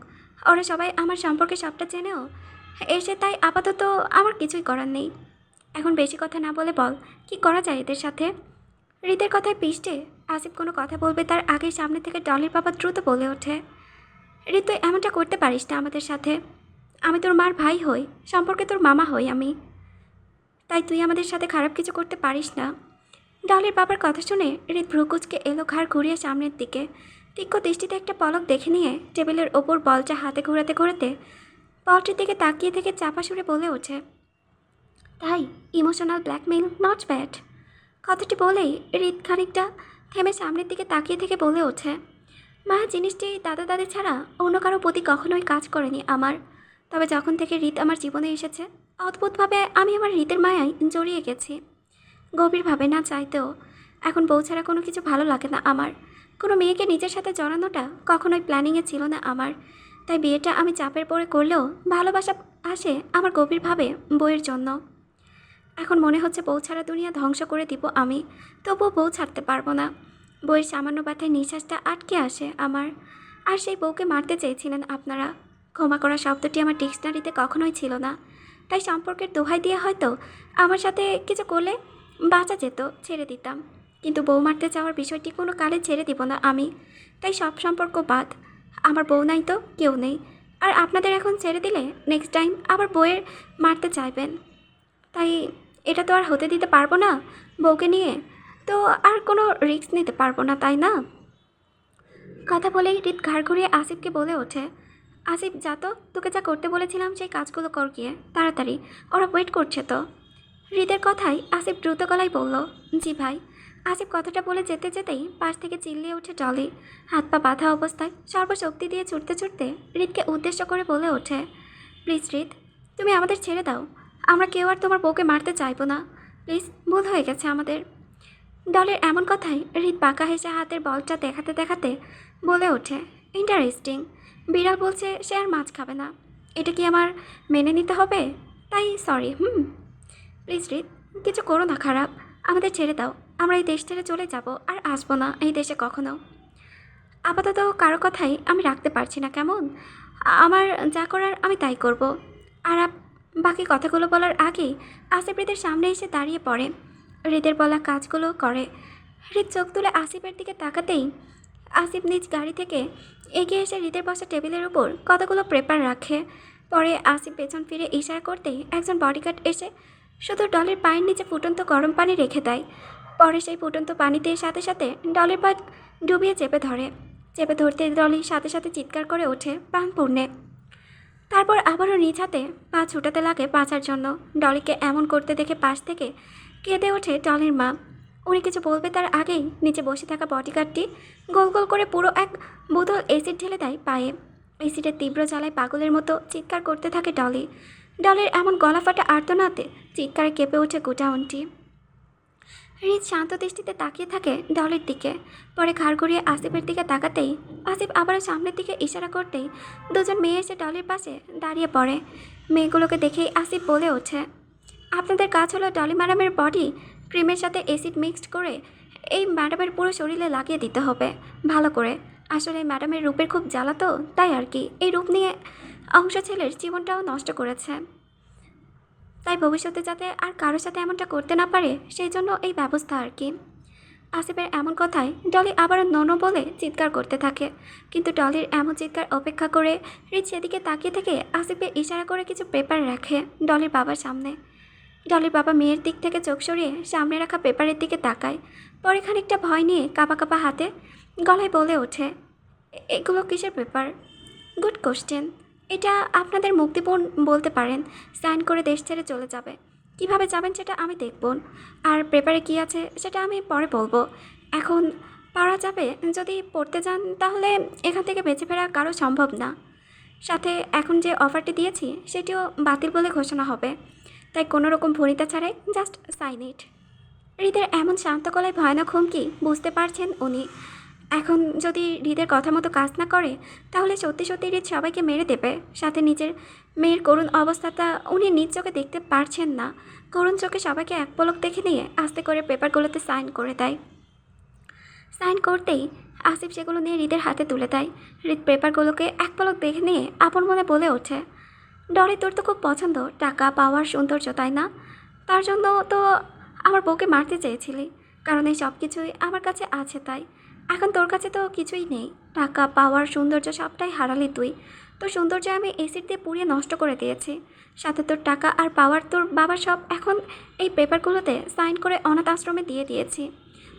ওরা সবাই আমার সম্পর্কে সবটা জেনেও এসে, তাই আপাতত আমার কিছুই করার নেই। এখন বেশি কথা না বলে বল, কি করা যায় এদের সাথে? হৃদের কথায় পিষ্টে আসিফ কোনো কথা বলবে তার আগে সামনে থেকে ডলির বাবা দ্রুত বলে ওঠে, হৃদ, তুই এমনটা করতে পারিস না আমাদের সাথে। আমি তোর মার ভাই হই, সম্পর্কে তোর মামা হই আমি, তাই তুই আমাদের সাথে খারাপ কিছু করতে পারিস না। ডলির বাবার কথা শুনে হৃদ ভ্রুকুচকে এলো ঘাড় ঘুরিয়ে সামনের দিকে। তীক্ষ্ণ দৃষ্টিতে একটা পলক দেখে নিয়ে টেবিলের ওপর বলটা হাতে ঘোরাতে ঘোরাতে বলটির দিকে তাকিয়ে থেকে চাপা সুরে বলে ওঠে, তাই ইমোশনাল ব্ল্যাকমেইল নট ব্যাড। কথাটি বলেই হৃদ খানিকটা থেমে সামনের দিকে তাকিয়ে থেকে বলে ওঠে, মা, জিনিসটি দাদা দাদি ছাড়া অন্য কারো প্রতি কখনোই কাজ করেনি আমার। তবে যখন থেকে হৃদ আমার জীবনে এসেছে, অদ্ভুতভাবে আমি আমার হৃদের মায়ায় জড়িয়ে গেছি, গভীরভাবে না চাইতেও। এখন বউ ছাড়া কোনো কিছু ভালো লাগে না আমার। কোনো মেয়েকে নিজের সাথে জড়ানোটা কখনোই প্ল্যানিংয়ে ছিল না আমার। তাই বিয়েটা আমি চাপের পরে করলেও ভালোবাসা আসে আমার গভীরভাবে বউয়ের জন্য। এখন মনে হচ্ছে বউ ছাড়া দুনিয়া ধ্বংস করে দিব আমি, তবুও বউ ছাড়তে পারবো না। বউয়ের সামান্য ব্যথায় নিঃশ্বাসটা আটকে আসে আমার। আর সেই বউকে মারতে চেয়েছিলেন আপনারা। ক্ষমা করা শব্দটি আমার ডিকশনারিতে কখনোই ছিল না। তাই সম্পর্কের দোহাই দিয়ে হয়তো আমার সাথে কিছু করলে বাঁচা যেত, ছেড়ে দিতাম। কিন্তু বউ মারতে চাওয়ার বিষয়টি কোনো কালে ছেড়ে দিব না আমি। তাই সব সম্পর্ক বাদ। আমার বউ নাই তো কেউ নেই। আর আপনাদের এখন ছেড়ে দিলে নেক্সট টাইম আবার বউয়ের মারতে চাইবেন, তাই এটা তো আর হতে দিতে পারবো না। বউকে নিয়ে তো আর কোনো রিস্ক নিতে পারবো না, তাই না? কথা বলেই হৃদ ঘাড় ঘুরিয়ে আসিফকে বলে ওঠে, আসিফ, যা তো, তোকে যা করতে বলেছিলাম সেই কাজগুলো কর গিয়ে, তাড়াতাড়ি, ওরা ওয়েট করছে তো। হৃদের কথাই আসিফ দ্রুত গলায় বলল, জি ভাই। আসিফ কথাটা বলে যেতে যেতেই পাশ থেকে চিল্লিয়ে ওঠে ডলি। হাত পা বাঁধা অবস্থায় সর্বশক্তি দিয়ে ছুটতে ছুটতে হৃদকে উদ্দেশ্য করে বলে ওঠে, প্লিজ হৃদ, তুমি আমাদের ছেড়ে দাও। আমরা কেউ আর তোমার বউকে মারতে চাইবো না, প্লিজ, ভুল হয়ে গেছে আমাদের। ডলের এমন কথাই হৃদ বাঁকা হেসে হাতের বলটা দেখাতে দেখাতে বলে ওঠে, ইন্টারেস্টিং। বিড়াল বলছে সে আর মাছ খাবে না, এটা কি আমার মেনে নিতে হবে? তাই সরি। প্লিজ হৃদ, কিছু করো না খারাপ, আমাদের ছেড়ে দাও। আমরা এই দেশ ছেড়ে চলে যাব, আর আসবো না এই দেশে কখনো। আপাতত কারো কথাই আমি রাখতে পারছি না, কেমন? আমার যা করার আমি তাই করব। আর বাকি কথাগুলো বলার আগেই আসিফ হৃদের সামনে এসে দাঁড়িয়ে পড়ে, হৃদের বলা কাজগুলো করে। হৃদ চোখ তুলে আসিফের দিকে তাকাতেই আসিফ নিজ গাড়ি থেকে এগিয়ে এসে হৃদের বসা টেবিলের উপর কতগুলো পেপার রাখে। পরে আসিফ পেছন ফিরে ইশারা করতেই একজন বডিগার্ড এসে শুধু ডলের পায়ের নিচে ফুটন্ত গরম পানি রেখে দেয়। পরে সেই ফুটন্ত পানিতে সাথে সাথে ডলের পা ডুবিয়ে চেপে ধরে। চেপে ধরতে ডলি সাথে সাথে চিৎকার করে ওঠে প্রাণপূর্ণে। তারপর আবারও নিজ হাতে পা ছুটাতে লাগে বাঁচার জন্য। ডলিকে এমন করতে দেখে পাশ থেকে কেঁদে ওঠে ডলির মা। উনি কিছু বলবে তার আগেই নিচে বসে থাকা বডিগার্ডটি গোল গোল করে পুরো এক বোতল অ্যাসিড ঢেলে দেয় পায়ে। অ্যাসিডের তীব্র জ্বালায় পাগলের মতো চিৎকার করতে থাকে ডলি। ডলির এমন গলা ফাটা আর্তনাদে চিৎকারে কেঁপে ওঠে গোডাউনটি। রিত শান্ত দৃষ্টিতে তাকিয়ে থাকে ডলির দিকে। পরে ঘাড় ঘুরিয়ে আসিফের দিকে তাকাতেই আসিফ আবারও সামনের দিকে ইশারা করতেই দুজন মেয়ে এসে ডলির পাশে দাঁড়িয়ে পড়ে। মেয়েগুলোকে দেখেই আসিফ বলে ওঠে, আপনাদের কাজ হলো ডলি ম্যাডামের বডি ক্রিমের সাথে অ্যাসিড মিক্সড করে এই ম্যাডামের পুরো শরীরে লাগিয়ে দিতে হবে ভালো করে। আসলে ম্যাডামের রূপের খুব জ্বালা তো, তাই আর কি। এই রূপ নিয়ে অংশ ছেলের জীবনটাও নষ্ট করেছে, তাই ভবিষ্যতে যাতে আর কারোর সাথে এমনটা করতে না পারে সেই জন্য এই ব্যবস্থা আর কি। আসিফের এমন কথায় ডলি আবারও ননো বলে চিৎকার করতে থাকে, কিন্তু ডলির এমন চিৎকার অপেক্ষা করে রিত সেদিকে তাকিয়ে থেকে আসিফে ইশারা করে কিছু পেপার রাখে ডলির বাবার সামনে। ডলির বাবা মেয়ের দিক থেকে চোখ সরিয়ে সামনে রাখা পেপারের দিকে তাকায়। পরে খানিকটা ভয় নিয়ে কাঁপা কাঁপা হাতে গলায় বলে ওঠে, এগুলো কিসের পেপার? Good question. এটা আপনাদের মুক্তিপণ বলতে পারেন। সাইন করে দেশ ছেড়ে চলে যাবে। কিভাবে যাবেন সেটা আমি দেখব, আর পেপারে কী আছে সেটা আমি পরে বলবো। এখন পারা যাবে, যদি পড়তে যান তাহলে এখান থেকে বেঁচে ফেরা কারো সম্ভব না। সাথে এখন যে অফারটি দিয়েছি সেটিও বাতিল বলে ঘোষণা হবে, তাই কোনো রকম ভনিতা ছাড়াই জাস্ট সাইন ইট। হৃদের এমন শান্ত গলায় ভয়ানক হুমকি বুঝতে পারছেন উনি। এখন যদি হৃদের কথা মতো কাজ না করে তাহলে সত্যি সত্যি হৃদ সবাইকে মেরে দেবে। সাথে নিজের মেয়ের করুণ অবস্থাটা উনি নিজ চোখে দেখতে পারছেন না। করুণ চোখে সবাইকে এক পলক দেখে নিয়ে আস্তে করে পেপারগুলোতে সাইন করে দেয়। সাইন করতেই আসিফ সেগুলো নিয়ে হৃদের হাতে তুলে দেয়। হৃদ পেপারগুলোকে এক পলক দেখে নিয়ে আপন মনে বলে ওঠে, ডলি তোর তো খুব পছন্দ টাকা, পাওয়ার, সৌন্দর্য, তাই না? তার জন্য তো আমার বউকে মারতে চেয়েছিলি, কারণ এই সব কিছুই আমার কাছে আছে। তাই এখন তোর কাছে তো কিছুই নেই, টাকা, পাওয়ার, সৌন্দর্য সবটাই হারালি তুই। তোর সৌন্দর্য আমি এসিড দিয়ে পুড়িয়ে নষ্ট করে দিয়েছি, সাথে তোর টাকা আর পাওয়ার তোর বাবার সব এখন এই পেপারগুলোতে সাইন করে অনাথ আশ্রমে দিয়ে দিয়েছি।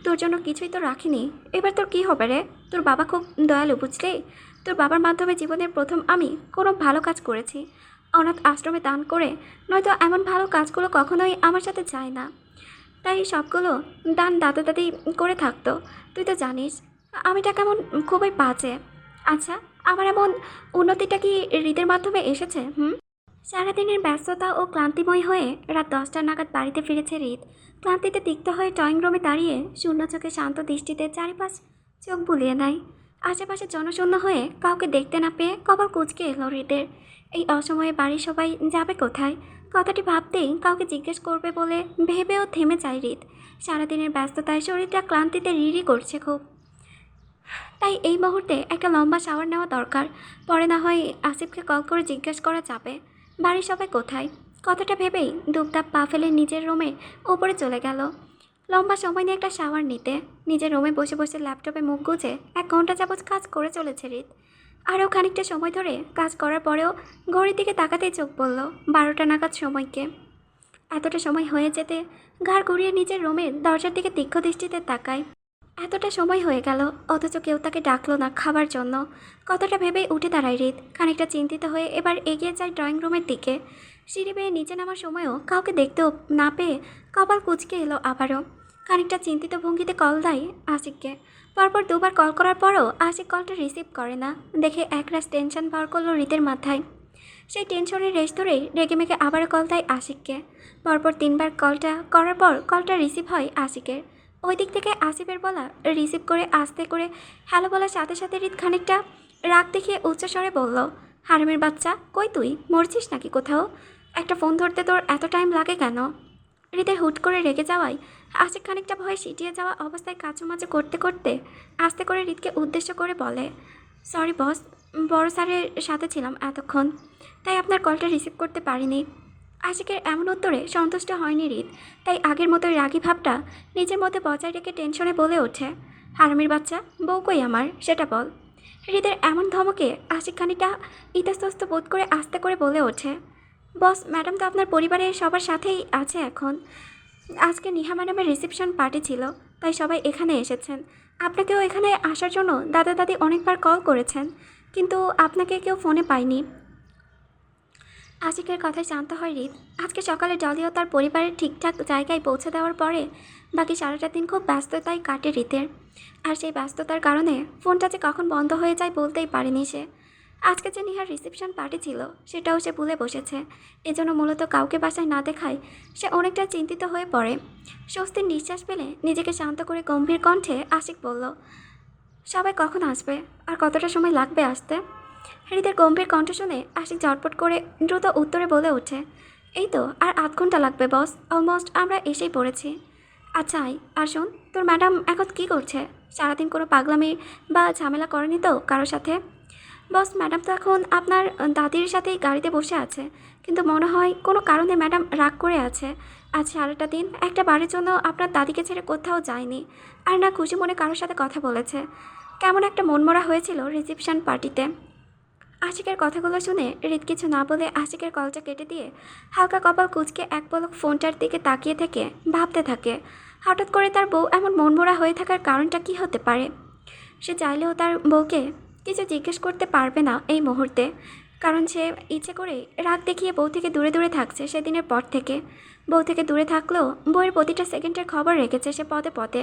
তোর জন্য কিছুই তো রাখিনি। এবার তোর কী হবে রে? তোর বাবা খুব দয়ালু, বুঝলি? তোর বাবার মাধ্যমে জীবনের প্রথম আমি কোনো ভালো কাজ করেছি, অনাথ আশ্রমে দান করে। নয়তো এমন ভালো কাজগুলো কখনোই আমার সাথে যায় না, তাই সবগুলো দান দাদা দাদি করে থাকতো। তুই তো জানিস আমিটা কেমন খুবই বাজে। আচ্ছা, আমার এমন উন্নতিটা কি হৃদের মাধ্যমে এসেছে? সারাদিনের ব্যস্ততা ও ক্লান্তিময় হয়ে রাত 10টা নাগাদ বাড়িতে ফিরেছে হৃদ। ক্লান্তিতে তিক্ত হয়ে ড্রয়িং রুমে দাঁড়িয়ে শূন্য চোখে শান্ত দৃষ্টিতে চারিপাশ চোখ বুলিয়ে নেয়। আশেপাশে জনশূন্য হয়ে কাউকে দেখতে না পেয়ে কপাল কুঁচকে এলো হৃদের। এই অসময়ে বাড়ির সবাই যাবে কোথায়? কথাটি ভাবতেই কাউকে জিজ্ঞেস করবে বলে ভেবেও থেমে যায় হৃদ। সারাদিনের ব্যস্ততায় শরীরটা ক্লান্তিতে রিরি করছে খুব, তাই এই মুহূর্তে একটা লম্বা শাওয়ার নেওয়া দরকার। পরে না হয় আসিফকে কল করে জিজ্ঞেস করা যাবে বাড়ির সবাই কোথায়। কথাটা ভেবেই দুপদাপ পা ফেলে নিজের রুমে ওপরে চলে গেল লম্বা সময় নিয়ে একটা শাওয়ার নিতে। নিজের রুমে বসে বসে ল্যাপটপে মুখ গুজে 1 ঘন্টা যাবৎ কাজ করে চলেছে হৃদ। আরও খানিকটা সময় ধরে কাজ করার পরেও ঘড়ির দিকে তাকাতেই চোখ পড়ল 12টা নাগাদ সময়কে। এতটা সময় হয়ে যেতে ঘাড় ঘুরিয়ে নিজের রুমের দরজার দিকে তীক্ষ্ণ দৃষ্টিতে তাকায়। এতটা সময় হয়ে গেল অথচ কেউ তাকে ডাকলো না খাবার জন্য। কথাটা ভেবেই উঠে দাঁড়ায় হৃদ। খানিকটা চিন্তিত হয়ে এবার এগিয়ে যায় ড্রয়িং রুমের দিকে। সিঁড়ি বেয়ে নিচে নামার সময়ও কাউকে দেখতেও না পেয়ে কপাল কুঁচকে এলো আবারও। খানিকটা চিন্তিত ভঙ্গিতে কল দেয় আশিককে। পরপর 2বার কল করার পরও আশিক কলটা রিসিভ করে না দেখে একরাশ টেনশন ভর করলো হৃদের মাথায়। সেই টেনশনের রেশ ধরেই রেগেমেগে আবারও কল দেয় আশিককে। পরপর 3বার কলটা করার পর কলটা রিসিভ হয় আশিকের। ওই দিক থেকে আসিফের বলা রিসিভ করে আস্তে করে হ্যালো বলার সাথে সাথে হৃদ খানিকটা রাগ দেখিয়ে উচ্চস্বরে বলল, হারামির বাচ্চা, কই তুই? মরছিস নাকি কোথাও? একটা ফোন ধরতে তোর এত টাইম লাগে কেন? হৃদের হুট করে রেগে যাওয়ায় আশিক খানিকটা ভয়ে সিটিয়ে যাওয়া অবস্থায় কাচুমাচু করতে করতে আস্তে করে হৃদকে উদ্দেশ্য করে বলে, সরি বস, বড় স্যারের সাথে ছিলাম এতক্ষণ, তাই আপনার কলটা রিসিভ করতে পারিনি। আশিকের এমন উত্তরে সন্তুষ্ট হয়নি হৃদ, তাই আগের মতো রাগী ভাবটা নিজের মধ্যে বজায় রেখে টেনশনে বলে ওঠে, হারামির বাচ্চা, বউ কই আমার সেটা বল। হৃদের এমন ধমকে আশিক খানিকটা ইতস্তত বোধ করে আস্তে করে বলে ওঠে, বস, ম্যাডাম তো আপনার পরিবারের সবার সাথেই আছে এখন। আজকে নিহা ম্যাডামের রিসেপশন পার্টি ছিল, তাই সবাই এখানে এসেছেন। আপনাকেও এখানে আসার জন্য দাদা দাদি অনেকবার কল করেছেন, কিন্তু আপনাকে কেউ ফোনে পায়নি। আশিকের কথায় শান্ত হয় হৃদ। আজকে সকালে ডলি ও তার পরিবারের ঠিকঠাক জায়গায় পৌঁছে দেওয়ার পরে বাকি সারাটা দিন খুব ব্যস্ততায় কাটে হৃদের। আর সেই ব্যস্ততার কারণে ফোনটা যে কখন বন্ধ হয়ে যায় বলতেই পারেনি সে। আজকে যে নিহার রিসেপশন পার্টি ছিল সেটাও সে ভুলে বসেছে। এজন্য মূলত কাউকে বাসায় না দেখায় সে অনেকটা চিন্তিত হয়ে পড়ে। স্বস্তির নিঃশ্বাস ফেলে নিজেকে শান্ত করে গম্ভীর কণ্ঠে আশিক বলল, সবাই কখন আসবে আর কতটা সময় লাগবে আসতে? হৃদের গম্ভীর কণ্ঠ শুনে আশিক ঝটপট করে দ্রুত উত্তরে বলে ওঠে, এই তো আর আধ ঘন্টা লাগবে বস, অলমোস্ট আমরা এসেই পড়েছি। আচ্ছা আয়, আর শোন, তোর ম্যাডাম এখন কী করছে? সারাদিন কোনো পাগলামি বা ঝামেলা করেনি তো কারোর সাথে? বস, ম্যাডাম তো এখন আপনার দাদির সাথেই গাড়িতে বসে আছে, কিন্তু মনে হয় কোনো কারণে ম্যাডাম রাগ করে আছে। আজ সারাটা দিন একটা বারের জন্য আপনার দাদিকে ছেড়ে কোথাও যায়নি, আর না খুশি মনে কারোর সাথে কথা বলেছে। কেমন একটা মনমরা হয়েছিল রিসেপশন পার্টিতে। আশিকের কথাগুলো শুনে হৃদ কিছু না বলে আশিকের কলটা কেটে দিয়ে হালকা কপাল কুঁচকে এক পলক ফোনটার দিকে তাকিয়ে থেকে ভাবতে থাকে, হঠাৎ করে তার বউ এমন মনমরা হয়ে থাকার কারণটা কী হতে পারে। সে চাইলেও তার বউকে কিছু জিজ্ঞেস করতে পারবে না এই মুহূর্তে, কারণ সে ইচ্ছে করে রাগ দেখিয়ে বউ থেকে দূরে দূরে থাকছে সেদিনের পর থেকে। বউ থেকে দূরে থাকলেও বউয়ের প্রতিটা সেকেন্ডের খবর রেখেছে সে পদে পদে।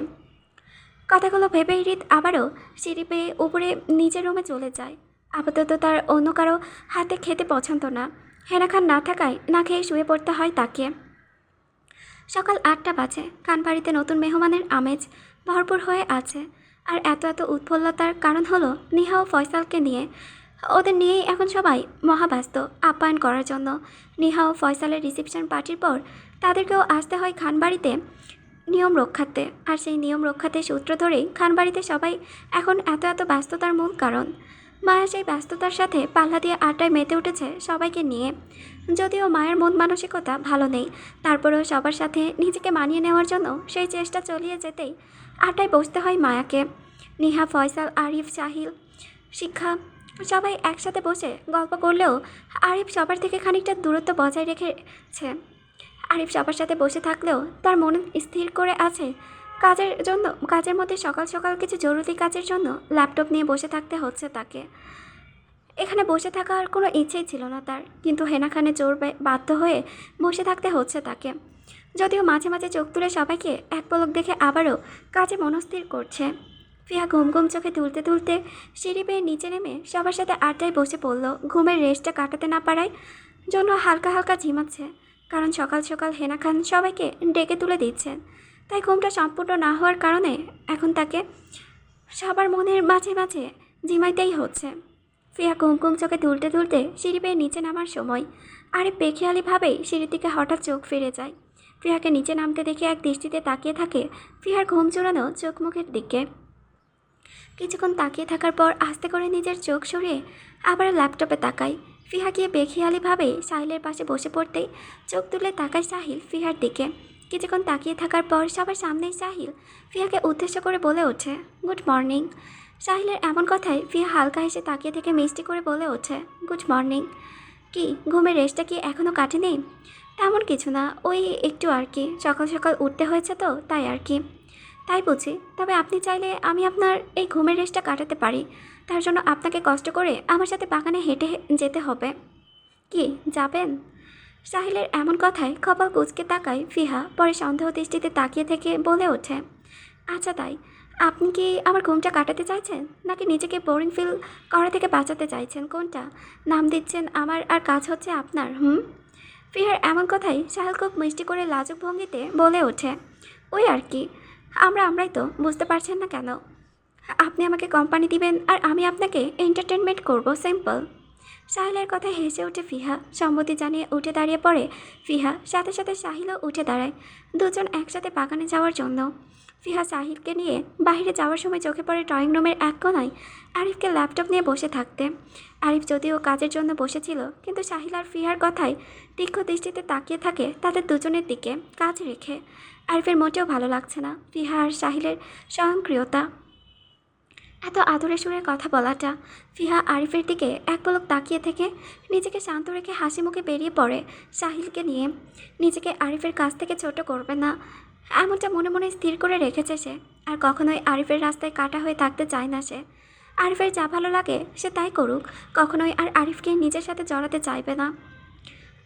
কথাগুলো ভেবে হৃদ আবারও সিঁড়ি পেয়ে উপরে নিজের রুমে চলে যায়। আপাতত তার অন্য কারো হাতে খেতে পছন্দ না। হেনা খান না থাকায় না খেয়ে শুয়ে পড়তে হয় তাকে। সকাল 8টা বাজে। খানবাড়িতে নতুন মেহমানের আমেজ ভরপুর হয়ে আছে। আর এত এত উৎফুল্লতার কারণ হলো নিহা ও ফয়সালকে নিয়ে। ওদের নিয়েই এখন সবাই মহাব্যস্ত আপ্যায়ন করার জন্য। নিহা ও ফয়সালের রিসেপশন পার্টির পর তাদেরকেও আসতে হয় খানবাড়িতে নিয়ম রক্ষার্থে। আর সেই নিয়ম রক্ষার্থে সূত্র ধরেই খানবাড়িতে সবাই এখন এত এত ব্যস্ততার মূল কারণ। মায়া সেই ব্যস্ততার সাথে পাল্লা দিয়ে আড্ডায় মেতে উঠেছে সবাইকে নিয়ে। যদিও মায়ের মন মানসিকতা ভালো নেই, তারপরেও সবার সাথে নিজেকে মানিয়ে নেওয়ার জন্য সেই চেষ্টা চালিয়ে যেতেই আড্ডায় বসতে হয় মায়াকে। নিহা, ফয়সাল, আরিফ, সাহিল, শিক্ষা সবাই একসাথে বসে গল্প করলেও আরিফ সবার থেকে খানিকটা দূরত্ব বজায় রেখেছে। আরিফ সবার সাথে বসে থাকলেও তার মন স্থির করে আছে কাজের মধ্যে সকাল সকাল কিছু জরুরি কাজের জন্য ল্যাপটপ নিয়ে বসে থাকতে হচ্ছে তাকে। এখানে বসে থাকার কোনো ইচ্ছেই ছিল না তার, কিন্তু হেনা খানে জোর বাধ্য হয়ে বসে থাকতে হচ্ছে তাকে। যদিও মাঝে মাঝে চোখ তুলে সবাইকে এক পলক দেখে আবারও কাজে মনস্থির করছে। ফিয়া ঘুম ঘুম চোখে তুলতে তুলতে সিঁড়ি বেয়ে নিচে নেমে সবার সাথে আড্ডায় বসে পড়ল। ঘুমের রেস্টটা কাটাতে না পারায় জন্য হালকা হালকা ঝিমাচ্ছে, কারণ সকাল সকাল হেনা খান সবাইকে ডেকে তুলে দিচ্ছেন। তাই ঘুমটা সম্পূর্ণ না হওয়ার কারণে এখন তাকে সবার মনের মাঝে মাঝে ঝিমাইতেই হচ্ছে। ফিয়া ঘুম ঘুম চোখে তুলতে তুলতে সিঁড়ি বেয়ে নিচে নামার সময় আরে বেখেয়ালিভাবেই সিঁড়ির দিকে হঠাৎ চোখ ফিরে যায়। ফিয়াকে নিচে নামতে দেখে এক দৃষ্টিতে তাকিয়ে থাকে ফিয়ার ঘুম চূড়ানো চোখ মুখের দিকে। কিছুক্ষণ তাকিয়ে থাকার পর আস্তে করে নিজের চোখ সরিয়ে আবার ল্যাপটপে তাকায়। ফিহা গিয়ে বেখেয়ালিভাবে সাহিলের পাশে বসে পড়তেই চোখ তুলে তাকায় সাহিল ফিহার দিকে। কিছুক্ষণ তাকিয়ে থাকার পর সবার সামনেই সাহিল ফিহাকে উদ্দেশ্য করে বলে ওঠে, গুড মর্নিং। সাহিলের এমন কথায় ফিহা হালকা হেসে তাকিয়ে থেকে মিষ্টি করে বলে ওঠে, গুড মর্নিং। কি ঘুমের রেস্টটা কি এখনও কাটেনি? তেমন কিছু না, ওই একটু আর কি, সকাল সকাল উঠতে হয়েছে তো তাই আর কি। তাই বুঝি? তবে আপনি চাইলে আমি আপনার এই ঘুমের রেস্টটা কাটাতে পারি। তার জন্য আপনাকে কষ্ট করে আমার সাথে বাগানে হেঁটে যেতে হবে। কি যাবেন? সাহিলের এমন কথায় কপাল কুঁচকে তাকায় ফিহা, পরে সন্দেহ দৃষ্টিতে তাকিয়ে থেকে বলে ওঠে, আচ্ছা তাই। আপনি কি আমার ঘুমটা কাটাতে চাইছেন, নাকি নিজেকে বোরিং ফিল করা থেকে বাঁচাতে চাইছেন? কোনটা? নাম দিচ্ছেন আমার আর কাজ হচ্ছে আপনার। ফিহার এমন কথাই সাহিল খুব মিষ্টি করে লাজুক ভঙ্গিতে বলে ওঠে, ওই আর কি, আমরাই তো, বুঝতে পারছেন না কেন? আপনি আমাকে কোম্পানি দিবেন আর আমি আপনাকে এন্টারটেনমেন্ট করব, সিম্পল। সাহিলের কথা হেসে ওঠে ফিহা, সম্মতি জানিয়ে উঠে দাঁড়িয়ে পড়ে ফিহা, সাথে সাথে সাহিলও উঠে দাঁড়ায় দুজন একসাথে বাগানে যাওয়ার জন্য। ফিহা সাহিলকে নিয়ে বাইরে যাওয়ার সময় চোখে পড়ে ড্রয়িং রুমের এক কোণায় আরিফকে ল্যাপটপ নিয়ে বসে থাকতে। আরিফ যদিও কাজের জন্য বসেছিল, কিন্তু সাহিল আর ফিহার কথায় তীক্ষ্ণ দৃষ্টিতে তাকিয়ে থাকে তাদের দুজনের দিকে কাজ রেখে। আরিফের মোটেও ভালো লাগছে না ফিহা আর সাহিলের স্বয়ংক্রিয়তা, এত আদরে সুরে কথা বলাটা। ফিহা আরিফের দিকে এক পলক তাকিয়ে থেকে নিজেকে শান্ত রেখে হাসি মুখে বেরিয়ে পড়ে সাহিলকে নিয়ে। নিজেকে আরিফের কাছ থেকে ছোট করবে না, এমনটা মনে মনে স্থির করে রেখেছে সে। আর কখনোই আরিফের রাস্তায় কাটা হয়ে থাকতে চায় না সে। আরিফের যা ভালো লাগে সে তাই করুক, কখনোই আর আরিফকে নিজের সাথে জড়াতে চাইবে না।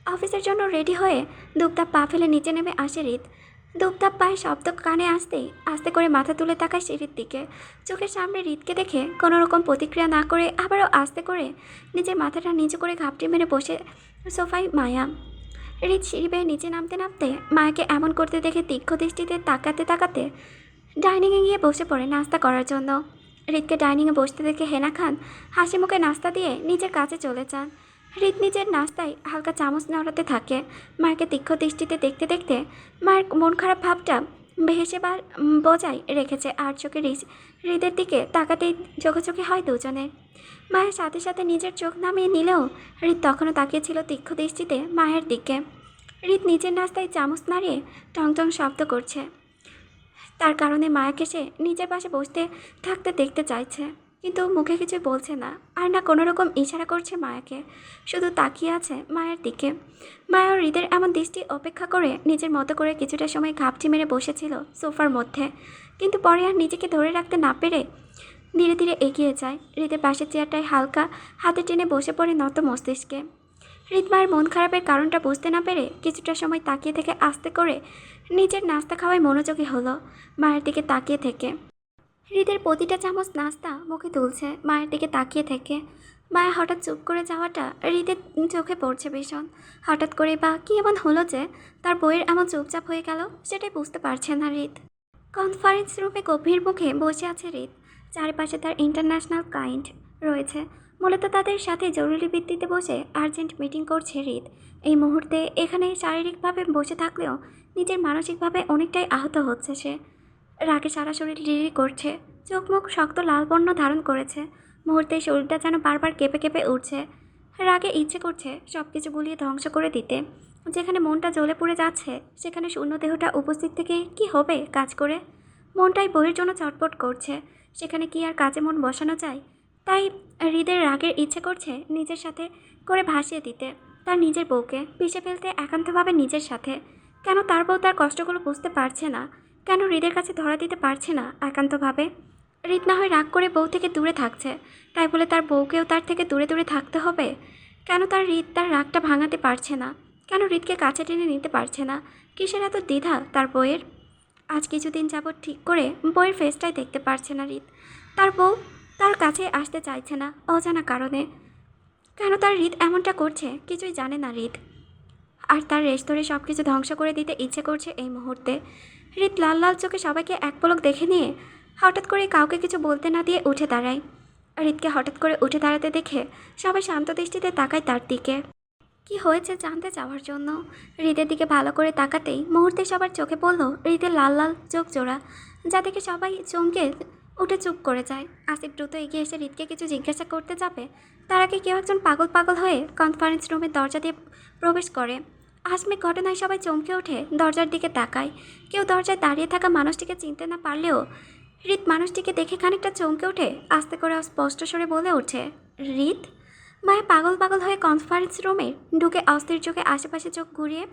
অফিসের জন্য রেডি হয়ে দুপদাপ পা ফেলে নিচে নেমে আসে হৃদ। দুপদাপ পায়ে শব্দ কানে আসতেই আস্তে করে মাথা তুলে তাকায় সিঁড়ির দিকে। চোখের সামনে হৃদকে দেখে কোনো রকম প্রতিক্রিয়া না করে আবারও আস্তে করে নিজের মাথাটা নিচু করে ঘাপটি মেরে বসে সোফায় মায়া। হৃদ সিঁড়ি বেয়ে নিচে নামতে নামতে মায়াকে এমন করতে দেখে তীক্ষ্ণ দৃষ্টিতে তাকাতে তাকাতে ডাইনিংয়ে গিয়ে বসে পড়ে নাস্তা করার জন্য। হৃদকে ডাইনিংয়ে বসতে দেখে হেনা খান হাসি মুখে নাস্তা দিয়ে নিজের কাছে চলে যান। হৃদ নিজের নাস্তায় হালকা চামচ নাড়াতে থাকে। মায়েরকে তীক্ষ্ণ দৃষ্টিতে দেখতে দেখতে মায়ের মন খারাপ ভাবটা হেসে বজায় রেখেছে আর চোখে হৃদের দিকে তাকাতেই চোখে হয় দুজনে। মায়ের সাথে সাথে নিজের চোখ নামিয়ে নিলেও হৃদ তখনও তাকিয়েছিল তীক্ষ্ণ দৃষ্টিতে মায়ের দিকে। হৃদ নিজের নাস্তায় চামচ নাড়িয়ে টং টং শব্দ করছে। তার কারণে মায়াকে সে নিজের পাশে বসতে থাকতে দেখতে চাইছে, কিন্তু মুখে কিছু বলছে না আর না কোনো রকম ইশারা করছে মায়াকে, শুধু তাকিয়ে আছে মায়ের দিকে। মায়া হৃদের এমন দৃষ্টি অপেক্ষা করে নিজের মতো করে কিছুটা সময় ঘাপটি মেরে বসেছিল সোফার মধ্যে, কিন্তু পরে আর নিজেকে ধরে রাখতে না পেরে ধীরে ধীরে এগিয়ে যায়। হৃদের পাশের চেয়ারটায় হালকা হাতে টেনে বসে পড়ে নত মস্তিষ্কে। হৃদ মায়ের মন খারাপের কারণটা বুঝতে না পেরে কিছুটা সময় তাকিয়ে থেকে আস্তে করে নিজের নাস্তা খাওয়ায় মনোযোগী হলো মায়ের দিকে তাকিয়ে থেকে। হৃদের প্রতিটা চামচ নাস্তা মুখে তুলছে মায়ের দিকে তাকিয়ে থেকে। মায়া হঠাৎ চুপ করে যাওয়াটা হৃদের চোখে পড়ছে ভীষণ। হঠাৎ করে বা কি এমন হলো যে তার বইয়ের এমন চুপচাপ হয়ে গেল, সেটাই বুঝতে পারছে না হৃদ। কনফারেন্স রুমে গভীর মুখে বসে আছে হৃদ। চারিপাশে তার ইন্টারন্যাশনাল ক্লায়েন্ট রয়েছে। মূলত তাদের সাথে জরুরি ভিত্তিতে বসে আর্জেন্ট মিটিং করছে হৃদ। এই মুহূর্তে এখানে শারীরিকভাবে বসে থাকলেও নিজের মানসিকভাবে অনেকটাই আহত হচ্ছে সে। রাগে সারা শরীর রিরি করছে, চোখ মুখ শক্ত লাল বর্ণ ধারণ করেছে। মুহূর্তে শরীরটা যেন বারবার কেঁপে কেঁপে উঠছে। রাগে ইচ্ছে করছে সব কিছু গুলিয়ে ধ্বংস করে দিতে। যেখানে মনটা জ্বলে পুড়ে যাচ্ছে সেখানে শূন্য দেহটা উপস্থিত থেকে কি হবে কাজ করে। মনটাই বইয়ের জন্য চটপট করছে, সেখানে কি আর কাজে মন বসানো যায়। তাই হৃদের রাগের ইচ্ছে করছে নিজের সাথে করে ভাসিয়ে দিতে, তার নিজের বউকে পিষে ফেলতে একান্তভাবে নিজের সাথে। কেন তার বউ তার কষ্টগুলো বুঝতে পারছে না? কেন হৃদের কাছে ধরা দিতে পারছে না একান্তভাবে? হৃদ না হয় রাগ করে বউ থেকে দূরে থাকছে, তাই বলে তার বউকেও তার থেকে দূরে দূরে থাকতে হবে? কেন তার হৃদ তার রাগটা ভাঙাতে পারছে না? কেন হৃদকে কাছে টেনে নিতে পারছে না? কিসের এত দ্বিধা তার বউয়ের? আজ কিছুদিন যাবৎ ঠিক করে বউয়ের ফেসটাই দেখতে পারছে না হৃদ। তার বউ তার কাছে আসতে চাইছে না অজানা কারণে। কেন তার হৃদ এমনটা করছে কিছুই জানে না হৃদ। আর তার রেশ ধরে সব কিছু ধ্বংস করে দিতে ইচ্ছে করছে এই মুহূর্তে। হৃদ লাল লাল চোখে সবাইকে এক পলক দেখে নিয়ে হঠাৎ করে কাউকে কিছু বলতে না দিয়ে উঠে দাঁড়ায়। হৃদকে হঠাৎ করে উঠে দাঁড়াতে দেখে সবাই শান্ত দৃষ্টিতে তাকায় তার দিকে, কি হয়েছে জানতে চাওয়ার জন্য। হৃদের দিকে ভালো করে তাকাতেই মুহূর্তে সবার চোখে পড়ল হৃদের লাল লাল চোখ জোড়া, যা দেখে সবাই চমকে উঠে চুপ করে যায়। আসিফ দ্রুত এগিয়ে এসে হৃদকে কিছু জিজ্ঞাসা করতে যাবে, তার আগে কেউ একজন পাগল পাগল হয়ে কনফারেন্স রুমের দরজা দিয়ে প্রবেশ করে। আকস্মিক ঘটনায় সবাই চমকে ওঠে, দরজার দিকে তাকায়। কেউ দরজায় দাঁড়িয়ে থাকা মানুষটিকে চিনতে না পারলেও হৃদ মানুষটিকে দেখে খানিকটা চমকে ওঠে। আস্তে করে স্পষ্ট স্বরে বলে ওঠে, হৃদ। মায়া পাগল পাগল হয়ে কনফারেন্স রুমে ঢুকে অস্থির চোখে আশেপাশে চোখ ঘুরিয়ে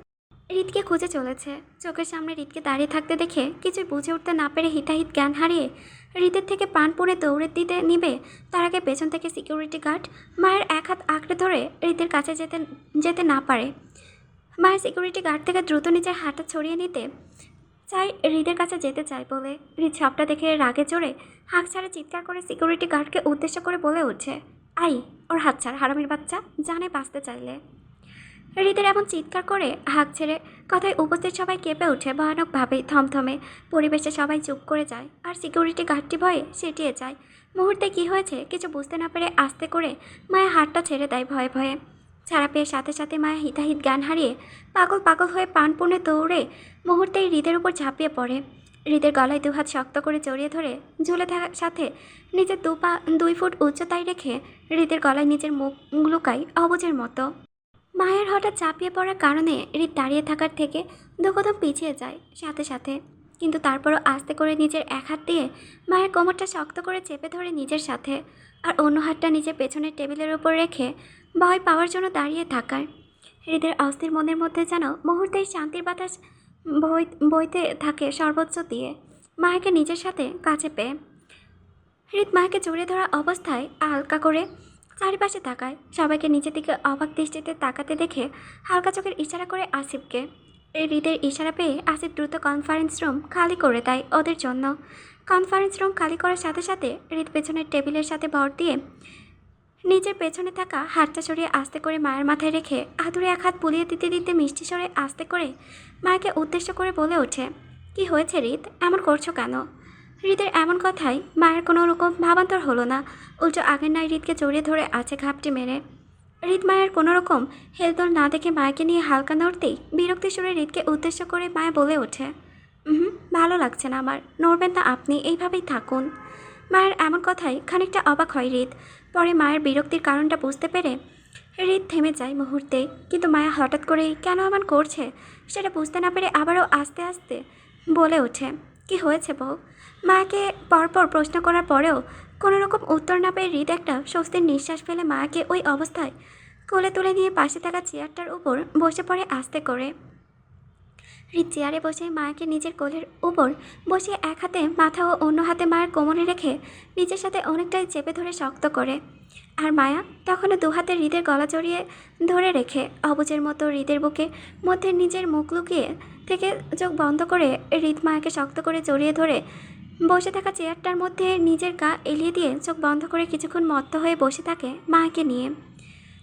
হৃদকে খুঁজে চলেছে। চোখের সামনে হৃদকে দাঁড়িয়ে থাকতে দেখে কিছুই বুঝে উঠতে না পেরে হিতাহিত জ্ঞান হারিয়ে হৃদের থেকে প্রাণপণে দৌড়ে দিতে নিবে, তার আগে পেছন থেকে সিকিউরিটি গার্ড মায়ের এক হাত আঁকড়ে ধরে হৃদের কাছে যেতে না পারে। মায়ের সিকিউরিটি গার্ড থেকে দ্রুত নিজের হাতটা ছড়িয়ে নিতে চাই, হৃদের কাছে যেতে চায় বলে হৃদ সবটা দেখে রাগে চড়ে হাঁক ছাড়ে চিৎকার করে সিকিউরিটি গার্ডকে উদ্দেশ্য করে বলে উঠছে, আই ওর হাত ছাড় হারামির বাচ্চা, জানে বাঁচতে চাইলে। হৃদের এমন চিৎকার করে হাঁক ছেড়ে কথায় উপস্থিত সবাই কেঁপে ওঠে ভয়ানকভাবে। থমথমে পরিবেশে সবাই চুপ করে যায় আর সিকিউরিটি গার্ডটি ভয়ে সেটিয়ে যায়। মুহূর্তে কি হয়েছে কিছু বুঝতে না পেরে আস্তে করে মায়া হাতটা ছেড়ে দেয় ভয়ে ভয়ে। ছাড়া পেয়ে সাথে সাথে মায়া হিতাহিত জ্ঞান হারিয়ে পাগল পাগল হয়ে প্রাণপণে দৌড়ে মুহূর্তেই হৃদের উপর ঝাঁপিয়ে পড়ে। হৃদের গলায় দুহাত শক্ত করে জড়িয়ে ধরে ঝুলে থাকার সাথে নিজের পা 2 ফুট উচ্চতায় রেখে হৃদের গলায় নিজের মুখ লুকায় অবুঝের মতো। মায়ের হঠাৎ চাপিয়ে পড়ার কারণে হৃদ দাঁড়িয়ে থাকার থেকে 2 কদম পিছিয়ে যায় সাথে সাথে, কিন্তু তারপরও আস্তে করে নিজের এক হাত দিয়ে মায়ের কোমরটা শক্ত করে চেপে ধরে নিজের সাথে, আর অন্য হাতটা নিজের পেছনের টেবিলের উপর রেখে ভয় পাওয়ার জন্য দাঁড়িয়ে থাকায় হৃদের অস্থির মনের মধ্যে যেন মুহূর্তেই শান্তির বাতাস বইতে থাকে সর্বোচ্চ দিয়ে মায়াকে নিজের সাথে কাছে পেয়ে। হৃদ মায়াকে জড়িয়ে ধরা অবস্থায় হালকা করে চারিপাশে তাকায়, সবাইকে নিচের দিকে অবাক দৃষ্টিতে তাকাতে দেখে হালকা চোখের ইশারা করে আসিফকে। এই হৃদের ইশারা পেয়ে আসিফ দ্রুত কনফারেন্স রুম খালি করে দেয় ওদের জন্য। কনফারেন্স রুম খালি করার সাথে সাথে হৃদ পেছনের টেবিলের সাথে ভর দিয়ে নিজের পেছনে থাকা হাতটা সরিয়ে আস্তে করে মায়ের মাথায় রেখে আদুরে এক হাত বুলিয়ে দিতে দিতে মিষ্টি স্বরে আস্তে করে মাকে উদ্দেশ্য করে বলে ওঠে, কি হয়েছে হৃদ, এমন করছো কেন? হৃদের এমন কথায় মায়ের কোনো রকম ভাবান্তর হলো না, উল্টো আগের নাই হৃদকে জড়িয়ে ধরে আছে ঘাপটি মেরে। হৃদ মায়ের কোনো রকম হেলদোল না দেখে মাকে নিয়ে হালকা নড়তেই বিরক্তি সুরে হৃদকে উদ্দেশ্য করে মায়া বলে ওঠে, ভালো লাগছে না আমার, নড়বেন না আপনি, এইভাবেই থাকুন। মায়ের এমন কথায় খানিকটা অবাক হয় হৃদ। পরে মায়ের বিরক্তির কারণটা বুঝতে পেরে হৃদ থেমে যায় মুহূর্তে, কিন্তু মায়া হঠাৎ করেই কেন এমন করছে সেটা বুঝতে না পেরে আবারও আস্তে আস্তে বলে ওঠে, কি হয়েছে বউ? মায়াকে পরপর প্রশ্ন করার পরেও কোনো রকম উত্তর না পেয়ে হৃদ একটা স্বস্তির নিঃশ্বাস ফেলে মায়াকে ওই অবস্থায় কোলে তুলে নিয়ে পাশে থাকা চেয়ারটার উপর বসে পড়ে আস্তে করে। হৃদ চেয়ারে বসে মায়াকে নিজের কোলের উপর বসিয়ে এক হাতে মাথা ও অন্য হাতে মায়ের কোমরে রেখে নিজের সাথে অনেকটাই চেপে ধরে শক্ত করে। আর মায়া তখনও দু হাতে হৃদের গলা জড়িয়ে ধরে রেখে অবুজের মতো হৃদের বুকে মধ্যে নিজের মুখ লুকিয়ে থেকে চোখ বন্ধ করে হৃদ মায়াকে শক্ত করে জড়িয়ে ধরে বসে থাকা চেয়ারটার মধ্যে নিজের গা এলিয়ে দিয়ে চোখ বন্ধ করে কিছুক্ষণ মত্ত হয়ে বসে থাকে মায়াকে নিয়ে।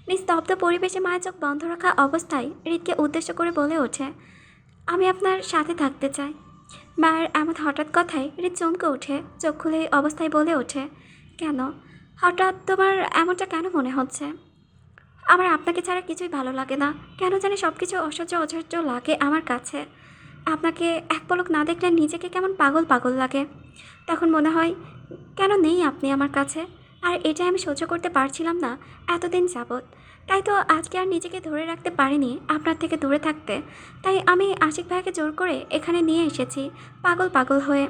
নিস্তব্ধ পরিবেশে মায়ের চোখ বন্ধ রাখা অবস্থায় হৃদকে উদ্দেশ্য করে বলে ওঠে, আমি আপনার সাথে থাকতে চাই। মায়ের এমন হঠাৎ কথায় হৃদ চমকে ওঠে, চোখ খুলে অবস্থায় বলে ওঠে, কেন? হঠাৎ তোমার এমনটা কেন মনে হচ্ছে? আমার আপনাকে ছাড়া কিছুই ভালো লাগে না, কেন জানি সব কিছু অসহ্য অসহ্য লাগে আমার কাছে। আপনাকে এক পলক না দেখলে নিজেকে কেমন পাগল পাগল লাগে। তখন মনে হয় কেন নেই আপনি আমার কাছে। আর এটাই আমি সহ্য করতে পারছিলাম না এতদিন যাবৎ। তাই তো আজকে আর নিজেকে ধরে রাখতে পারিনি আপনার থেকে দূরে থাকতে। তাই আমি আশিক ভাইকে জোর করে এখানে নিয়ে এসেছি পাগল পাগল হয়ে।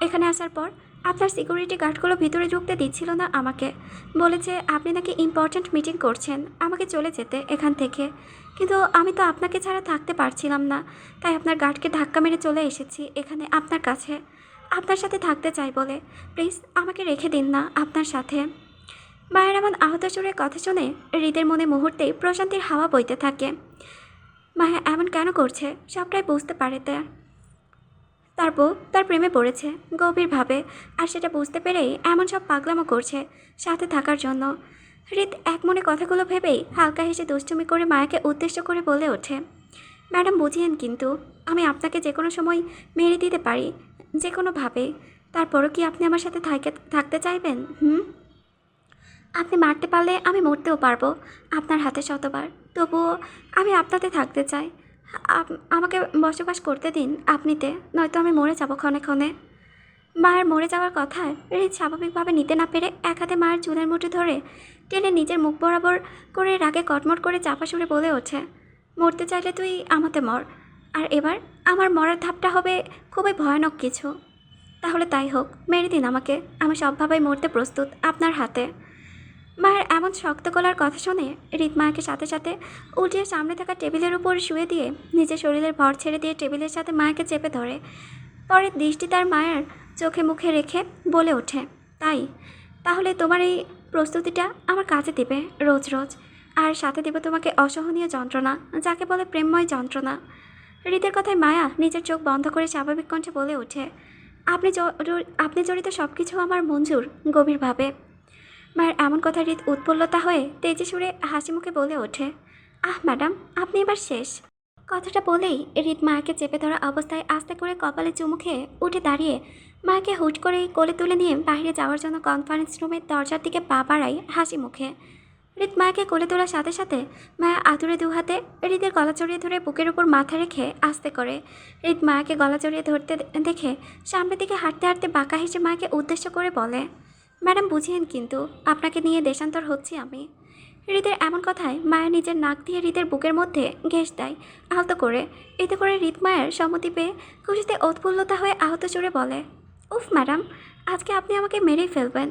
এখানে আসার পর আপনার সিকিউরিটি গার্ডগুলো ভিতরে ঢুকতে দিচ্ছিল না আমাকে। বলেছে আপনি নাকি ইম্পর্ট্যান্ট মিটিং করছেন, আমাকে চলে যেতে এখান থেকে। কিন্তু আমি তো আপনাকে ছাড়া থাকতে পারছিলাম না, তাই আপনার গার্ডকে ধাক্কা মেরে চলে এসেছি এখানে আপনার কাছে, আপনার সাথে থাকতে চাই বলে। প্লিজ আমাকে রেখে দিন না আপনার সাথে। মায়ের এমন আহত সুরে কথা শুনে হৃদের মনে মুহূর্তেই প্রশান্তির হাওয়া বইতে থাকে। মায়া এমন কেন করছে সবটাই বুঝতে পারে তার বউ তার প্রেমে পড়েছে গভীরভাবে, আর সেটা বুঝতে পেরেই এমন সব পাগলামো করছে সাথে থাকার জন্য। হৃদ এক মনে কথাগুলো ভেবেই হালকা হেসে দুষ্টুমি করে মায়াকে উদ্দেশ্য করে বলে ওঠে, ম্যাডাম বুঝিয়েন কিন্তু, আমি আপনাকে যে কোনো সময় মেরে দিতে পারি, যে কোনোভাবে। তারপরও কি আপনি আমার সাথে থাকতে চাইবেন? আপনি মারতে পারলে আমি মরতেও পারবো আপনার হাতে শতবার, তবুও আমি আপনাতে থাকতে চাই। আমাকে বসবাস করতে দিন আপনিতে, নয়তো আমি মরে যাব ক্ষণে ক্ষণে। মায়ের মরে যাওয়ার কথায় হৃদ স্বাভাবিকভাবে নিতে না পেরে এক হাতে মায়ের চুলের মুঠি ধরে টেনে নিজের মুখ বরাবর করে রাগে কটমট করে চাপা সুরে বলে ওঠে, মরতে চাইলে তুই আমাতে মর, আর এবার আমার মরার ধাপটা হবে খুবই ভয়ানক কিছু। তাহলে তাই হোক, মেরে দিন আমাকে, আমি সবভাবেই মরতে প্রস্তুত আপনার হাতে। মায়ের এমন শক্ত গলার কথা শুনে হৃদ মায়াকে সাথে সাথে উল্টিয়ে সামনে থাকা টেবিলের উপর শুয়ে দিয়ে নিজের শরীরের ভর ছেড়ে দিয়ে টেবিলের সাথে মায়াকে চেপে ধরে। পরে দৃষ্টি তার মায়ের চোখে মুখে রেখে বলে ওঠে, তাই তাহলে তোমার এই প্রস্তুতিটা আমার কাজে দেবে রোজ রোজ, আর সাথে দেবে তোমাকে অসহনীয় যন্ত্রণা, যাকে বলে প্রেমময় যন্ত্রণা। হৃদের কথায় মায়া নিজের চোখ বন্ধ করে স্বাভাবিক কণ্ঠে বলে ওঠে, আপনি জড়িত সব কিছু আমার মঞ্জুর গভীরভাবে। মায়ের এমন কথা হৃদ উৎফুল্লতা হয়ে তেজে সুরে হাসি মুখে বলে ওঠে, ম্যাডাম আপনি এবার শেষ। কথাটা বলেই হৃদ মায়াকে চেপে ধরা অবস্থায় আস্তে করে কপালে চুমু খেয়ে উঠে দাঁড়িয়ে মায়াকে হুট করেই কোলে তুলে নিয়ে বাইরে যাওয়ার জন্য কনফারেন্স রুমের দরজার দিকে পা বাড়ায় হাসি মুখে। হৃদ মায়াকে কোলে তোলার সাথে সাথে মায়া আতুরে দু হাতে হৃদের গলা জড়িয়ে ধরে বুকের উপর মাথা রেখে আস্তে করে। হৃদ মায়াকে গলা জড়িয়ে ধরতে দেখে সামনের দিকে হাঁটতে হাঁটতে বাঁকা হেসে মায়াকে উদ্দেশ্য করে বলে, ম্যাডাম বুঝিয়েন কিন্তু, আপনাকে নিয়ে দেশান্তর হচ্ছি আমি। হৃদের এমন কথায় মায়া নিজের নাক দিয়ে হৃদের বুকের মধ্যে ঘেঁষ দেয় আহত করে। এতে করে হৃদ মায়ের সম্মতি পেয়ে খুশিতে উৎফুল্লতা হয়ে আহত সুরে বলে, উফ ম্যাডাম, আজকে আপনি আমাকে মেরেই ফেলবেন।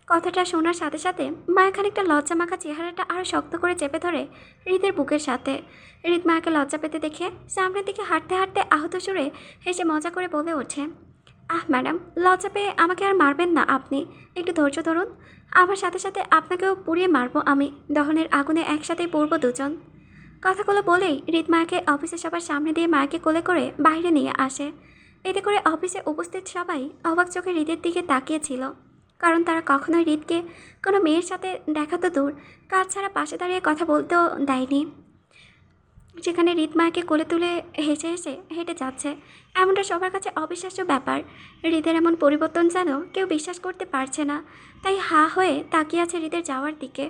কথাটা শোনার সাথে সাথে মায়া খানিকটা লজ্জা মাখা চেহারাটা আরও শক্ত করে চেপে ধরে হৃদের বুকের সাথে। হৃদ মায়াকে লজ্জা পেতে দেখে সামনের দিকে হাঁটতে হাঁটতে আহত সুরে হেসে মজা করে বলে ওঠে, ম্যাডাম লজ্জা পেয়ে আমাকে আর মারবেন না আপনি, একটু ধৈর্য ধরুন। আমার সাথে সাথে আপনাকেও পুড়িয়ে মারবো আমি, দহনের আগুনে একসাথেই পড়বো দুজন। কথাগুলো বলেই হৃদ মায়াকে অফিসে সবার সামনে দিয়ে মায়াকে কোলে করে বাইরে নিয়ে আসে। এতে করে অফিসে উপস্থিত সবাই অবাক চোখে হৃদের দিকে তাকিয়েছিল, কারণ তারা কখনোই হৃদকে কোনো মেয়ের সাথে দেখা তো দূর, কাজ ছাড়া পাশে দাঁড়িয়ে কথা বলতেও দেয়নি। যেখানে হৃদ মায়াকে কোলে তুলে হেসে হেসে হেঁটে যাচ্ছে, এমনটা সবার কাছে অবিশ্বাস্য ব্যাপার। হৃদের এমন পরিবর্তন যেন কেউ বিশ্বাস করতে পারছে না, তাই হা হয়ে তাকিয়ে আছে হৃদের যাওয়ার দিকে।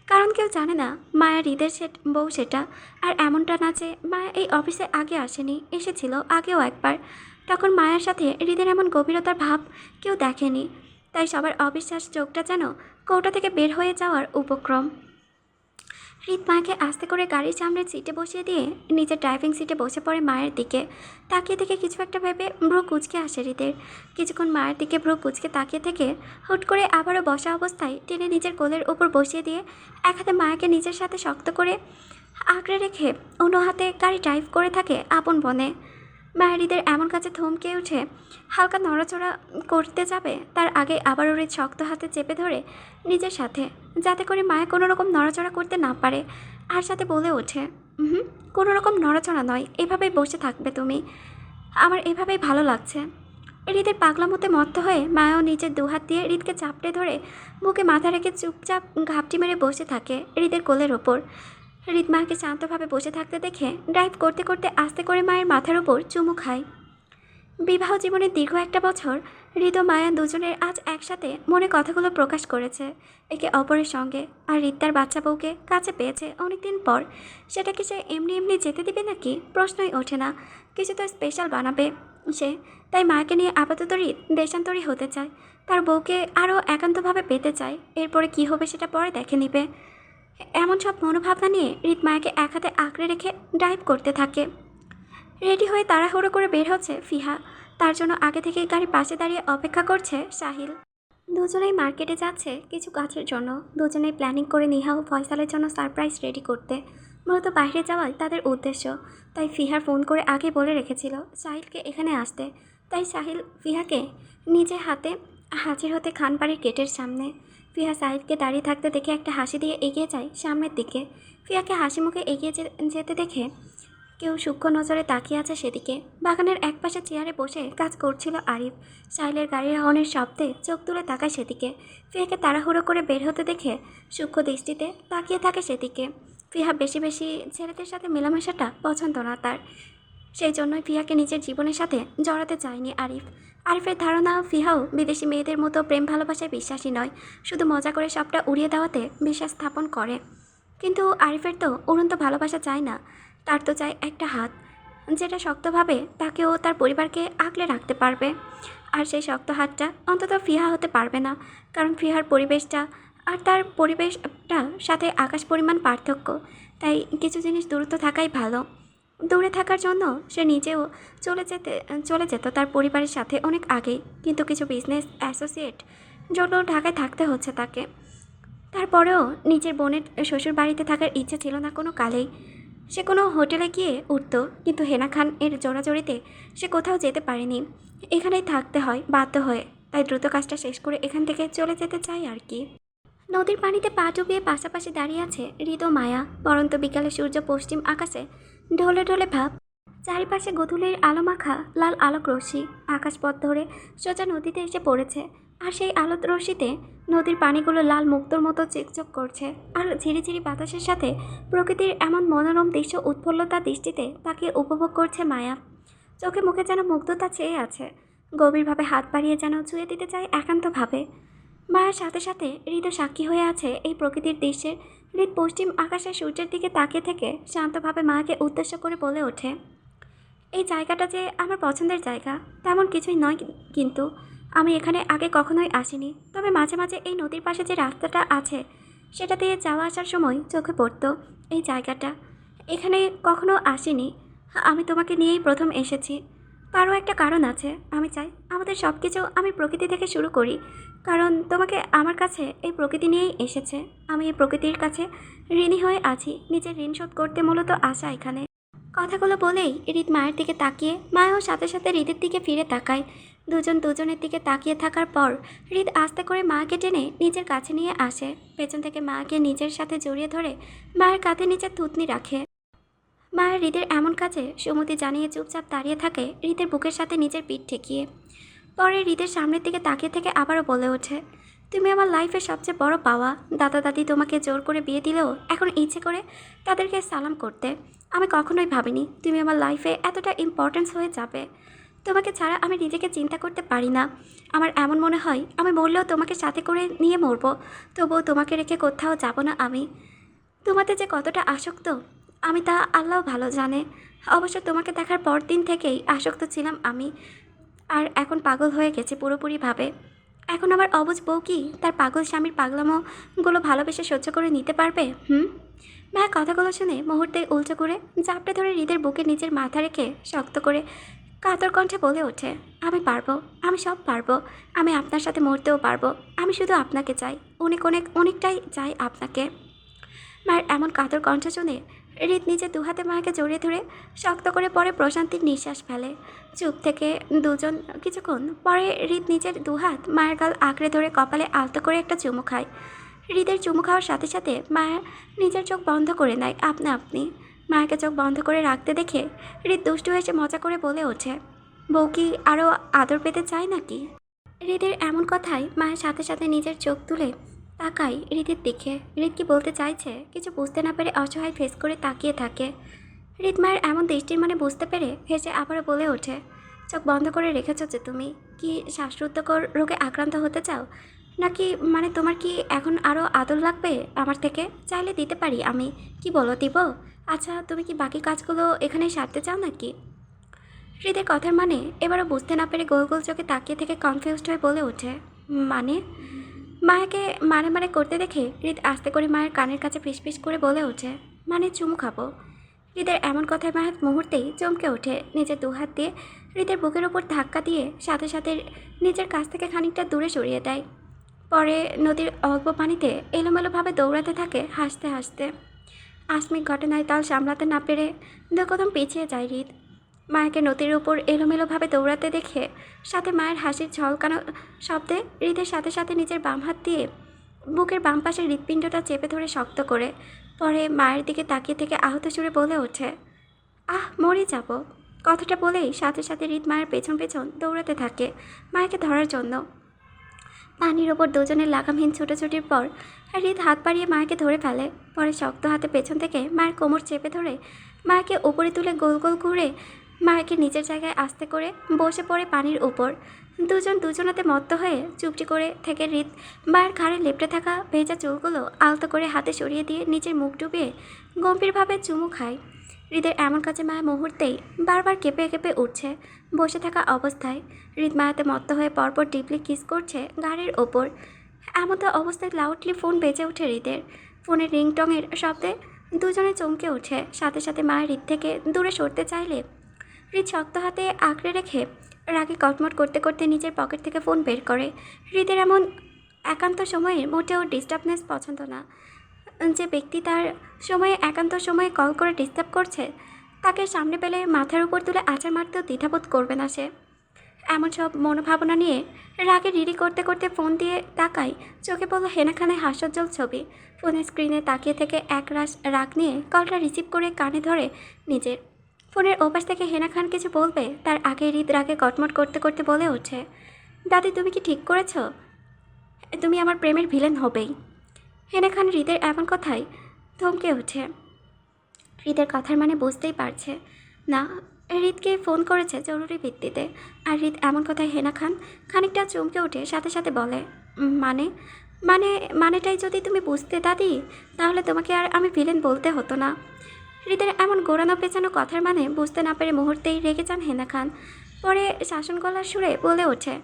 কারণ কেউ জানে না মায়া হৃদের বউ সেটা। আর এমনটা না যে মায়া এই অফিসে আগে আসেনি, এসেছিল আগেও একবার, তখন মায়ার সাথে হৃদের এমন গভীরতার ভাব কেউ দেখেনি। তাই সবার অবিশ্বাস চোখটা যেন কৌটা থেকে বের হয়ে যাওয়ার উপক্রম। হৃদ মায়াকে আস্তে করে গাড়ির সামনের সিটে বসিয়ে দিয়ে নিজের ড্রাইভিং সিটে বসে পড়ে মায়ের দিকে তাকিয়ে থেকে কিছু একটা ভেবে ভ্রু কুঁচকে আসে হৃদের। কিছুক্ষণ মায়ের দিকে ভ্রু কুঁচকে তাকিয়ে থেকে হুট করে আবারও বসা অবস্থায় টেনে নিজের কোলের ওপর বসিয়ে দিয়ে এক হাতে মায়াকে নিজের সাথে শক্ত করে আঁকড়ে রেখে অন্য হাতে গাড়ি ড্রাইভ করে থাকে আপন বনে। মায়ের হৃদের এমন কাছে থমকে উঠে হালকা নড়াচড়া করতে যাবে তার আগে আবারও হৃদ শক্ত হাতে চেপে ধরে নিজের সাথে, যাতে করে মায়া কোনো রকম নড়াচড়া করতে না পারে। আর সাথে বলে ওঠে, হুম, কোনো রকম নড়াচড়া নয়, এভাবেই বসে থাকবে তুমি, আমার এভাবেই ভালো লাগছে। হৃদের পাগলামোতে মত্ত হয়ে মায়াও নিজের দুহাত দিয়ে হৃদকে চাপড়ে ধরে বুকে মাথা রেখে চুপচাপ ঘাপটি মেরে বসে থাকে হৃদের কোলের ওপর। হৃদ মায়াকে শান্তভাবে বসে থাকতে দেখে ড্রাইভ করতে করতে আস্তে করে মায়ের মাথার ওপর চুমু খায়। বিবাহ জীবনের দীর্ঘ একটা বছর হৃদ ও মায়া দুজনের আজ একসাথে মনে কথাগুলো প্রকাশ করেছে একে অপরের সঙ্গে। আর হৃদ তার বাচ্চা বউকে কাছে পেয়েছে অনেকদিন পর। সেটাকে সে এমনি এমনি যেতে দিবে নাকি প্রশ্নই ওঠে না। কিছু তো স্পেশাল বানাবে সে। তাই মায়াকে নিয়ে আপাতত হৃদ দেশান্তরী হতে চায়, তার বউকে আরও একান্তভাবে পেতে চায়। এরপরে কি হবে সেটা পরে দেখে নিবে। এমন সব মনোভাবনা নিয়ে হৃদ মায়াকে এক হাতে আঁকড়ে রেখে ড্রাইভ করতে থাকে। রেডি হয়ে তাড়াহুড়ো করে বের হচ্ছে ফিহা, তার জন্য আগে থেকেই গাড়ির পাশে দাঁড়িয়ে অপেক্ষা করছে সাহিল। দুজনেই মার্কেটে যাচ্ছে কিছু কাজের জন্য। দুজনেই প্ল্যানিং করে নিহা ও ফয়সালের জন্য সারপ্রাইজ রেডি করতে, মূলত বাইরে যাওয়াই তাদের উদ্দেশ্য। তাই ফিহার ফোন করে আগে বলে রেখেছিল সাহিলকে এখানে আসতে। তাই সাহিল ফিহাকে নিজে হাতে হাজির হতে খানবাড়ির গেটের সামনে। ফিহা সাহিলকে দাঁড়িয়ে থাকতে দেখে একটা হাসি দিয়ে এগিয়ে যায় সামনের দিকে। ফিহাকে হাসি মুখে এগিয়ে যেতে দেখে কেউ সূক্ষ্ম নজরে তাকিয়ে আছে সেদিকে। বাগানের একপাশে চেয়ারে বসে কাজ করছিল আরিফ। সাহিলের গাড়ির হর্নের শব্দে চোখ তুলে তাকায় সেদিকে। ফিহাকে তাড়াহুড়ো করে বের হতে দেখে সূক্ষ্ম দৃষ্টিতে তাকিয়ে থাকে সেদিকে। ফিহা বেশি বেশি ছেলেদের সাথে মেলামেশাটা পছন্দ না তার, সেই জন্যই ফিহাকে নিজের জীবনের সাথে জড়াতে চায়নি আরিফ। আরিফের ধারণা ফিহাও বিদেশি মেয়েদের মতো প্রেম ভালোবাসায় বিশ্বাসী নয়, শুধু মজা করে সবটা উড়িয়ে দেওয়াতে বিশ্বাস স্থাপন করে। কিন্তু আরিফের তো উড়ন্ত ভালোবাসা চায় না, তার তো চাই একটা হাত, যেটা শক্তভাবে তাকেও তার পরিবারকে আগলে রাখতে পারবে। আর সেই শক্ত হাতটা অন্তত ফিহা হতে পারবে না, কারণ ফিহার পরিবেশটা আর তার পরিবেশটা সাথে আকাশ পরিমাণ পার্থক্য। তাই কিছু জিনিস দূরত্ব থাকাই ভালো। দূরে থাকার জন্য সে নিজেও চলে যেত তার পরিবারের সাথে অনেক আগেই, কিন্তু কিছু বিজনেস অ্যাসোসিয়েট জন্য ঢাকায় থাকতে হচ্ছে তাকে। তারপরেও নিজের বোনের শ্বশুর বাড়িতে থাকার ইচ্ছে ছিল না কোনো কালেই। সে কোনো হোটেলে গিয়ে উঠত, কিন্তু হেনা খান এর জোরাজোরিতে সে কোথাও যেতে পারেনি। এখানেই থাকতে হয় বাধ্য হয়ে। তাই দ্রুত কাজটা শেষ করে এখান থেকে চলে যেতে চাই আর কি। নদীর পানিতে পা ডুবিয়ে পাশাপাশি দাঁড়িয়ে আছে হৃদ ও মায়া। পরন্ত বিকালে সূর্য পশ্চিম আকাশে ঢলে ঢলে ভাব, চারিপাশে গোধূলির আলো মাখা লাল আলোক রশ্মি আকাশপথ ধরে সোজা নদীতে এসে পড়েছে। আর সেই আলোক রশ্মিতে নদীর পানিগুলো লাল মুক্তোর মতো চিকচক করছে। আর ঝিরিঝিরি বাতাসের সাথে প্রকৃতির এমন মনোরম দৃশ্য উৎফুল্লতা দৃষ্টিতে তাকে উপভোগ করছে মায়া। চোখে মুখে যেন মুগ্ধতা চেয়ে আছে, গভীরভাবে হাত বাড়িয়ে যেন ছুঁয়ে দিতে চায় একান্তভাবে। মায়ার সাথে সাথে হৃদ সাক্ষী হয়ে আছে এই প্রকৃতির দৃশ্যের। হৃদ পশ্চিম আকাশে সূর্যের দিকে তাকিয়ে থেকে শান্তভাবে মায়াকে উদ্দেশ্য করে বলে ওঠে, এই জায়গাটা যে আমার পছন্দের জায়গা তেমন কিছুই নয়, কিন্তু আমি এখানে আগে কখনোই আসিনি। তবে মাঝে মাঝে এই নদীর পাশে যে রাস্তাটা আছে সেটা দিয়ে যাওয়া আসার সময় চোখে পড়তো এই জায়গাটা। এখানে কখনো আসিনি, আমি তোমাকে নিয়েই প্রথম এসেছি। তারও একটা কারণ আছে, আমি চাই আমাদের সব কিছু আমি প্রকৃতি থেকে শুরু করি, কারণ তোমাকে আমার কাছে এই প্রকৃতি নিয়েই এসেছে। আমি এই প্রকৃতির কাছে ঋণী হয়ে আছি, নিজের ঋণ শোধ করতে মূলত আসা এখানে। কথাগুলো বলেই হৃদ মায়ের দিকে তাকিয়ে মায়াও সাথে সাথে হৃদের দিকে ফিরে তাকায়। দুজন দুজনের দিকে তাকিয়ে থাকার পর হৃদ আস্তে করে মাকে টেনে নিজের কাছে নিয়ে আসে। পেছন থেকে মাকে নিজের সাথে জড়িয়ে ধরে মায়ের কাঁধে নিচে থুতনি রাখে। মায়ের হৃদের এমন কাজে সুমতি জানিয়ে চুপচাপ দাঁড়িয়ে থাকে হৃদের বুকের সাথে নিজের পিঠ ঠেকিয়ে। পরে হৃদের সামনের দিকে তাকিয়ে থেকে আবারও বলে ওঠে, তুমি আমার লাইফের সবচেয়ে বড় পাওয়া। দাদা দাদি তোমাকে জোর করে বিয়ে দিলেও এখন ইচ্ছে করে তাদেরকে সালাম করতে। আমি কখনোই ভাবিনি তুমি আমার লাইফে এতটা ইম্পর্টেন্স হয়ে যাবে। তোমাকে ছাড়া আমি নিজেকে চিন্তা করতে পারি না। আমার এমন মনে হয় আমি মরলেও তোমাকে সাথে করে নিয়ে মরবো, তবুও তোমাকে রেখে কোথাও যাব না আমি। তোমাতে যে কতটা আসক্ত আমি তা আল্লাহ ভালো জানে। অবশ্য তোমাকে দেখার পর দিন থেকেই আসক্ত ছিলাম আমি, আর এখন পাগল হয়ে গেছে পুরোপুরিভাবে। এখন আমার অবুঝ বউ কি তার পাগল স্বামীর পাগলামোগুলো ভালোবেসে সহ্য করে নিতে পারবে? মায়ের কথাগুলো শুনে মুহূর্তে উল্টো করে জাপটে ধরে হৃদের বুকে নিজের মাথা রেখে শক্ত করে কাতর কণ্ঠে বলে ওঠে, আমি পারবো, আমি সব পারবো। আমি আপনার সাথে মরতেও পারবো। আমি শুধু আপনাকে চাই, অনেক অনেক অনেকটাই চাই আপনাকে। মায়ের এমন কাতর কণ্ঠ শুনে হৃদ নিজের দুহাতে মাকে জড়িয়ে ধরে শক্ত করে পরে প্রশান্তির নিঃশ্বাস ফেলে। চুপ থেকে দুজন কিছুক্ষণ পরে হৃদ নিজের দুহাত মায়ের গাল আঁকড়ে ধরে কপালে আলতো করে একটা চুমু খায়। হৃদের চুমু খাওয়ার সাথে সাথে মায়া নিজের চোখ বন্ধ করে নেয় আপনা আপনি। মায়াকে চোখ বন্ধ করে রাখতে দেখে হৃদ দুষ্টু এসে মজা করে বলে ওঠে, বউ কি আরও আদর পেতে চায় নাকি? হৃদের এমন কথায় মায়ের সাথে সাথে নিজের চোখ তুলে তাকাই হৃদের দিকে। হৃদ কি বলতে চাইছে কিছু বুঝতে না পেরে অসহায় ফেস করে তাকিয়ে থাকে। হৃদ মায়ের এমন দৃষ্টির মানে বুঝতে পেরে হেসে আবারও বলে ওঠে, চোখ বন্ধ করে রেখেছ যে তুমি কি শ্বাসরুদ্ধকর রোগে আক্রান্ত হতে চাও নাকি? মানে তোমার কি এখন আরও আদর লাগবে আমার থেকে? চাইলে দিতে পারি আমি। কি বলো, দিব? আচ্ছা তুমি কি বাকি কাজগুলো এখানে সারতে চাও নাকি? হৃদের কথার মানে এবারও বুঝতে না পেরে গোল গোল চোখে তাকিয়ে থেকে কনফিউজড হয়ে বলে ওঠে, মানে? মায়াকে মানে মানে করতে দেখে হৃদ আস্তে করে মায়ের কানের কাছে ফিসফিস করে বলে ওঠে, মানে চুমু খাবো। হৃদের এমন কথায় মায়ের মুহূর্তেই চমকে ওঠে, নিজের দুহাত দিয়ে হৃদের বুকের ওপর ধাক্কা দিয়ে সাথে সাথে নিজের কাছ থেকে খানিকটা দূরে সরিয়ে দেয়। পরে নদীর অল্প পানিতে এলোমেলোভাবে দৌড়াতে থাকে হাসতে হাসতে। আকস্মিক ঘটনায় তাল সামলাতে না পেরে দু কদম পিছিয়ে যায় হৃদ। মায়াকে নদীর উপর এলোমেলোভাবে দৌড়াতে দেখে সাথে মায়ের হাসির ঝলকানো শব্দে হৃদের সাথে সাথে নিজের বাম হাত দিয়ে বুকের বাম পাশের হৃৎপিণ্ডটা চেপে ধরে শক্ত করে পরে মায়ের দিকে তাকিয়ে থেকে আহত সুরে বলে ওঠে, আহ মরে যাব। কথাটা বলেই সাথে সাথে হৃদ মায়ের পেছন পেছন দৌড়াতে থাকে মায়াকে ধরার জন্য। পানির ওপর দুজনের লাগামহীন ছুটোছুটির পর হৃদ হাত বাড়িয়ে মায়াকে ধরে ফেলে। পরে শক্ত হাতে পেছন থেকে মায়ের কোমর চেপে ধরে মায়াকে উপরে তুলে গোল গোল ঘুরে মায়াকে নিজের জায়গায় আস্তে করে বসে পড়ে পানির উপর। দুজন দুজনাতে মত্ত হয়ে চুপটি করে থেকে হৃদ মায়ের ঘাড়ে লেপটে থাকা ভেজা চুলগুলো আলতো করে হাতে সরিয়ে দিয়ে নিজের মুখ ডুবিয়ে গম্ভীরভাবে চুমু খায়। হৃদের এমন কাছে মায়া মুহূর্তেই বারবার কেঁপে কেঁপে উঠছে বসে থাকা অবস্থায়। হৃদ মায়াতে মত্ত হয়ে পরপর ডিপলি কিস করছে গাড়ির ওপর। এমতো অবস্থায় লাউডলি ফোন বেজে ওঠে হৃদের। ফোনের রিংটংয়ের শব্দে দুজনে চমকে ওঠে। সাথে সাথে মায়ের হৃদ থেকে দূরে সরতে চাইলে হৃদ শক্ত হাতে আঁকড়ে রেখে রাগে কটমট করতে করতে নিজের পকেট থেকে ফোন বের করে। হৃদের এমন একান্ত সময়ে মোটেও ডিস্টার্বনেস পছন্দ না। যে ব্যক্তি তার সময়ে একান্ত সময়ে কল করে ডিস্টার্ব করছে তাকে সামনে পেলে মাথার উপর তুলে আছাড় মারতেও দ্বিধাবোধ করবে না সে। এমন সব মনোভাবনা নিয়ে রাগে রিরি করতে করতে ফোন দিয়ে তাকাই চোখে পড়ল হেনাখানায় হাস্যোজ্জ্বল ছবি। ফোনের স্ক্রিনে তাকিয়ে থেকে একরাশ রাগ নিয়ে কলটা রিসিভ করে কানে ধরে নিজের। ফোনের ওপাশ থেকে হেনা খান কিছু বলবে তার আগে হৃদ রাগে কটমট করতে করতে বলে ওঠে, দাদি তুমি কি ঠিক করেছ? তুমি আমার প্রেমের ভিলেন হবেই। হেনা খান হৃদের এমন কথাই থমকে ওঠে। হৃদের কথার মানে বুঝতেই পারছে না হৃদকে ফোন করেছে জরুরি ভিত্তিতে। আর হৃদ এমন কথায় হেনা খান খানিকটা চমকে উঠে সাথে সাথে বলে, মানে মানে মানেটাই যদি তুমি বুঝতে দাদি তাহলে তোমাকে আর আমি ভিলেন বলতে হতো না। হৃদের এমন গোড়ানো পেঁচানো কথার মানে বুঝতে না পেরে মুহূর্তেই রেগে যান হেনা খান। পরে শাসন গলার সুরে বলে ওঠে,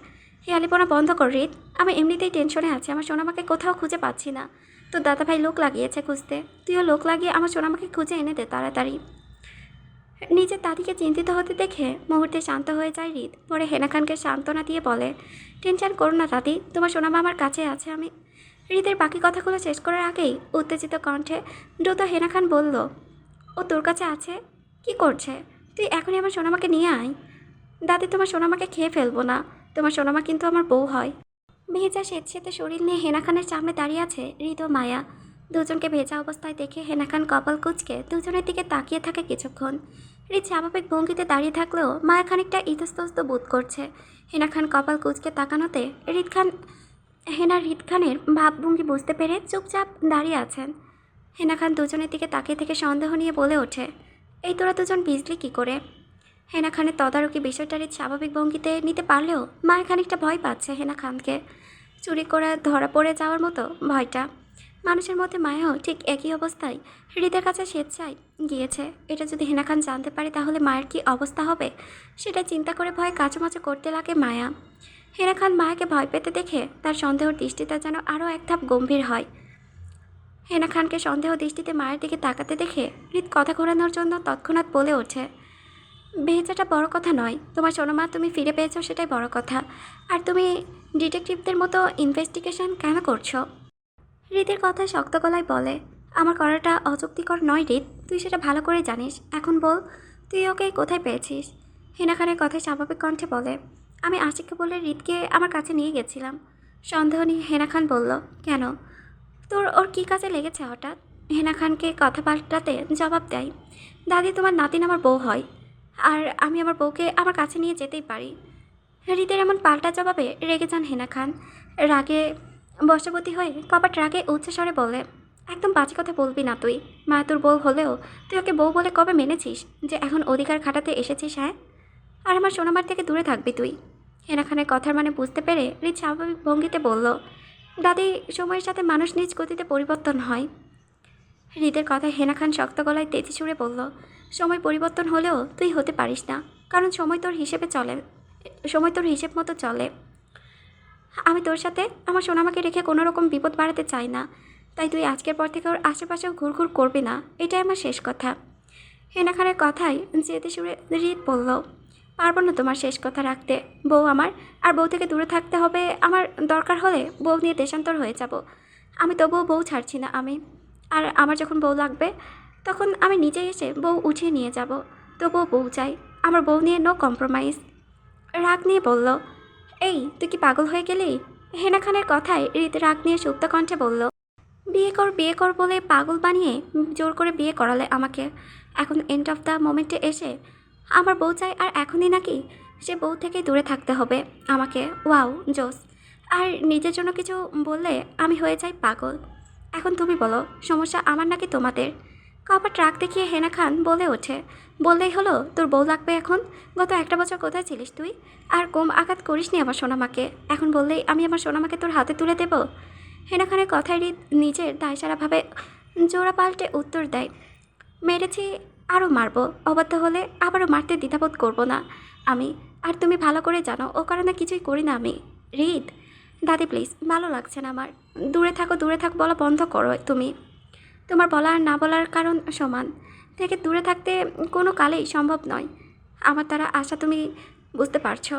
হেয়ালিপনা বন্ধ কর হৃদ। আমি এমনিতেই টেনশনে আছি, আমার সোনামাকে কোথাও খুঁজে পাচ্ছি না। তোর দাদাভাই লোক লাগিয়েছে খুঁজতে, তুইও লোক লাগিয়ে আমার সোনামাকে খুঁজে এনে দে তাড়াতাড়ি। নিজের দাদিকে চিন্তিত হতে দেখে মুহূর্তে শান্ত হয়ে যায় হৃদ। পরে হেনা খানকে সান্ত্বনা দিয়ে বলে, টেনশন করো না দাদি, তোমার সোনামা আমার কাছে আছে। আমি হৃদের বাকি কথাগুলো শেষ করার আগেই উত্তেজিত কণ্ঠে দ্রুত হেনা খান বলল, ও তোর কাছে আছে? কি করছে? তুই এখনই আমার সোনামাকে নিয়ে আয়। দাদি তোমার সোনামাকে খেয়ে ফেলবো না। তোমার সোনামা কিন্তু আমার বউ হয়। ভেজা স্বেচ্ছেতে শরীর নিয়ে হেনা খানের সামনে দাঁড়িয়ে আছে হৃদ ও মায়া। দুজনকে ভেজা অবস্থায় দেখে হেনা খান কপাল কুঁচকে দুজনের দিকে তাকিয়ে থাকে কিছুক্ষণ। হৃদ স্বাভাবিক ভঙ্গিতে দাঁড়িয়ে থাকলেও মায়া খানিকটা ইতস্তত বোধ করছে। হেনা খান কপাল কুঁচকে তাকানোতে হৃদ খানের ভাবভঙ্গি বুঝতে পেরে চুপচাপ দাঁড়িয়ে আছেন। হেনা খান দুজনের দিকে তাকিয়ে থেকে সন্দেহ নিয়ে বলে ওঠে, এই তোরা দুজন ভিজলি কী করে? হেনা খানের তদারকি বিষয়টা হৃদ স্বাভাবিক ভঙ্গিতে নিতে পারলেও মায়া খানিকটা ভয় পাচ্ছে হেনা খানকে। চুরি করে ধরা পড়ে যাওয়ার মতো ভয়টা। মানুষের মধ্যে মায়াও ঠিক একই অবস্থায় হৃদের কাছে স্বেচ্ছায় গিয়েছে। এটা যদি হেনা খান জানতে পারে তাহলে মায়ের কী অবস্থা হবে, সেটা চিন্তা করে ভয় কাচুমাচু করতে লাগে মায়া। হেনা খান মায়াকে ভয় পেতে দেখে তার সন্দেহর দৃষ্টিটা যেন আরও এক ধাপ গম্ভীর হয়। হেনা খানকে সন্দেহ দৃষ্টিতে মায়ের দিকে তাকাতে দেখে হৃদ কথা ঘোরানোর জন্য তৎক্ষণাৎ বলে ওঠে, ভেজাটা বড় কথা নয়, তোমার সোনামা তুমি ফিরে পেয়েছো সেটাই বড় কথা। আর তুমি ডিটেকটিভদের মতো ইনভেস্টিগেশন কেন করছো? হৃদের কথা শক্ত গলায় বলে, আমার করাটা অযুক্তিকর নয় হৃদ, তুই সেটা ভালো করে জানিস। এখন বল, তুই ওকে কোথায় পেয়েছিস? হেনা খানের কথায় স্বাভাবিক কণ্ঠে বলে, আমি আশিককে বলে হৃদকে আমার কাছে নিয়ে গেছিলাম। সন্দেহ নিয়ে হেনা খান বলল, কেন? তোর ওর কী কাজে লেগেছে হঠাৎ? হেনা খানকে কথা পাল্টাতে জবাব দেয়, দাদি তোমার নাতিন আমার বউ হয়, আর আমি আমার বউকে আমার কাছে নিয়ে যেতেই পারি। হৃদের এমন পাল্টা জবাবে রেগে যান হেনা খান। রাগে বশবতী হয়ে কপাট রাগে উচ্চস্বরে বলে, একদম বাজে কথা বলবি না তুই। মা তোর বউ হলেও তুই ওকে বউ বলে কবে মেনেছিস যে এখন অধিকার খাটাতে এসেছিস? হ্যাঁ, আর আমার সোনামার থেকে দূরে থাকবি তুই। হেনা খানের কথার মানে বুঝতে পেরে হৃদ স্বাভাবিক ভঙ্গিতে বলল, দাদি সময়ের সাথে মানুষ নিজ গতিতে পরিবর্তন হয়। হৃদের কথায় হেনা খান শক্ত গলায় তেজি সুরে বলল, সময় পরিবর্তন হলেও তুই হতে পারিস না, কারণ সময় তোর হিসেব মতো চলে। আমি তোর সাথে আমার সোনামাকে রেখে কোনো রকম বিপদ বাড়াতে চাই না, তাই তুই আজকের পর থেকে ওর আশেপাশেও ঘুরঘুর করবি না, এটাই আমার শেষ কথা। হেনা খানের কথায় যেতে সুরে হৃদ বলল, পারবো না তোমার শেষ কথা রাখতে। বউ আমার, আর বউ থেকে দূরে থাকতে হবে আমার। দরকার হলে বউ নিয়ে দেশান্তর হয়ে যাব, আমি তবুও বউ ছাড়ছি না আমি। আর আমার যখন বউ লাগবে তখন আমি নিজেই এসে বউ উঠিয়ে নিয়ে যাব, তবুও বউ চাই। আমার বউ নিয়ে নো কম্প্রোমাইজ। রাগ নিয়ে বলল, এই তুই কি পাগল হয়ে গেলি? হেনা খানের কথায় হৃদ রাগ নিয়ে সুপ্ত কণ্ঠে বলল, বিয়ে কর বলে পাগল বানিয়ে জোর করে বিয়ে করালে আমাকে। এখন এন্ড অফ দ্য মোমেন্টে এসে আমার বউ চাই, আর এখনই নাকি সে বউ থেকে দূরে থাকতে হবে আমাকে? ওয়াও, জোস। আর নিজের জন্য কিছু বললে আমি হয়ে যাই পাগল। এখন তুমি বলো, সমস্যা আমার নাকি তোমাদের? কপাট রাগ দেখিয়ে হেনা খান বলে ওঠে, বললেই হলো তোর বউ লাগবে এখন? গত একটা বছর কোথায় ছিলিস তুই? আর কম আঘাত করিসনি আমার সোনামাকে, এখন বললেই আমি আমার সোনামাকে তোর হাতে তুলে দেব? হেনা খানের কথায় হৃদ নিজের দায়সারাভাবে জোড়া পাল্টে উত্তর দেয়, মেরেছি, আরও মারবো, অবাধ্য হলে আবারও মারতে দ্বিধাবোধ করব না আমি। আর তুমি ভালো করে জানো ও কারণে কিছুই করি না আমি। হৃদ, দাদি প্লিজ, ভালো লাগছে না আমার। দূরে থাকো বলা বন্ধ করো তুমি। তোমার বলা আর না বলার কারণ সমান, থেকে দূরে থাকতে কোনো কালেই সম্ভব নয় আমার দ্বারা। আশা তুমি বুঝতে পারছো?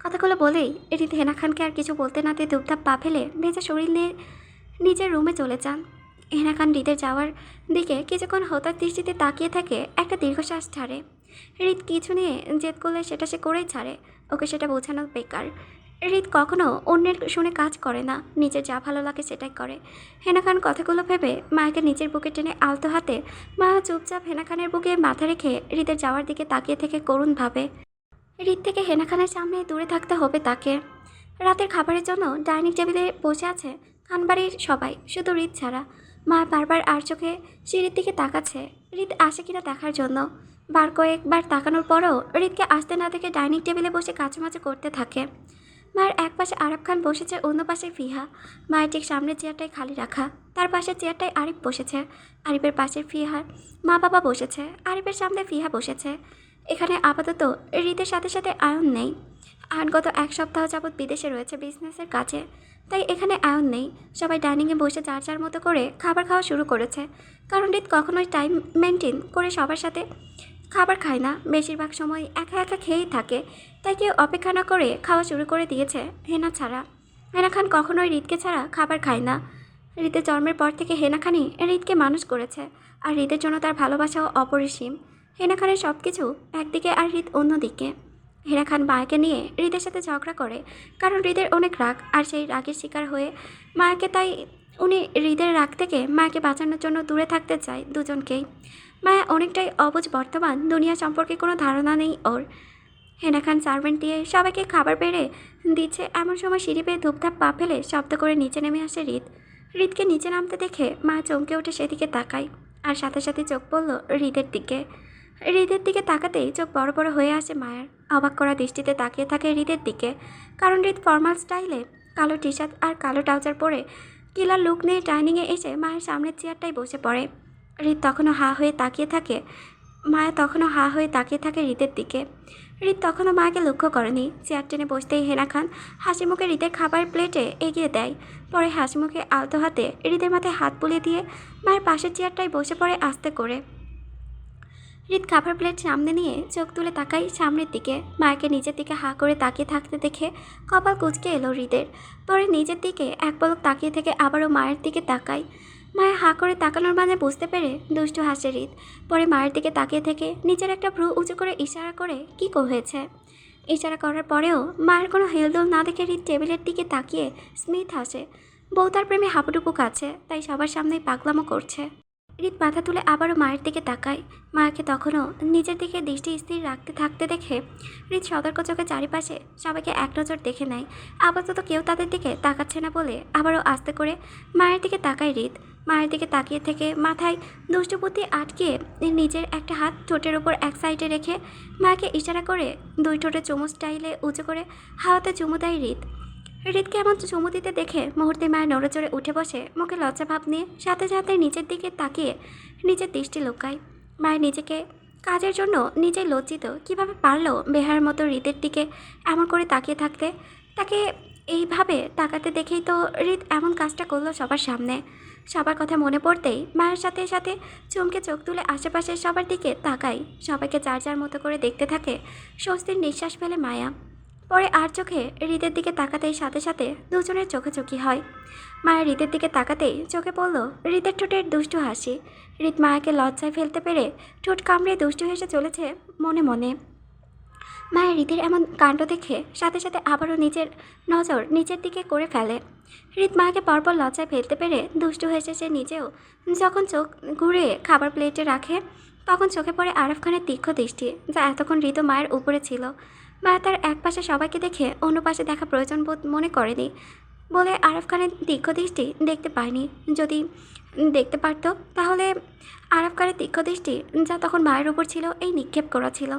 কথাগুলো বলেই হৃদ হেনা খানকে আর কিছু বলতে না দিয়ে ধূপধাপ পা ফেলে ভেজা শরীর নিয়ে নিজের রুমে চলে যান। হেনা খান হৃদের যাওয়ার দিকে কিছুক্ষণ হতাশ দৃষ্টিতে তাকিয়ে থাকে, একটা দীর্ঘশ্বাস ছাড়ে। হৃদ কিছু নিয়ে জেদ করলে সেটা সে করেই ছাড়ে, ওকে সেটা বোঝানো বেকার। হৃদ কখনো অন্যের শুনে কাজ করে না, নিজের যা ভালো লাগে সেটাই করে। হেনা খান কথাগুলো ভেবে মায়াকে নিজের বুকে টেনে আলতো হাতে মায়া চুপচাপ হেনা খানের বুকে মাথা রেখে হৃদের যাওয়ার দিকে তাকিয়ে থেকে করুণ ভাবে। হৃদ থেকে হেনা খানের সামনে দূরে থাকতে হবে তাকে। রাতের খাবারের জন্য ডাইনিং টেবিলে বসে আছে খানবাড়ির সবাই, শুধু হৃদ ছাড়া। মা বারবার আর চোখে সিঁড়ির দিকে তাকাচ্ছে হৃদ আসে কিনা দেখার জন্য। কয়েকবার তাকানোর পরও হৃদকে আসতে না দেখে ডাইনিং টেবিলে বসে কাচুমাচু করতে থাকে। মায়ের এক পাশে আরব খান বসেছে, অন্য পাশে ফিহা। মায়ের ঠিক সামনের চেয়ারটাই খালি রাখা, তার পাশের চেয়ারটায় আরিফ বসেছে। আরিফের পাশে ফিহার মা বাবা বসেছে, আরিফের সামনে ফিহা বসেছে। এখানে আপাতত হৃদের সাথে সাথে আয়ন নেই। আয়ন গত এক সপ্তাহ যাবৎ বিদেশে রয়েছে বিজনেসের কাজে, তাই এখানে আয়ন নেই। সবাই ডাইনিংয়ে বসে যার যার মতো করে খাবার খাওয়া শুরু করেছে, কারণ হৃদ কখনোই টাইম মেনটেন করে সবার সাথে খাবার খায় না, বেশিরভাগ সময় একা একা খেয়েই থাকে। তাই কেউ অপেক্ষা না করে খাওয়া শুরু করে দিয়েছে হেনা ছাড়া। হেনা খান কখনোই হৃদকে ছাড়া খাবার খায় না। হৃদের জন্মের পর থেকে হেনা খানই হৃদকে মানুষ করেছে, আর হৃদের জন্য তার ভালোবাসাও অপরিসীম। হেনা খানের সব কিছু একদিকে আর হৃদ অন্যদিকে। হেনা খান মায়াকে নিয়ে হৃদের সাথে ঝগড়া করে, কারণ হৃদের অনেক রাগ, আর সেই রাগের শিকার হয়ে মায়াকে, তাই উনি হৃদের রাগ থেকে মায়াকে বাঁচানোর জন্য দূরে থাকতে চায় দুজনকেই। মায়া অনেকটাই অবুঝ, বর্তমান দুনিয়া সম্পর্কে কোনো ধারণা নেই ওর। হেনা খান সার্ভেন্ট দিয়ে সবাইকে খাবার বেড়ে দিচ্ছে, এমন সময় সিঁড়ি বেয়ে ধূপধাপ পা ফেলে শব্দ করে নিচে নেমে আসে হৃদ। হৃদকে নিচে নামতে দেখে মা চমকে উঠে সেদিকে তাকায়, আর সাথে সাথে চোখ পড়ল হৃদের দিকে। হৃদের দিকে তাকাতেই চোখ বড় বড় হয়ে আসে মায়ের। অবাক করা দৃষ্টিতে তাকিয়ে থাকে হৃদের দিকে, কারণ হৃদ ফর্মাল স্টাইলে কালো টি শার্ট আর কালো ট্রাউজার পরে কিলার লুক নিয়ে ডাইনিংয়ে এসে মায়ের সামনের চেয়ারটাই বসে পড়ে। হৃদ তখনও হা হয়ে তাকিয়ে থাকে, মায়া তখনও হা হয়ে তাকিয়ে থাকে হৃদের দিকে। হৃদ তখনও মায়াকে লক্ষ্য করেনি। চেয়ার টেনে বসতেই হেনা খান হাসি মুখে হৃদের খাবার প্লেটে এগিয়ে দেয়, পরে হাসি মুখে আলতো হাতে হৃদের মাথায় হাত বুলিয়ে দিয়ে মায়ের পাশের চেয়ারটায় বসে পড়ে আস্তে করে। হৃদ খাবার প্লেট সামনে নিয়ে চোখ তুলে তাকাই সামনের দিকে। মায়াকে নিজের দিকে হা করে তাকিয়ে থাকতে দেখে কপাল কুঁচকে এলো হৃদের। পরে নিজের দিকে এক পলক তাকিয়ে থেকে আবারও মায়ের দিকে তাকাই। মায়া হা করে তাকানোর মানে বুঝতে পেরে দুষ্টু হাসে হৃদ। পরে মায়ের দিকে তাকিয়ে থেকে নিজের একটা ভ্রু উঁচু করে ইশারা করে কী হয়েছে। ইশারা করার পরেও মায়ের কোনো হেলদোল না দেখে হৃদ টেবিলের দিকে তাকিয়ে স্মিথ হাসে। বউ তার প্রেমে হাঁপুডুপু কাছে, তাই সবার সামনেই পাগলামো করছে। হৃদ মাথা তুলে আবারও মায়ের দিকে তাকায়। মায়াকে তখনও নিজের দিকে দৃষ্টি স্থির রাখতে থাকতে দেখে হৃদ সতর্ক চোখে চারিপাশে সবাইকে এক নজর দেখে নেয়। আপাতত কেউ তাদের দিকে তাকাচ্ছে না বলে আবারও আস্তে করে মায়ের দিকে তাকায় হৃদ। মায়ের দিকে তাকিয়ে থেকে মাথায় দুষ্টু বুদ্ধি আটকিয়ে নিজের একটা হাত ঠোঁটের ওপর এক সাইডে রেখে মায়াকে ইশারা করে দুই ঠোঁটে চুমু স্টাইলে উঁচু করে হাওয়াতে চুমু দেয় হৃদ। হৃদকে এমন চুমু দিতে দেখে মুহূর্তে মায়ের নড়েচড়ে উঠে বসে, মুখে লজ্জা ভাব নিয়ে সাথে সাথে নিচের দিকে তাকিয়ে নিজের দৃষ্টি লুকায়। মায়ের নিজেকে কাজের জন্য নিজেই লজ্জিত, কিভাবে পারলো বেহার মতো হৃদের দিকে এমন করে তাকিয়ে থাকতে। তাকে এইভাবে তাকাতে দেখেই তো হৃদ এমন কাজটা করলো সবার সামনে। সবার কথা মনে পড়তেই মায়ের সাথে সাথে চমকে চোখ তুলে আশেপাশের সবার দিকে তাকাই। সবাইকে যার যার মতো করে দেখতে থাকে। স্বস্তির নিঃশ্বাস ফেলে মায়া। পরে আর চোখে হৃদের দিকে তাকাতেই সাথে সাথে দুজনের চোখাচোখি হয়। মায়া হৃদের দিকে তাকাতেই চোখে পড়ল হৃদের ঠোঁটের দুষ্টু হাসি। হৃদ মায়াকে লজ্জায় ফেলতে পেরে ঠোঁট কামড়ে দুষ্টু হেসে চলেছে মনে মনে। মায়ের হৃদের এমন কাণ্ড দেখে সাথে সাথে আবারও নিজের নজর নিচের দিকে করে ফেলে। হৃদ মায়াকে পরপর লজ্জায় ফেলতে পেরে দুষ্টু হেসে সে নিজেও যখন চোখ ঘুরে খাবার প্লেটে রাখে, তখন চোখে পড়ে আরফ খানের তীক্ষ্ণ দৃষ্টি, যা এতক্ষণ হৃদ মায়ের উপরে ছিল। মায়া তার এক পাশে সবাইকে দেখে অন্য পাশে দেখা প্রয়োজন বোধ মনে করেনি বলে আরফ খানের তীক্ষ্ণ দৃষ্টি দেখতে পায়নি। যদি দেখতে পারত তাহলে আরফ খানের তীক্ষ্ণ দৃষ্টি, যা তখন মায়ের উপর ছিল, এই নিক্ষেপ করা ছিল।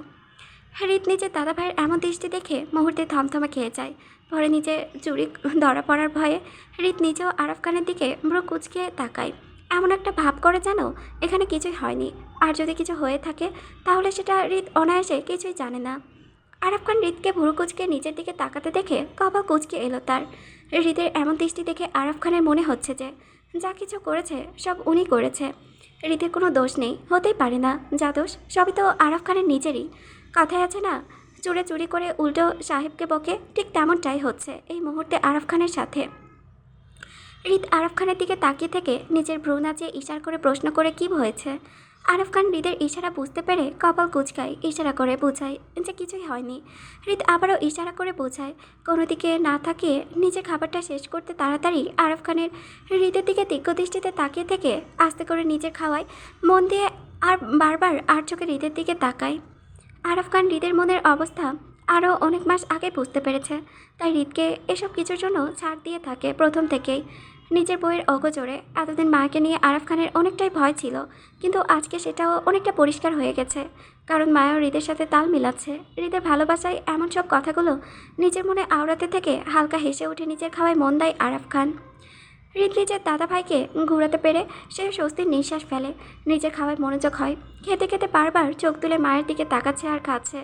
হৃদ নিজের দাদা ভাইয়ের এমন দৃষ্টি দেখে মুহূর্তে থমথমে খেয়ে যায়। পরে নিজে চুরি ধরা পড়ার ভয়ে হৃদ নিজেও আরফ খানের দিকে ভ্রু কুঁচকে তাকায়। এমন একটা ভাব করে যেন এখানে কিছুই হয়নি, আর যদি কিছু হয়ে থাকে তাহলে সেটা হৃদ অনায়াসে কিছুই জানে না। আরফ খান হৃদকে ভুরু কুচকে নিচের দিকে তাকাতে দেখে কপাল কুচকে এলো তার। হৃদের এমন দৃষ্টি দেখে আরফ খানের মনে হচ্ছে যে যা কিছু করেছে সব উনি করেছে। হৃদের কোনো দোষ নেই, হতেই পারে না। যা দোষ সবই তো আরফ খানের নিজেরই। কথায় আছে না, চুরে চুরি করে উল্টো সাহেবকে বকে, ঠিক তেমনটাই হচ্ছে এই মুহূর্তে আরফ খানের সাথে। হৃদ আরফ খানের দিকে তাকিয়ে থেকে নিজের ভ্রু নাচিয়ে ইশারা করে প্রশ্ন করে কী হয়েছে। আরফ খান হৃদের ইশারা বুঝতে পেরে কপাল কুচকায়, ইশারা করে বোঝায় যে কিছুই হয়নি। হৃদ আবারও ইশারা করে বোঝায়। কোনো দিকে না তাকিয়ে নিজের খাবারটা শেষ করতে তাড়াতাড়ি আরফ খানের হৃদের দিকে তীক্ষ্ণ দৃষ্টিতে তাকিয়ে থেকে আস্তে করে নিজের খাওয়ায় মন দিয়ে আর বারবার আর চোখে হৃদের দিকে তাকায়। আরফ খান হৃদের মনের অবস্থা আরও অনেক মাস আগে বুঝতে পেরেছে, তাই হৃদকে এসব কিছুর জন্য ছাড় দিয়ে থাকে প্রথম থেকেই। নিজের বইয়ের অগোচরে এতদিন মাকে নিয়ে আরফ খানের অনেকটাই ভয় ছিল, কিন্তু আজকে সেটাও অনেকটা পরিষ্কার হয়ে গেছে, কারণ মায়াও হৃদের সাথে তাল মিলাচ্ছে। হৃদের ভালোবাসায় এমন সব কথাগুলো নিজের মনে আওড়াতে থেকে হালকা হেসে উঠে নিজের খাওয়ায় মন দেয় আরফ খান। হৃদ নিজের দাদা ভাইকে ঘুরাতে পেরে সে স্বস্তির নিঃশ্বাস ফেলে। নিজের খাওয়ায় মনোযোগ হয়। খেতে খেতে বারবার চোখ তুলে মায়ের দিকে তাকাচ্ছে আর খাচ্ছে।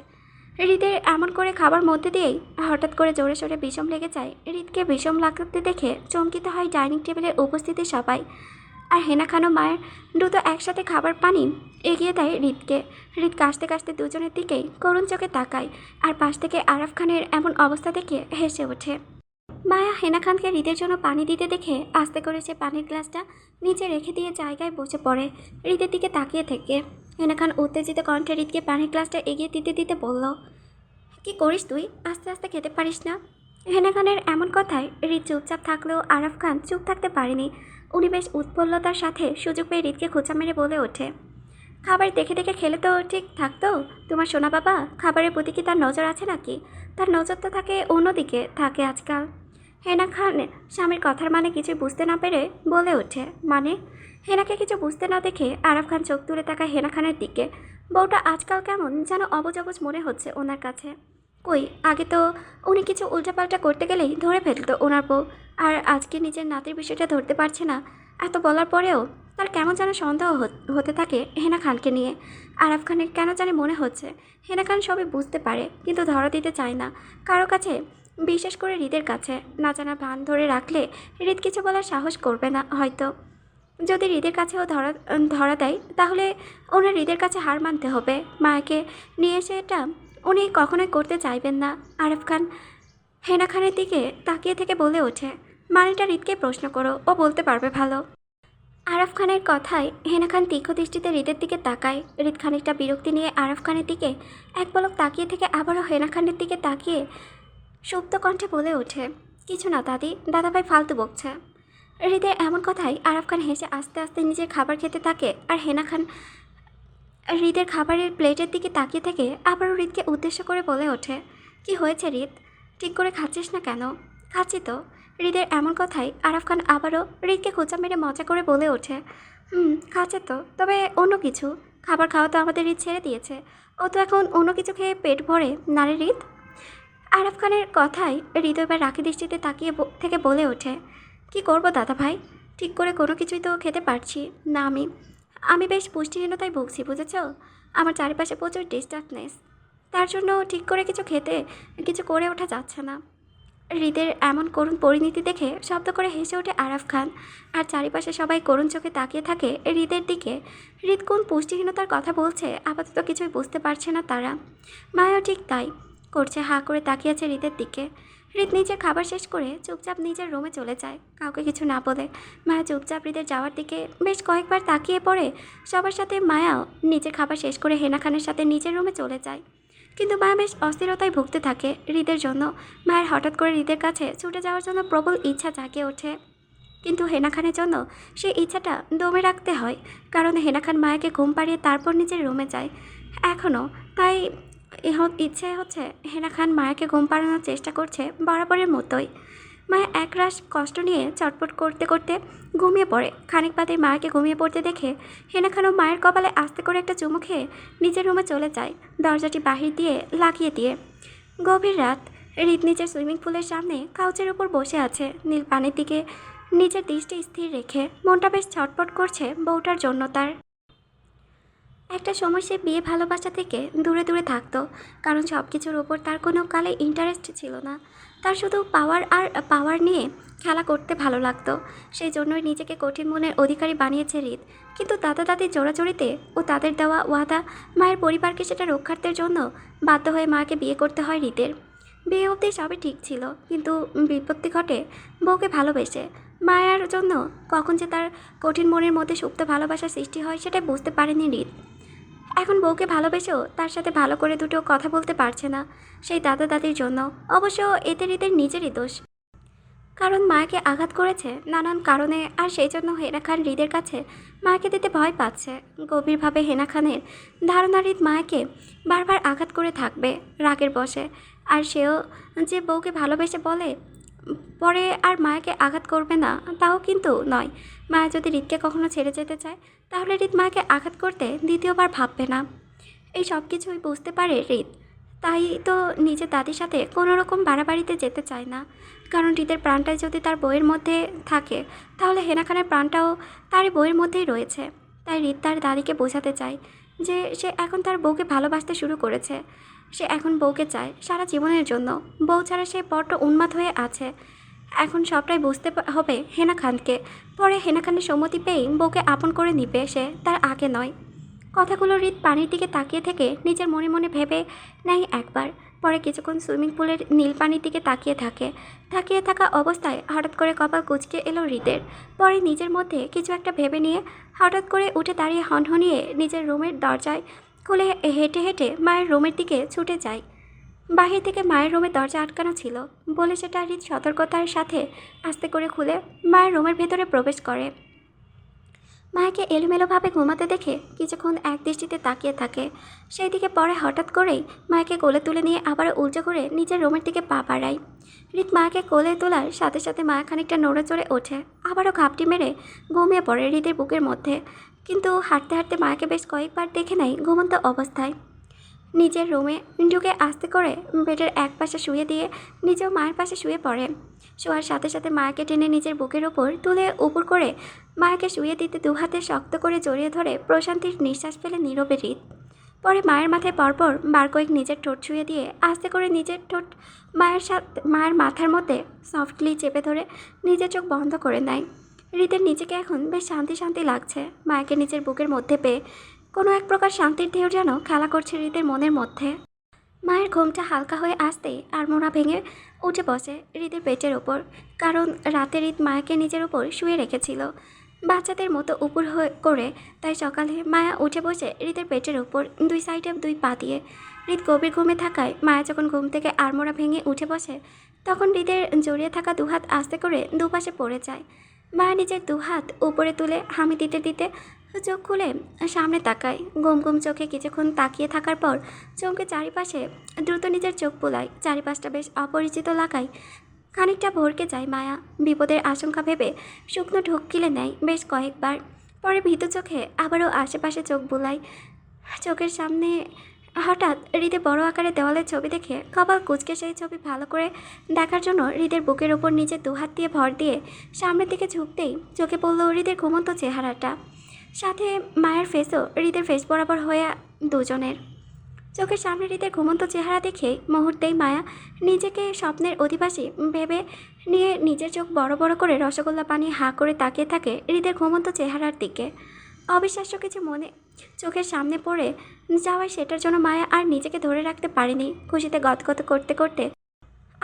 হৃদের এমন করে খাবার মধ্যে দিয়েই হঠাৎ করে জোরে সোরে বিষম লেগে যায়। হৃদকে বিষম লাগতে দেখে চমকিত হয় ডাইনিং টেবিলে উপস্থিতি সবাই। আর হেনা খানও মায়ের দ্রুত একসাথে খাবার পানি এগিয়ে দেয় হৃদকে। হৃদ কাশতে কাশতে দুজনের দিকেই করুণ চোখে তাকায়, আর পাশ থেকে আরফ খানের এমন অবস্থা দেখে হেসে ওঠে। মায়া হেনা খানকে হৃদের জন্য পানি দিতে দেখে আস্তে করে সে পানির গ্লাসটা নিচে রেখে দিয়ে জায়গায় বসে পড়ে। হৃদের দিকে তাকিয়ে থেকে হেনা খান উত্তেজিত কণ্ঠে হৃদকে পানির গ্লাসটা এগিয়ে দিতে দিতে বলল, কি করিস তুই? আস্তে আস্তে খেতে পারিস না? হেনা খানের এমন কথায় হৃদ চুপচাপ থাকলেও আরাফ খান চুপ থাকতে পারেনি। উনি বেশ উৎফুল্লতার সাথে সুযোগ পেয়ে হৃদকে খোঁচা মেরে বলে ওঠে, খাবার দেখে দেখে খেলে তো ঠিক থাকতো। তোমার সোনা বাবা খাবারের প্রতি কি তার নজর আছে নাকি? তার নজর তো থাকে অন্যদিকে থাকে আজকাল। হেনা খান স্বামীর কথার মানে কিছুই বুঝতে না পেরে বলে ওঠে, মানে? হেনাকে কিছু বুঝতে না দেখে আরাফ খান চোখ তুলে তাকায় হেনা খানের দিকে। বউটা আজকাল কেমন যেন অবুঝ অবুঝ মনে হচ্ছে ওনার কাছে। কই, আগে তো উনি কিছু উল্টাপাল্টা করতে গেলেই ধরে ফেলতো ওনার বউ, আর আজকে নিজের নাতির বিষয়টা ধরতে পারছে না। এত বলার পরেও তার কেমন যেন সন্দেহ হতে থাকে হেনা খানকে নিয়ে। আরাফ খানের কেন জানি মনে হচ্ছে হেনা খান সবই বুঝতে পারে কিন্তু ধরা দিতে চায় না কারো কাছে, বিশেষ করে হৃদের কাছে। না জানা ভান ধরে রাখলে হৃদ কিছু বলার সাহস করবে না হয়তো। যদি হৃদের কাছেও ধরা ধরা দেয় তাহলে ওনার হৃদের কাছে হার মানতে হবে। মায়াকে নিয়ে এসে এটা উনি কখনোই করতে চাইবেন না। আরাফ খান হেনা খানের দিকে তাকিয়ে থেকে বলে ওঠে, মানিটা হৃদকে প্রশ্ন করো, ও বলতে পারবে ভালো। আরাফ খানের কথায় হেনা খান তীক্ষ্ণ দৃষ্টিতে হৃদের দিকে তাকায়। হৃদ খানিকটা বিরক্তি নিয়ে আরাফ খানের দিকে এক পলক তাকিয়ে থেকে আবারও হেনা খানের দিকে তাকিয়ে সুপ্ত কণ্ঠে বলে ওঠে, কিছু না দাদি, দাদাভাই ফালতু বকছে। হৃদের এমন কথাই আরাফ খান হেসে আস্তে আস্তে নিজের খাবার খেতে থাকে। আর হেনা খান হৃদের খাবারের প্লেটের দিকে তাকিয়ে থেকে আবারও হৃদকে উদ্দেশ্য করে বলে ওঠে, কি হয়েছে হৃদ, ঠিক করে খাচ্ছিস না কেন? খাচ্ছি তো। হৃদের এমন কথাই আরাফ খান আবারও হৃদকে খোঁচা মেরে মজা করে বলে ওঠে, খাচ্ছে তো, তবে অন্য কিছু। খাবার খাওয়া তো আমাদের হৃদ ছেড়ে দিয়েছে, ও তো এখন অন্য কিছু খেয়ে পেট ভরে নারে হৃদ। আরাফ খানের কথায় হৃদ এবার রাখি দৃষ্টিতে তাকিয়ে থেকে বলে ওঠে, কি করব দাদা ভাই, ঠিক করে কোনো কিছুই তো খেতে পারছি না। আমি আমি বেশ পুষ্টিহীনতায় ভুগছি, বুঝেছ? আমার চারিপাশে প্রচুর ডিস্টার্বনেস, তার জন্য ঠিক করে কিছু করে ওঠা যাচ্ছে না। হৃদের এমন করুণ পরিণতি দেখে শব্দ করে হেসে ওঠে আরাফ খান। আর চারিপাশে সবাই করুণ চোখে তাকিয়ে থাকে হৃদের দিকে। হৃদ কোন পুষ্টিহীনতার কথা বলছে আপাতত কিছুই বুঝতে পারছে না তারা। মায়াও ঠিক তাই করছে, হাঁ করে তাকিয়েছে হৃদের দিকে। হৃদ নিজের খাবার শেষ করে চুপচাপ নিজের রুমে চলে যায় কাউকে কিছু না বলে। মায়া চুপচাপ হৃদের যাওয়ার দিকে বেশ কয়েকবার তাকিয়ে পড়ে সবার সাথে। মায়াও নিজের খাবার শেষ করে হেনা খানের সাথে নিজের রুমে চলে যায়। কিন্তু মায়া বেশ অস্থিরতায় ভুগতে থাকে হৃদের জন্য। মায়ের হঠাৎ করে হৃদের কাছে ছুটে যাওয়ার জন্য প্রবল ইচ্ছা জাগে ওঠে, কিন্তু হেনা খানের জন্য সেই ইচ্ছাটা দমে রাখতে হয়, কারণ হেনা খান মায়াকে ঘুম পাড়িয়ে তারপর নিজের রুমে যায় এখনও। তাই ইচ্ছে হচ্ছে হেনা খান মায়াকে ঘুম পাড়ানোর চেষ্টা করছে বরাবরের মতোই। মায়া একরাশ কষ্ট নিয়ে চটপট করতে করতে ঘুমিয়ে পড়ে। খানিক বাদে মায়াকে ঘুমিয়ে পড়তে দেখে হেনা খানও মায়ের কপালে আস্তে করে একটা চুমু খেয়ে নিজের রুমে চলে যায়, দরজাটি বাহির দিয়ে লাগিয়ে দিয়ে। গভীর রাত। হৃদ নিজের সুইমিং পুলের সামনে কাউচের উপর বসে আছে, নীল পানির দিকে নিজের দৃষ্টি স্থির রেখে। মনটা বেশ ছটপট করছে বউটার জন্য তার। একটা সময় সে বিয়ে ভালোবাসা থেকে দূরে দূরে থাকতো, কারণ সব কিছুর ওপর তার কোনো কালে ইন্টারেস্ট ছিল না। তার শুধু পাওয়ার নিয়ে খেলা করতে ভালো লাগতো। সেই জন্যই নিজেকে কঠিন মনের অধিকারী বানিয়েছে হৃদ। কিন্তু দাদা দাদির জোড়াজড়িতে ও তাদের দেওয়া ওয়াদা, মায়ের পরিবারকে সেটা রক্ষার্থের জন্য বাধ্য হয়ে মাকে বিয়ে করতে হয় হৃদের। বিয়ে অবধি সবই ঠিক ছিল, কিন্তু বিপত্তি ঘটে বউকে ভালোবেসে। মায়ার জন্য কখন যে তার কঠিন মনের মধ্যে সুপ্ত ভালোবাসার সৃষ্টি হয় সেটা বুঝতে পারেনি হৃদ। এখন বউকে ভালোবেসেও তার সাথে ভালো করে দুটো কথা বলতে পারছে না, সেই দাদা দাদির জন্য। অবশ্য এতে হৃদের নিজেরই দোষ, কারণ মায়াকে আঘাত করেছে নানান কারণে। আর সেই জন্য হেনা খান হৃদের কাছে মায়াকে দিতে ভয় পাচ্ছে। গভীরভাবে হেনা খানের ধারণা হৃদ মায়াকে বারবার আঘাত করে থাকবে রাগের বশে। আর সেও যে বউকে ভালোবেসে বলে পরে আর মায়াকে আঘাত করবে না তাও কিন্তু নয়। মায়া যদি হৃদকে কখনো ছেড়ে যেতে চায় তাহলে হৃদ মায়াকে আঘাত করতে দ্বিতীয়বার ভাববে না। এই সব কিছুই বুঝতে পারে হৃদ, তাই তো নিজের দাদির সাথে কোনো রকম বাড়াবাড়িতে যেতে চায় না। কারণ হৃদের প্রাণটাই যদি তার বইয়ের মধ্যে থাকে তাহলে হেনা খানের প্রাণটাও তারই বইয়ের মধ্যেই রয়েছে। তাই হৃদ তার দাদিকে বোঝাতে চায় যে সে এখন তার বউকে ভালোবাসতে শুরু করেছে। সে এখন বউকে চায় সারা জীবনের জন্য। বউ ছাড়া সে বড্ড উন্মাদ হয়ে আছে। এখন সবটাই বুঝতে হবে হেনা খানকে। পরে হেনা খানের সম্মতি পেয়েই বউকে আপন করে নিবে সে, তার আগে নয়। কথাগুলো হৃদ পানির দিকে তাকিয়ে থেকে নিজের মনে মনে ভেবে নেয় একবার। পরে কিছুক্ষণ সুইমিং পুলের নীল পানির দিকে তাকিয়ে থাকা অবস্থায় হঠাৎ করে কপাল কুঁচকে এলো হৃদের। পরে নিজের মধ্যে কিছু একটা ভেবে নিয়ে হঠাৎ করে উঠে দাঁড়িয়ে হনহনিয়ে নিজের রুমের দরজায় খুলে হেঁটে হেঁটে মায়ের রুমের দিকে ছুটে যায়। বাহির থেকে মায়ের রুমের দরজা আটকানো ছিল বলে সেটা হৃদ সতর্কতার সাথে আস্তে করে খুলে মায়ের রুমের ভেতরে প্রবেশ করে। মায়াকে এলোমেলোভাবে ঘুমাতে দেখে কিছুক্ষণ এক দৃষ্টিতে তাকিয়ে থাকে। সেই দিকে পরে হঠাৎ করেই মায়াকে কোলে তুলে নিয়ে আবারও উল্টো করে নিজের রুমের দিকে পা বাড়ায়। হৃদ মায়াকে কোলে তোলার সাথে সাথে মায়া খানিকটা নড়ে চড়ে ওঠে, আবারও ঘাপটি মেরে ঘুমিয়ে পড়ে হৃদের বুকের মধ্যে। কিন্তু হাঁটতে হাঁটতে মায়াকে বেশ কয়েকবার দেখে নেয় ঘুমন্ত অবস্থায়। নিজের রুমে ঢুকে আস্তে করে বেডের এক পাশে শুয়ে দিয়ে নিজেও মায়ের পাশে শুয়ে পড়ে। শোয়ার সাথে সাথে মায়াকে টেনে নিজের বুকের ওপর তুলে উপর করে মায়াকে শুয়ে দিতে দু হাতে শক্ত করে জড়িয়ে ধরে প্রশান্তির নিঃশ্বাস ফেলে নীরবে হৃদ। পরে মায়ের মাথায় পরপর বার কয়েক নিজের ঠোঁট ছুঁয়ে দিয়ে আস্তে করে নিজের ঠোঁট মায়ের মাথার মধ্যে সফটলি চেপে ধরে নিজের চোখ বন্ধ করে নেয়। হৃদের নিজেকে এখন বেশ শান্তি শান্তি লাগছে। মায়াকে নিজের বুকের মধ্যে পেয়ে কোনো এক প্রকার শান্তির ঢেউ যেন খেলা করছে হৃদের মনের মধ্যে। মায়ের ঘুমটা হালকা হয়ে আসতেই আড়মোড়া ভেঙে উঠে বসে হৃদের পেটের ওপর, কারণ রাতে হৃদ মায়াকে নিজের ওপর শুয়ে রেখেছিল বাচ্চাদের মতো উপর হয়ে করে। তাই সকালে মায়া উঠে বসে হৃদের পেটের ওপর দুই সাইডে দুই পা দিয়ে। হৃদ গভীর ঘুমে থাকায় মায়া যখন ঘুম থেকে আড়মোড়া ভেঙে উঠে বসে তখন হৃদের জড়িয়ে থাকা দুহাত আস্তে করে দুপাশে পড়ে যায়। মায়া নিজের দুহাত উপরে তুলে হামি দিতে দিতে চোখ খুলে সামনে তাকায়। ঘুম ঘুম চোখে কিছুক্ষণ তাকিয়ে থাকার পর চমকে চারিপাশে দ্রুত নিজের চোখ বোলায়। চারিপাশটা বেশ অপরিচিত লাগায় খানিকটা ভরকে যায় মায়া। বিপদের আশঙ্কা ভেবে শুকনো ঢোক গিলে নেয় বেশ কয়েকবার। পরে ভীত চোখে আবারও আশেপাশে চোখ বোলায়। চোখের সামনে হঠাৎ হৃদে বড় আকারে দেওয়ালের ছবি দেখে কপাল কুঁচকে সেই ছবি ভালো করে দেখার জন্য হৃদের বুকের ওপর নিজের দুহাত দিয়ে ভর দিয়ে সামনের দিকে ঝুঁকতেই চোখে পড়ল হৃদের ঘুমন্ত চেহারাটা, সাথে মায়ের ফেসও হৃদের ফেস বরাবর হয়ে দুজনের। চোখের সামনে হৃদের ঘুমন্ত চেহারা দেখে মুহূর্তেই মায়া নিজেকে স্বপ্নের অধিবাসী ভেবে নিয়ে নিজের চোখ বড় বড় করে রসগোল্লা পানি হাঁ করে তাকিয়ে থাকে হৃদের ঘুমন্ত চেহারার দিকে। অবিশ্বাস্য কিছু মনে চোখের সামনে পড়ে যাওয়ায় সেটার জন্য মায়া আর নিজেকে ধরে রাখতে পারেনি। খুশিতে গদগদ করতে করতে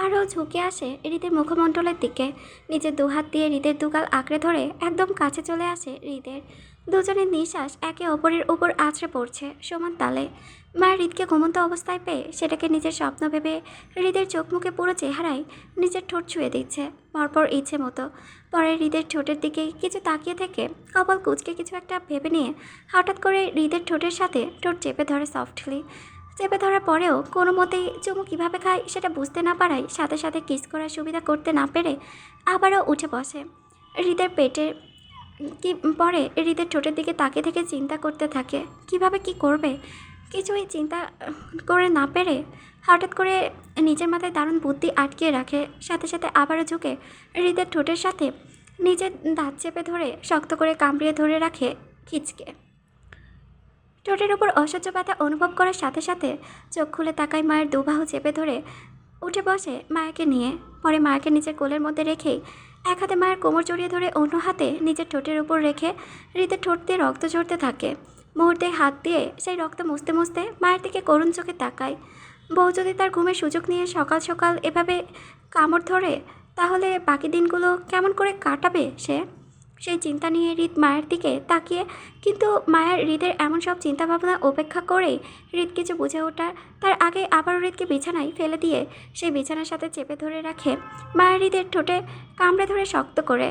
আরও ঝুঁকে আসে হৃদের মুখমণ্ডলের দিকে। নিজের দুহাত দিয়ে হৃদের দুগাল আঁকড়ে ধরে একদম কাছে চলে আসে হৃদের। দুজনের নিঃশ্বাস একে অপরের উপর আছড়ে পড়ছে সমান তালে। মায়ের হৃদকে ঘুমন্ত অবস্থায় পেয়ে সেটাকে নিজের স্বপ্ন ভেবে হৃদের চোখ মুখে পুরো চেহারায় নিজের ঠোঁট ছুঁয়ে দিচ্ছে পরপর ইচ্ছে মতো। পরে হৃদের ঠোঁটের দিকে কিছু তাকিয়ে থেকে কপাল কুঁচকে কিছু একটা ভেবে নিয়ে হঠাৎ করে হৃদের ঠোঁটের সাথে ঠোঁট চেপে ধরে সফটলি। চেপে ধরার পরেও কোনো মতেই চুমু কীভাবে খায় সেটা বুঝতে না পারায় সাথে সাথে কিস করার সুবিধা করতে না পেরে আবারও উঠে বসে। হৃদের পেটে কি পরে হৃদের ঠোঁটের দিকে তাকিয়ে থেকে চিন্তা করতে থাকে কিভাবে কি করবে। কিছুই চিন্তা করে না পেরে হঠাৎ করে নিজের মাথায় দারুণ বুদ্ধি আটকিয়ে রাখে। সাথে সাথে আবারও ঝুঁকে হৃদের ঠোঁটের সাথে নিজের দাঁত চেপে ধরে শক্ত করে কামড়িয়ে ধরে রাখে খিচকে। ঠোঁটের ওপর অসহ্য ব্যথা অনুভব করার সাথে সাথে চোখ খুলে তাকায় মায়ের দুবাহু চেপে ধরে উঠে বসে মায়াকে নিয়ে। পরে মায়াকে নিজের কোলের মধ্যে রেখেই এক হাতে মায়ের কোমর জড়িয়ে ধরে অন্য হাতে নিজের ঠোঁটের উপর রেখে হৃদের ঠোঁট দিয়ে রক্ত ঝরতে থাকে। মুহূর্তে হাত দিয়ে সেই রক্ত মুছতে মুছতে মায়ের দিকে করুণ চোখে তাকায়। বউ যদি তার ঘুমের সুযোগ নিয়ে সকাল সকাল এভাবে কামড় ধরে তাহলে বাকি দিনগুলো কেমন করে কাটাবে সে? সেই চিন্তা নিয়ে হৃদ মায়ের দিকে তাকিয়ে, কিন্তু মায়ের হৃদের এমন সব চিন্তাভাবনা উপেক্ষা করেই হৃদ কিছু বুঝে ওঠার তার আগে আবারও হৃদকে বিছানায় ফেলে দিয়ে সেই বিছানার সাথে চেপে ধরে রাখে মায়ের হৃদের ঠোঁটে কামড়ে ধরে শক্ত করে।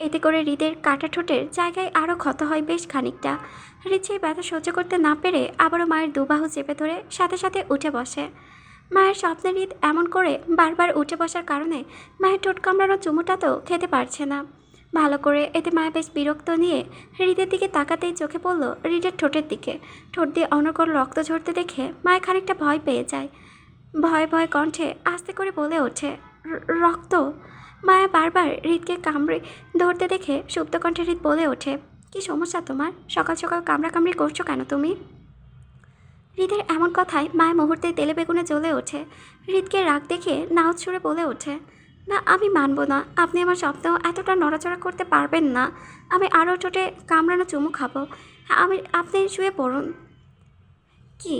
এতে করে হৃদের কাটা ঠোঁটের জায়গায় আরও ক্ষত হয় বেশ খানিকটা। হৃদ সেই ব্যথা সহ্য করতে না পেরে আবারও মায়ের দুবাহু চেপে ধরে সাথে সাথে উঠে বসে। মায়ের স্বপ্নের হৃদ এমন করে বারবার উঠে বসার কারণে মায়ের ঠোঁট কামড়ানো চুমুটা তো খেতে পারছে না ভালো করে। এতে মায়া বেশ বিরক্ত নিয়ে হৃদের দিকে তাকাতেই চোখে পড়ল হৃদের ঠোঁটের দিকে। ঠোঁট দিয়ে অনর্গল রক্ত ঝরতে দেখে মায়া খানিকটা ভয় পেয়ে যায়। ভয় ভয় কণ্ঠে আস্তে করে বলে ওঠে, রক্ত? মায়া বারবার হৃদকে কামড়ে ধরতে দেখে সুপ্ত কণ্ঠে হৃদ বলে ওঠে, কি সমস্যা তোমার? সকাল সকাল কামড়াকামড়ি করছো কেন তুমি? হৃদের এমন কথায় মায়া মুহূর্তেই তেলে বেগুনে জ্বলে ওঠে। হৃদকে রাগ দেখে নাউৎ সুরে বলে ওঠে, না আমি মানব না, আপনি আমার স্বপ্নেও এতটা নড়াচড়া করতে পারবেন না। আমি আরও ঠোঁটে কামড়ানো চুমু খাবো। হ্যাঁ আপনি শুয়ে পড়ুন। কি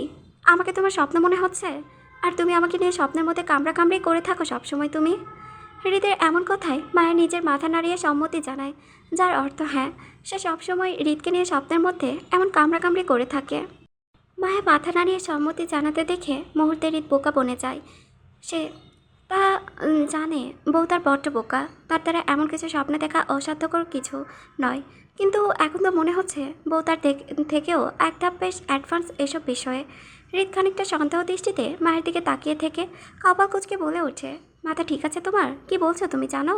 আমাকে তোমার স্বপ্ন মনে হচ্ছে? আর তুমি আমাকে নিয়ে স্বপ্নের মধ্যে কামড়াকামড়ি করে থাকো সবসময় তুমি? হৃদের এমন কথায় মায়ের নিজের মাথা নাড়িয়ে সম্মতি জানায়, যার অর্থ হ্যাঁ, সে সবসময় হৃদকে নিয়ে স্বপ্নের মধ্যে এমন কামড়াকামড়ি করে থাকে। মায়া মাথা নাড়িয়ে সম্মতি জানাতে দেখে মুহূর্তে হৃদ বোকা বনে যায়। সে তা জানে বউ তার বড্ড বোকা, তার দ্বারা এমন কিছু স্বপ্নে দেখা অসাধ্যকর কিছু নয়। কিন্তু এখন তো মনে হচ্ছে বউ তার থেকেও এক ধাপ বেশ অ্যাডভান্স এসব বিষয়ে। হৃদ খানিকটা সন্দেহ দৃষ্টিতে মায়ের দিকে তাকিয়ে থেকে কপাল কুঁচকে বলে ওঠে, মাথা ঠিক আছে তোমার? কি বলছো তুমি জানো?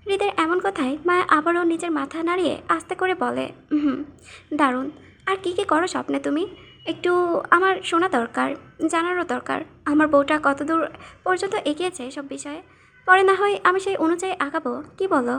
হৃদের এমন কথায় মায়া আবারও নিজের মাথা নাড়িয়ে আস্তে করে বলে, হুম, দারুণ। আর কি কি করো স্বপ্নে তুমি? একটু আমার শোনা দরকার, জানারও দরকার। আমার বউটা কতদূর পর্যন্ত এগিয়েছে সব বিষয়ে। পরে না হয় আমি সেই অনুযায়ী আগাবো, কি বলো?